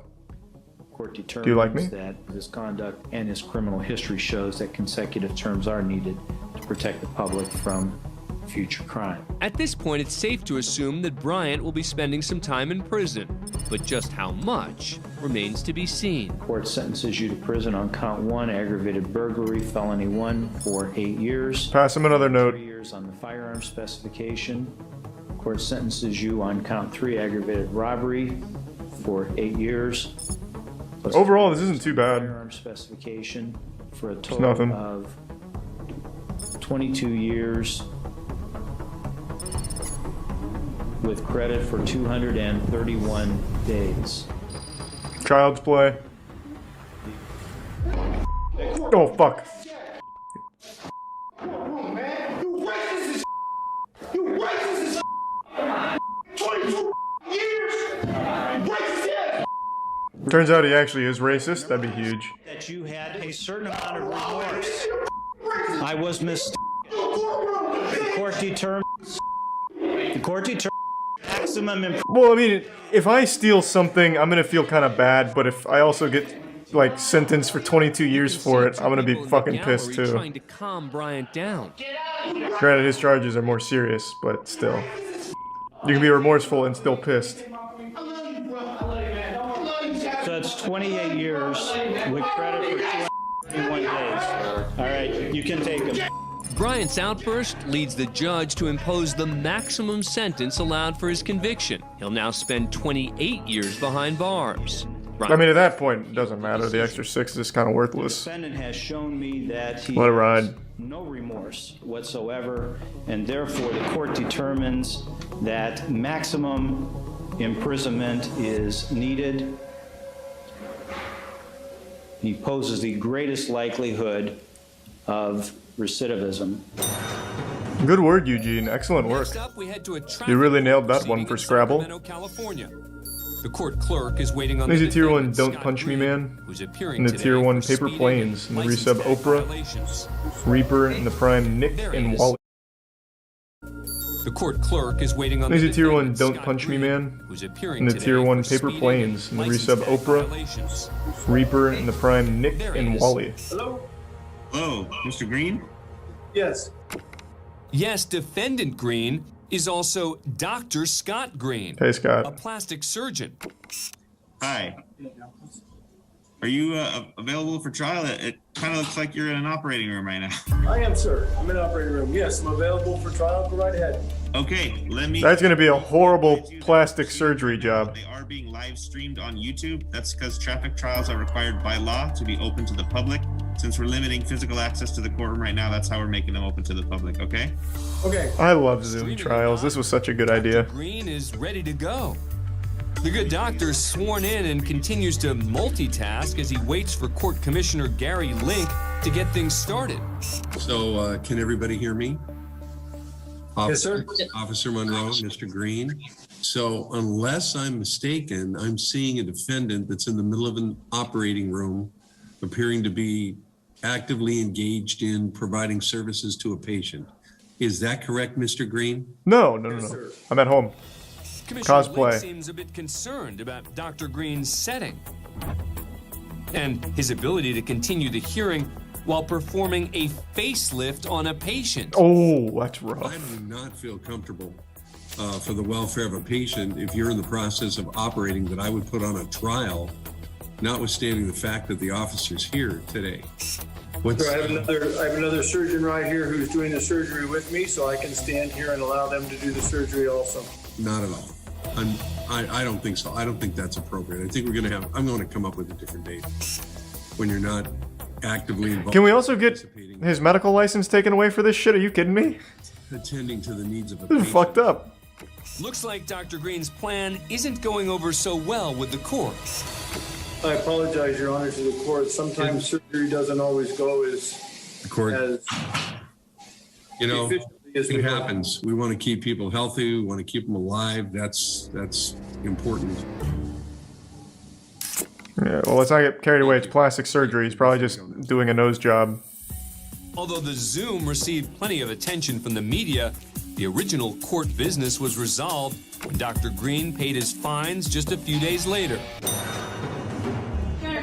Court determines Do you like me? that his conduct and his criminal history shows that consecutive terms are needed to protect the public from future crime. At this point, it's safe to assume that Bryant will be spending some time in prison, but just how much remains to be seen. Court sentences you to prison on count 1, aggravated burglary, felony 1, for 8 years. Pass him another note. 3 years on the firearm specification. Court sentences you on count 3, aggravated robbery, for 8 years. Plus Overall, this isn't too bad. Firearm specification for a It's total nothing. of 22 years with credit for 231 days. Child's play. Oh, fuck. Turns out he actually is racist. That'd be huge. That you had a certain amount of remorse. I was mistaken. The court determined maximum. Well, I mean, if I steal something, I'm gonna feel kind of bad. But if I also get like sentenced for 22 years for it, I'm gonna be fucking pissed too. Trying to calm Bryant down. Granted, his charges are more serious, but still, you can be remorseful and still pissed. So that's 28 years with credit for 221 days. All right, you can take them. Bryant's outburst leads the judge to impose the maximum sentence allowed for his conviction. He'll now spend 28 years behind bars. I mean, at that point, it doesn't matter. The extra 6 is kind of worthless. The defendant has shown me that he Let it ride. has no remorse whatsoever, and therefore the court determines that maximum imprisonment is needed. He poses the greatest likelihood of recidivism. Good word, Eugene. Excellent work. Next up, we head to a You really nailed that proceeding one for in Scrabble. Sacramento, California. The court clerk is waiting on There's the a tier 1 defendant, Don't Scott Punch Me Green, Man, who's appearing and the today tier 1 for Paper speeding Planes, and the license resub tag Oprah, violations. Reaper, and the Prime Nick There he and is. Wally. The court clerk is waiting on There's the a tier 1 defendant, Don't Scott Punch Me Green, Man, who's appearing and the today tier 1 for Paper speeding Planes, and the license resub tag Oprah, violations. Reaper, and the Prime Nick There he and is. Wally. Hello, Mr. Green? Yes. Yes, defendant Green is also Dr. Scott Green, Hey, Scott. a plastic surgeon. Hi. Are you available for trial? It kind of looks like you're in an operating room right now. I am, sir. I'm in an operating room. Yes, I'm available for trial. Go right ahead. Okay, let me... That's gonna be a horrible plastic surgery job. They are being live streamed on YouTube. That's because traffic trials are required by law to be open to the public. Since we're limiting physical access to the courtroom right now, that's how we're making them open to the public, okay? Okay. I love Zoom trials. This was such a good idea. Green is ready to go. The good doctor is sworn in and continues to multitask as he waits for Court Commissioner Gary Link to get things started. So, can everybody hear me? Yes, sir. Officer Monroe, Mr. Green. So, unless I'm mistaken, I'm seeing a defendant that's in the middle of an operating room, appearing to be actively engaged in providing services to a patient. Is that correct, Mr. Green? No. I'm at home. Commissioner Cosplay. Link seems a bit concerned about Dr. Green's setting and his ability to continue the hearing while performing a facelift on a patient. Oh, that's rough. I do not feel comfortable for the welfare of a patient if you're in the process of operating that I would put on a trial, notwithstanding the fact that the officer's here today. Sir, I have another surgeon right here who's doing the surgery with me, so I can stand here and allow them to do the surgery also. Not at all. I don't think so. I don't think that's appropriate. I think I'm going to come up with a different date when you're not actively involved. Can we also get his medical license taken away for this shit? Are you kidding me? Attending to the needs of a This patient. is fucked up. Looks like Dr. Green's plan isn't going over so well with the court. I apologize, Your Honor, to the court. Sometimes surgery doesn't always go as... The court, as you know, efficiently as it we hope. happens. We want to keep people healthy. We want to keep them alive. That's important. Yeah, well, let's not get carried away. It's plastic surgery. He's probably just doing a nose job. Although the Zoom received plenty of attention from the media, the original court business was resolved when Dr. Green paid his fines just a few days later.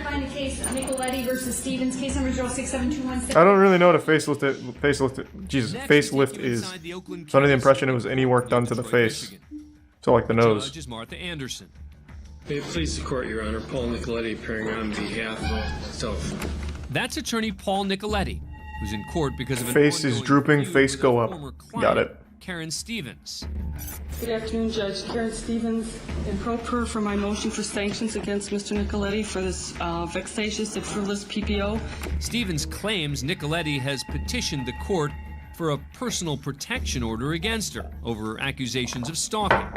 Find a case, Nicoletti versus Stevens, case number 067216. I don't really know what a facelift is. So under the impression it was any work done to the face. So like the nose. Judge is Martha Anderson. May it please the court, Your Honor. Paul Nicoletti appearing on behalf of myself. That's attorney Paul Nicoletti, who's in court because of an Face is ongoing drooping, feud face with go a up. former client, Got it. Karen Stevens. Good afternoon, Judge. Karen Stevens, in pro per for my motion for sanctions against Mr. Nicoletti for this vexatious and frivolous PPO. Stevens claims Nicoletti has petitioned the court for a personal protection order against her over accusations of stalking.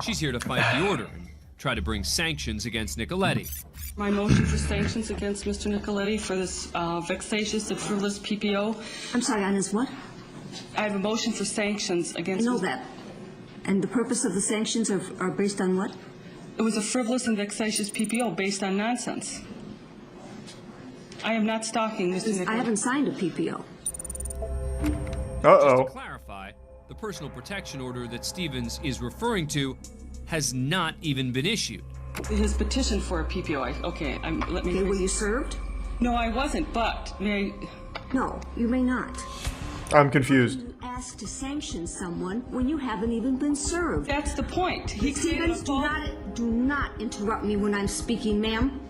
She's here to fight the order and try to bring sanctions against Nicoletti. My motion for sanctions against Mr. Nicoletti for this vexatious and frivolous PPO. I'm sorry, on his what? I have a motion for sanctions against... I know that. And the purpose of the sanctions are based on what? It was a frivolous and vexatious PPO based on nonsense. I am not stalking Mr. Nicoletti. I haven't signed a PPO. Uh-oh. Just to clarify, the personal protection order that Stevens is referring to has not even been issued. His petition for a PPO, let me... Okay, were you served? No, I wasn't, but may I... No, you may not. I'm confused. You ask to sanction someone when you haven't even been served. That's the point. Stevens, do not interrupt me when I'm speaking, ma'am.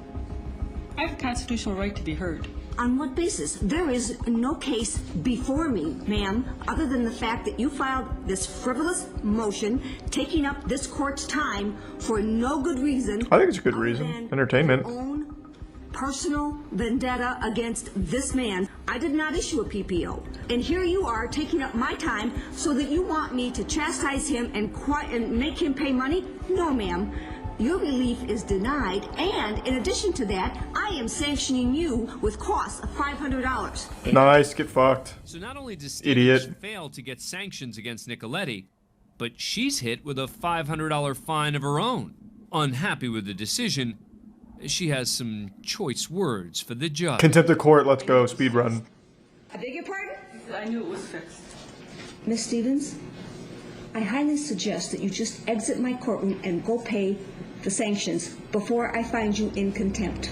I have a constitutional right to be heard. On what basis? There is no case before me, ma'am, other than the fact that you filed this frivolous motion, taking up this court's time for no good reason. I think it's a good reason. Entertainment. Your own personal vendetta against this man. I did not issue a PPO. And here you are taking up my time so that you want me to chastise him and make him pay money? No, ma'am. Your relief is denied, and in addition to that, I am sanctioning you with costs of $500. Nice, get fucked. So not only does Idiot. Stevens fail to get sanctions against Nicoletti, but she's hit with a $500 fine of her own. Unhappy with the decision, she has some choice words for the judge. Contempt of court, let's go, speed run. I beg your pardon? I knew it was fixed. Miss Stevens, I highly suggest that you just exit my courtroom and go pay the sanctions before I find you in contempt.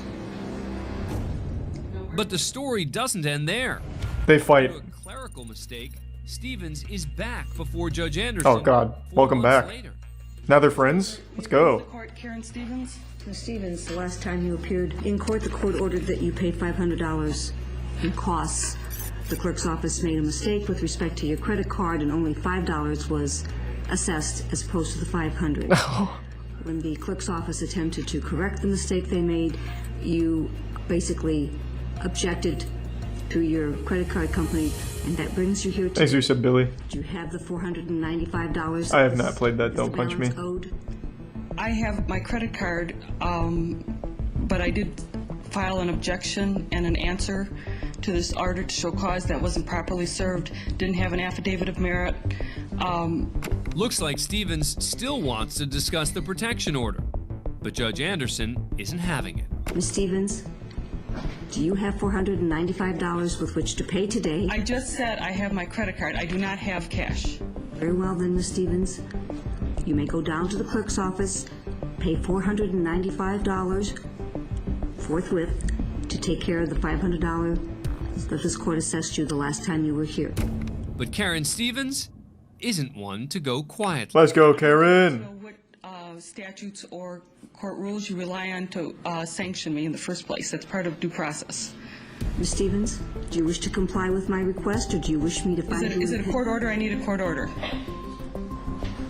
But the story doesn't end there. They fight. Through a clerical mistake, Stevens is back before Judge Anderson. Oh God, welcome back. Later. Now they're friends? Let's go. Court, Karen Stevens. Ms. Stevens, the last time you appeared in court, the court ordered that you pay $500 in costs. The clerk's office made a mistake with respect to your credit card, and only $5 was assessed as opposed to the $500. When the clerk's office attempted to correct the mistake they made, you basically objected to your credit card company, and that brings you here today. Thanks, you said Billy. Do you have the $495? I have not played that. Don't punch me. Owed? I have my credit card, but I did file an objection and an answer to this order to show cause that wasn't properly served. Didn't have an affidavit of merit. Looks like Stevens still wants to discuss the protection order, but Judge Anderson isn't having it. Ms. Stevens, do you have $495 with which to pay today? I just said I have my credit card. I do not have cash. Very well then, Ms. Stevens. You may go down to the clerk's office, pay $495 forthwith to take care of the $500 that this court assessed you the last time you were here. But Karen Stevens isn't one to go quietly. Let's go, Karen. So what statutes or court rules you rely on to sanction me in the first place? That's part of due process. Ms. Stevens, do you wish to comply with my request, or do you wish me to find you? Is it a court order? I need a court order.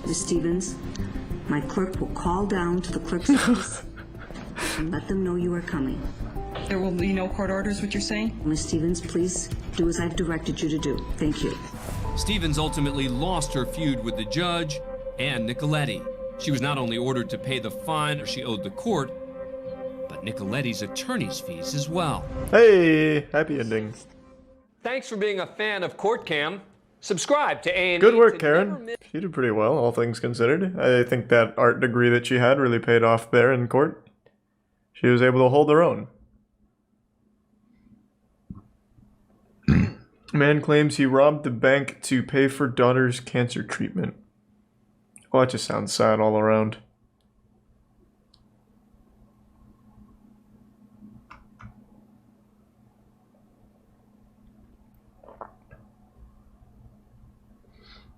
Ms. Stevens, my clerk will call down to the clerk's office and let them know you are coming. There will be no court orders, what you're saying? Ms. Stevens, please do as I've directed you to do. Thank you. Stevens ultimately lost her feud with the judge and Nicoletti. She was not only ordered to pay the fine she owed the court, but Nicoletti's attorney's fees as well. Hey, happy ending. Thanks for being a fan of CourtCam. Subscribe to A&E. Good work, Karen. She did pretty well, all things considered. I think that art degree that she had really paid off there in court. She was able to hold her own. Man claims he robbed the bank to pay for daughter's cancer treatment. Oh, that just sounds sad all around.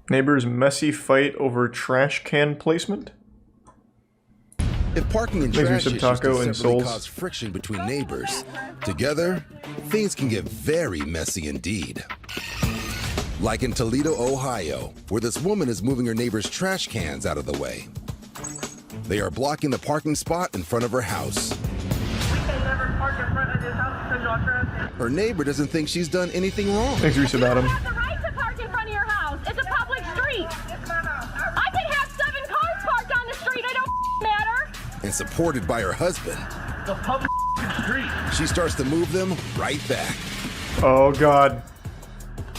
Neighbors' messy fight over trash can placement? If parking and Maybe trash some issues taco can and separately souls. cause friction between neighbors, together, things can get very messy indeed. Like in Toledo, Ohio, where this woman is moving her neighbor's trash cans out of the way. They are blocking the parking spot in front of her house. Her neighbor doesn't think she's done anything wrong. Thanks, Reese, about him. The right to park in front of your house. It's a public street. I can have 7 cars parked on the street. It don't matter. And supported by her husband, The public street. she starts to move them right back. Oh God.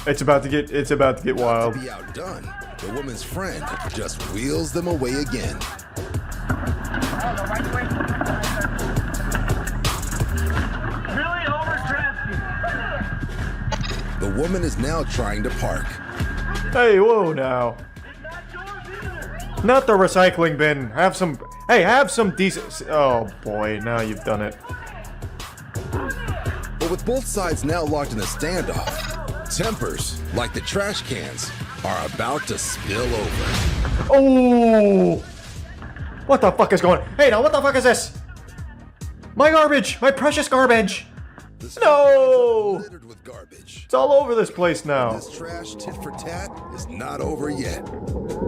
It's about to get wild. To be outdone, the woman's friend just wheels them away again. Really overdrafted. The woman is now trying to park. Hey, whoa now. Not the recycling bin. Have some decent. Oh boy, now you've done it. But with both sides now locked in a standoff, tempers, like the trash cans, are about to spill over. Oh! What the fuck is going on? Hey, now what the fuck is this? My garbage! My precious garbage! No! It's all over this place now. This trash tit for tat is not over yet.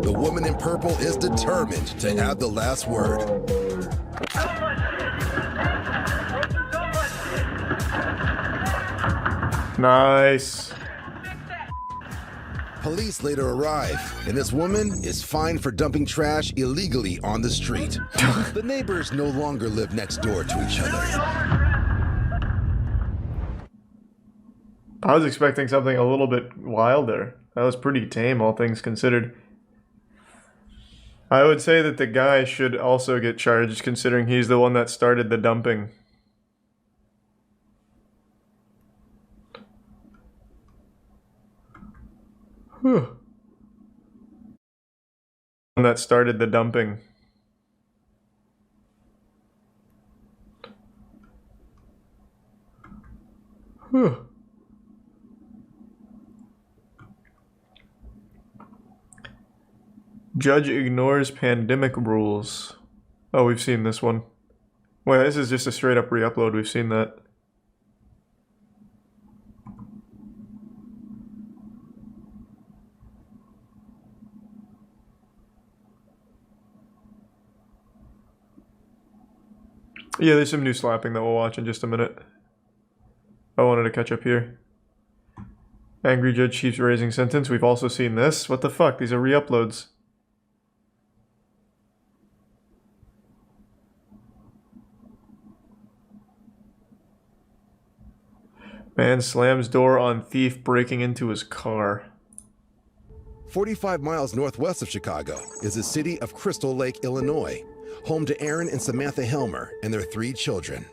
The woman in purple is determined to have the last word. Nice. Police later arrive, and this woman is fined for dumping trash illegally on the street. The neighbors no longer live next door to each other. I was expecting something a little bit wilder. That was pretty tame, all things considered. I would say that the guy should also get charged, considering he's the one that started the dumping. Whew. One that started the dumping. Whew. Judge ignores pandemic rules. Oh, we've seen this one. Wait, this is just a straight up re-upload. We've seen that. Yeah, there's some new slapping that we'll watch in just a minute. I wanted to catch up here. Angry judge keeps raising sentence. We've also seen this. What the fuck? These are re-uploads. Man slams door on thief breaking into his car. 45 miles northwest of Chicago is the city of Crystal Lake, Illinois, home to Aaron and Samantha Helmer and their 3 children.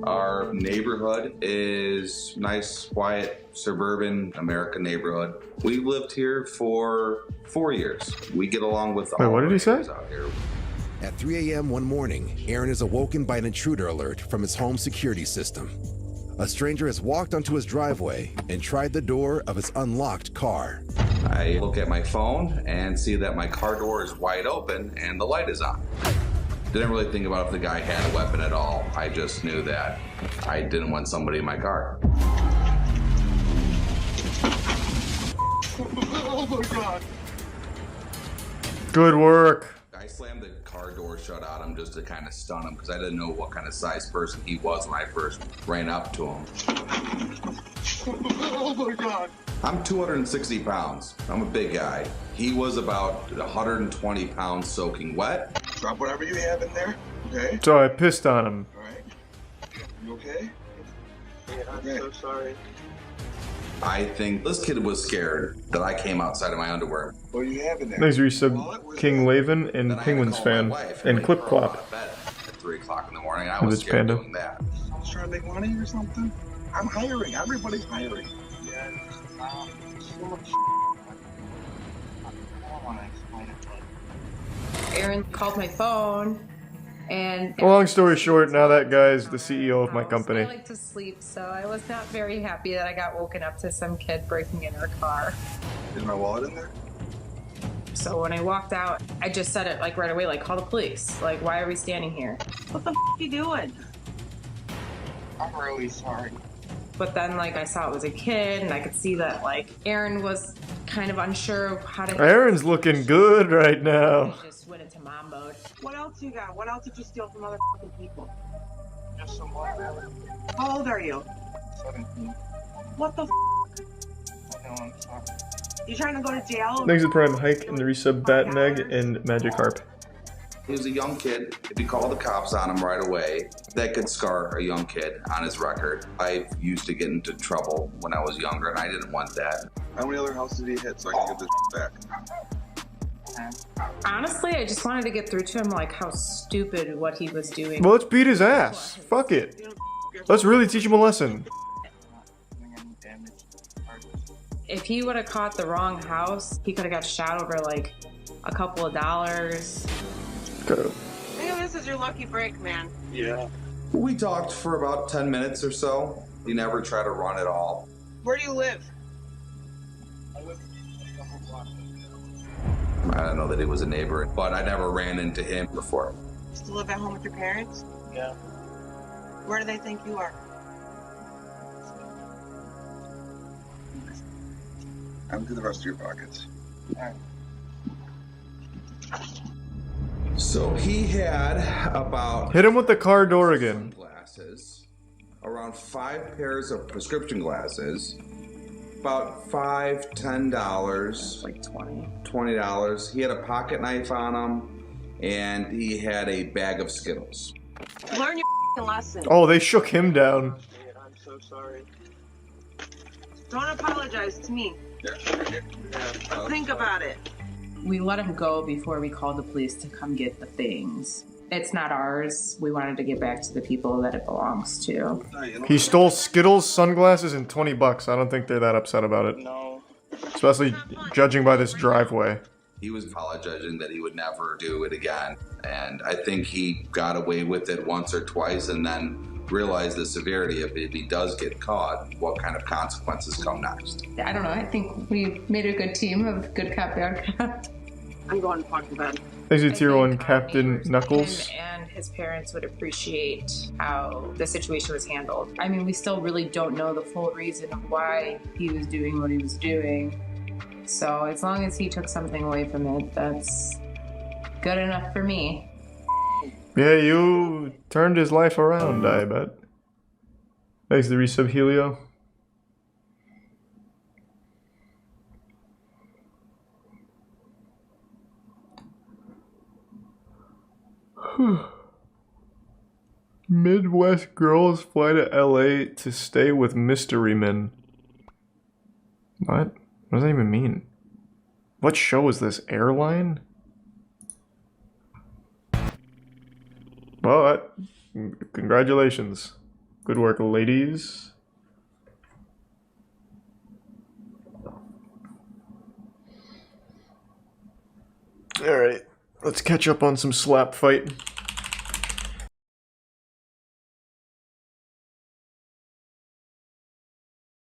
Our neighborhood is nice, quiet, suburban American neighborhood. We've lived here for 4 years. We get along with Wait, what did he say? out here. At 3 a.m. one morning, Aaron is awoken by an intruder alert from his home security system. A stranger has walked onto his driveway and tried the door of his unlocked car. I look at my phone and see that my car door is wide open and the light is on. Didn't really think about if the guy had a weapon at all. I just knew that I didn't want somebody in my car. Oh my God. Good work. I slammed the car door shut on him just to kind of stun him because I didn't know what kind of size person he was when I first ran up to him. Oh my God. I'm 260 pounds. I'm a big guy. He was about 120 pounds soaking wet. Drop whatever you have in there, okay? So I pissed on him. Alright. You okay? Yeah, I'm so sorry. I think this kid was scared that I came outside of my underwear. What do you have in there? Thanks, resub King Laven and Penguinz fan and Clip Clop. At 3 o'clock in the morning, I With was its scared panda. doing that. I was trying to make money or something? I'm hiring. Everybody's hiring. Yeah, so much. I don't want to explain it. Aaron called my phone, and Long story short, now that guy's the CEO of my I company. like to sleep, so I was not very happy that I got woken up to some kid breaking in her car. Is my wallet in there? So when I walked out, I just said it like right away, like, call the police. Like, why are we standing here? What the f you doing? I'm really sorry. But then, like, I saw it was a kid, and I could see that, like, Aaron was kind of unsure of how to... Aaron's looking good right now. He just went into mom mode. What else you got? What else did you steal from other people? Just some money. How old are you? 17. What the f? I know, I'm sorry. You trying to go to jail? Thanks to Prime Hike and the resub Batmeg and Magikarp. He was a young kid. If you call the cops on him right away, that could scar a young kid on his record. I used to get into trouble when I was younger, and I didn't want that. How many other houses did he hit so I can get this back? Honestly, I just wanted to get through to him, like, how stupid what he was doing. Well, let's beat his ass. Fuck it. Let's really teach him a lesson. If he would have caught the wrong house, he could have got shot over, like, a couple of dollars. Maybe this is your lucky break, man. Yeah. We talked for about 10 minutes or so. He never tried to run at all. Where do you live? I don't know that he was a neighbor, but I never ran into him before. You still live at home with your parents? Yeah. Where do they think you are? Empty the rest of your pockets. Alright. So he had about... Hit him with the car door again. Glasses, around 5 pairs of prescription glasses, about $5, $10, like $20. He had a pocket knife on him, and he had a bag of Skittles. Learn your lesson. Oh, they shook him down. I'm so sorry. Don't apologize to me. Think about it. We let him go before we called the police to come get the things. It's not ours. We wanted to get back to the people that it belongs to. He stole Skittles, sunglasses, and $20. I don't think they're that upset about it. No. Especially judging by this driveway. He was apologizing that he would never do it again. And I think he got away with it once or twice, and then realize the severity of if he does get caught, what kind of consequences come next. I don't know. I think we made a good team of good cop, bad cop. I'm going to talk to bed. Thanks to Tier 1 Captain Knuckles. Him and his parents would appreciate how the situation was handled. I mean, we still really don't know the full reason of why he was doing what he was doing. So as long as he took something away from it, that's good enough for me. Yeah, you turned his life around, I bet. Thanks to resub Helio. Midwest girls fly to LA to stay with mystery men. What? What does that even mean? What show is this? Airline? Well, congratulations. Good work, ladies. Alright, let's catch up on some slap fight.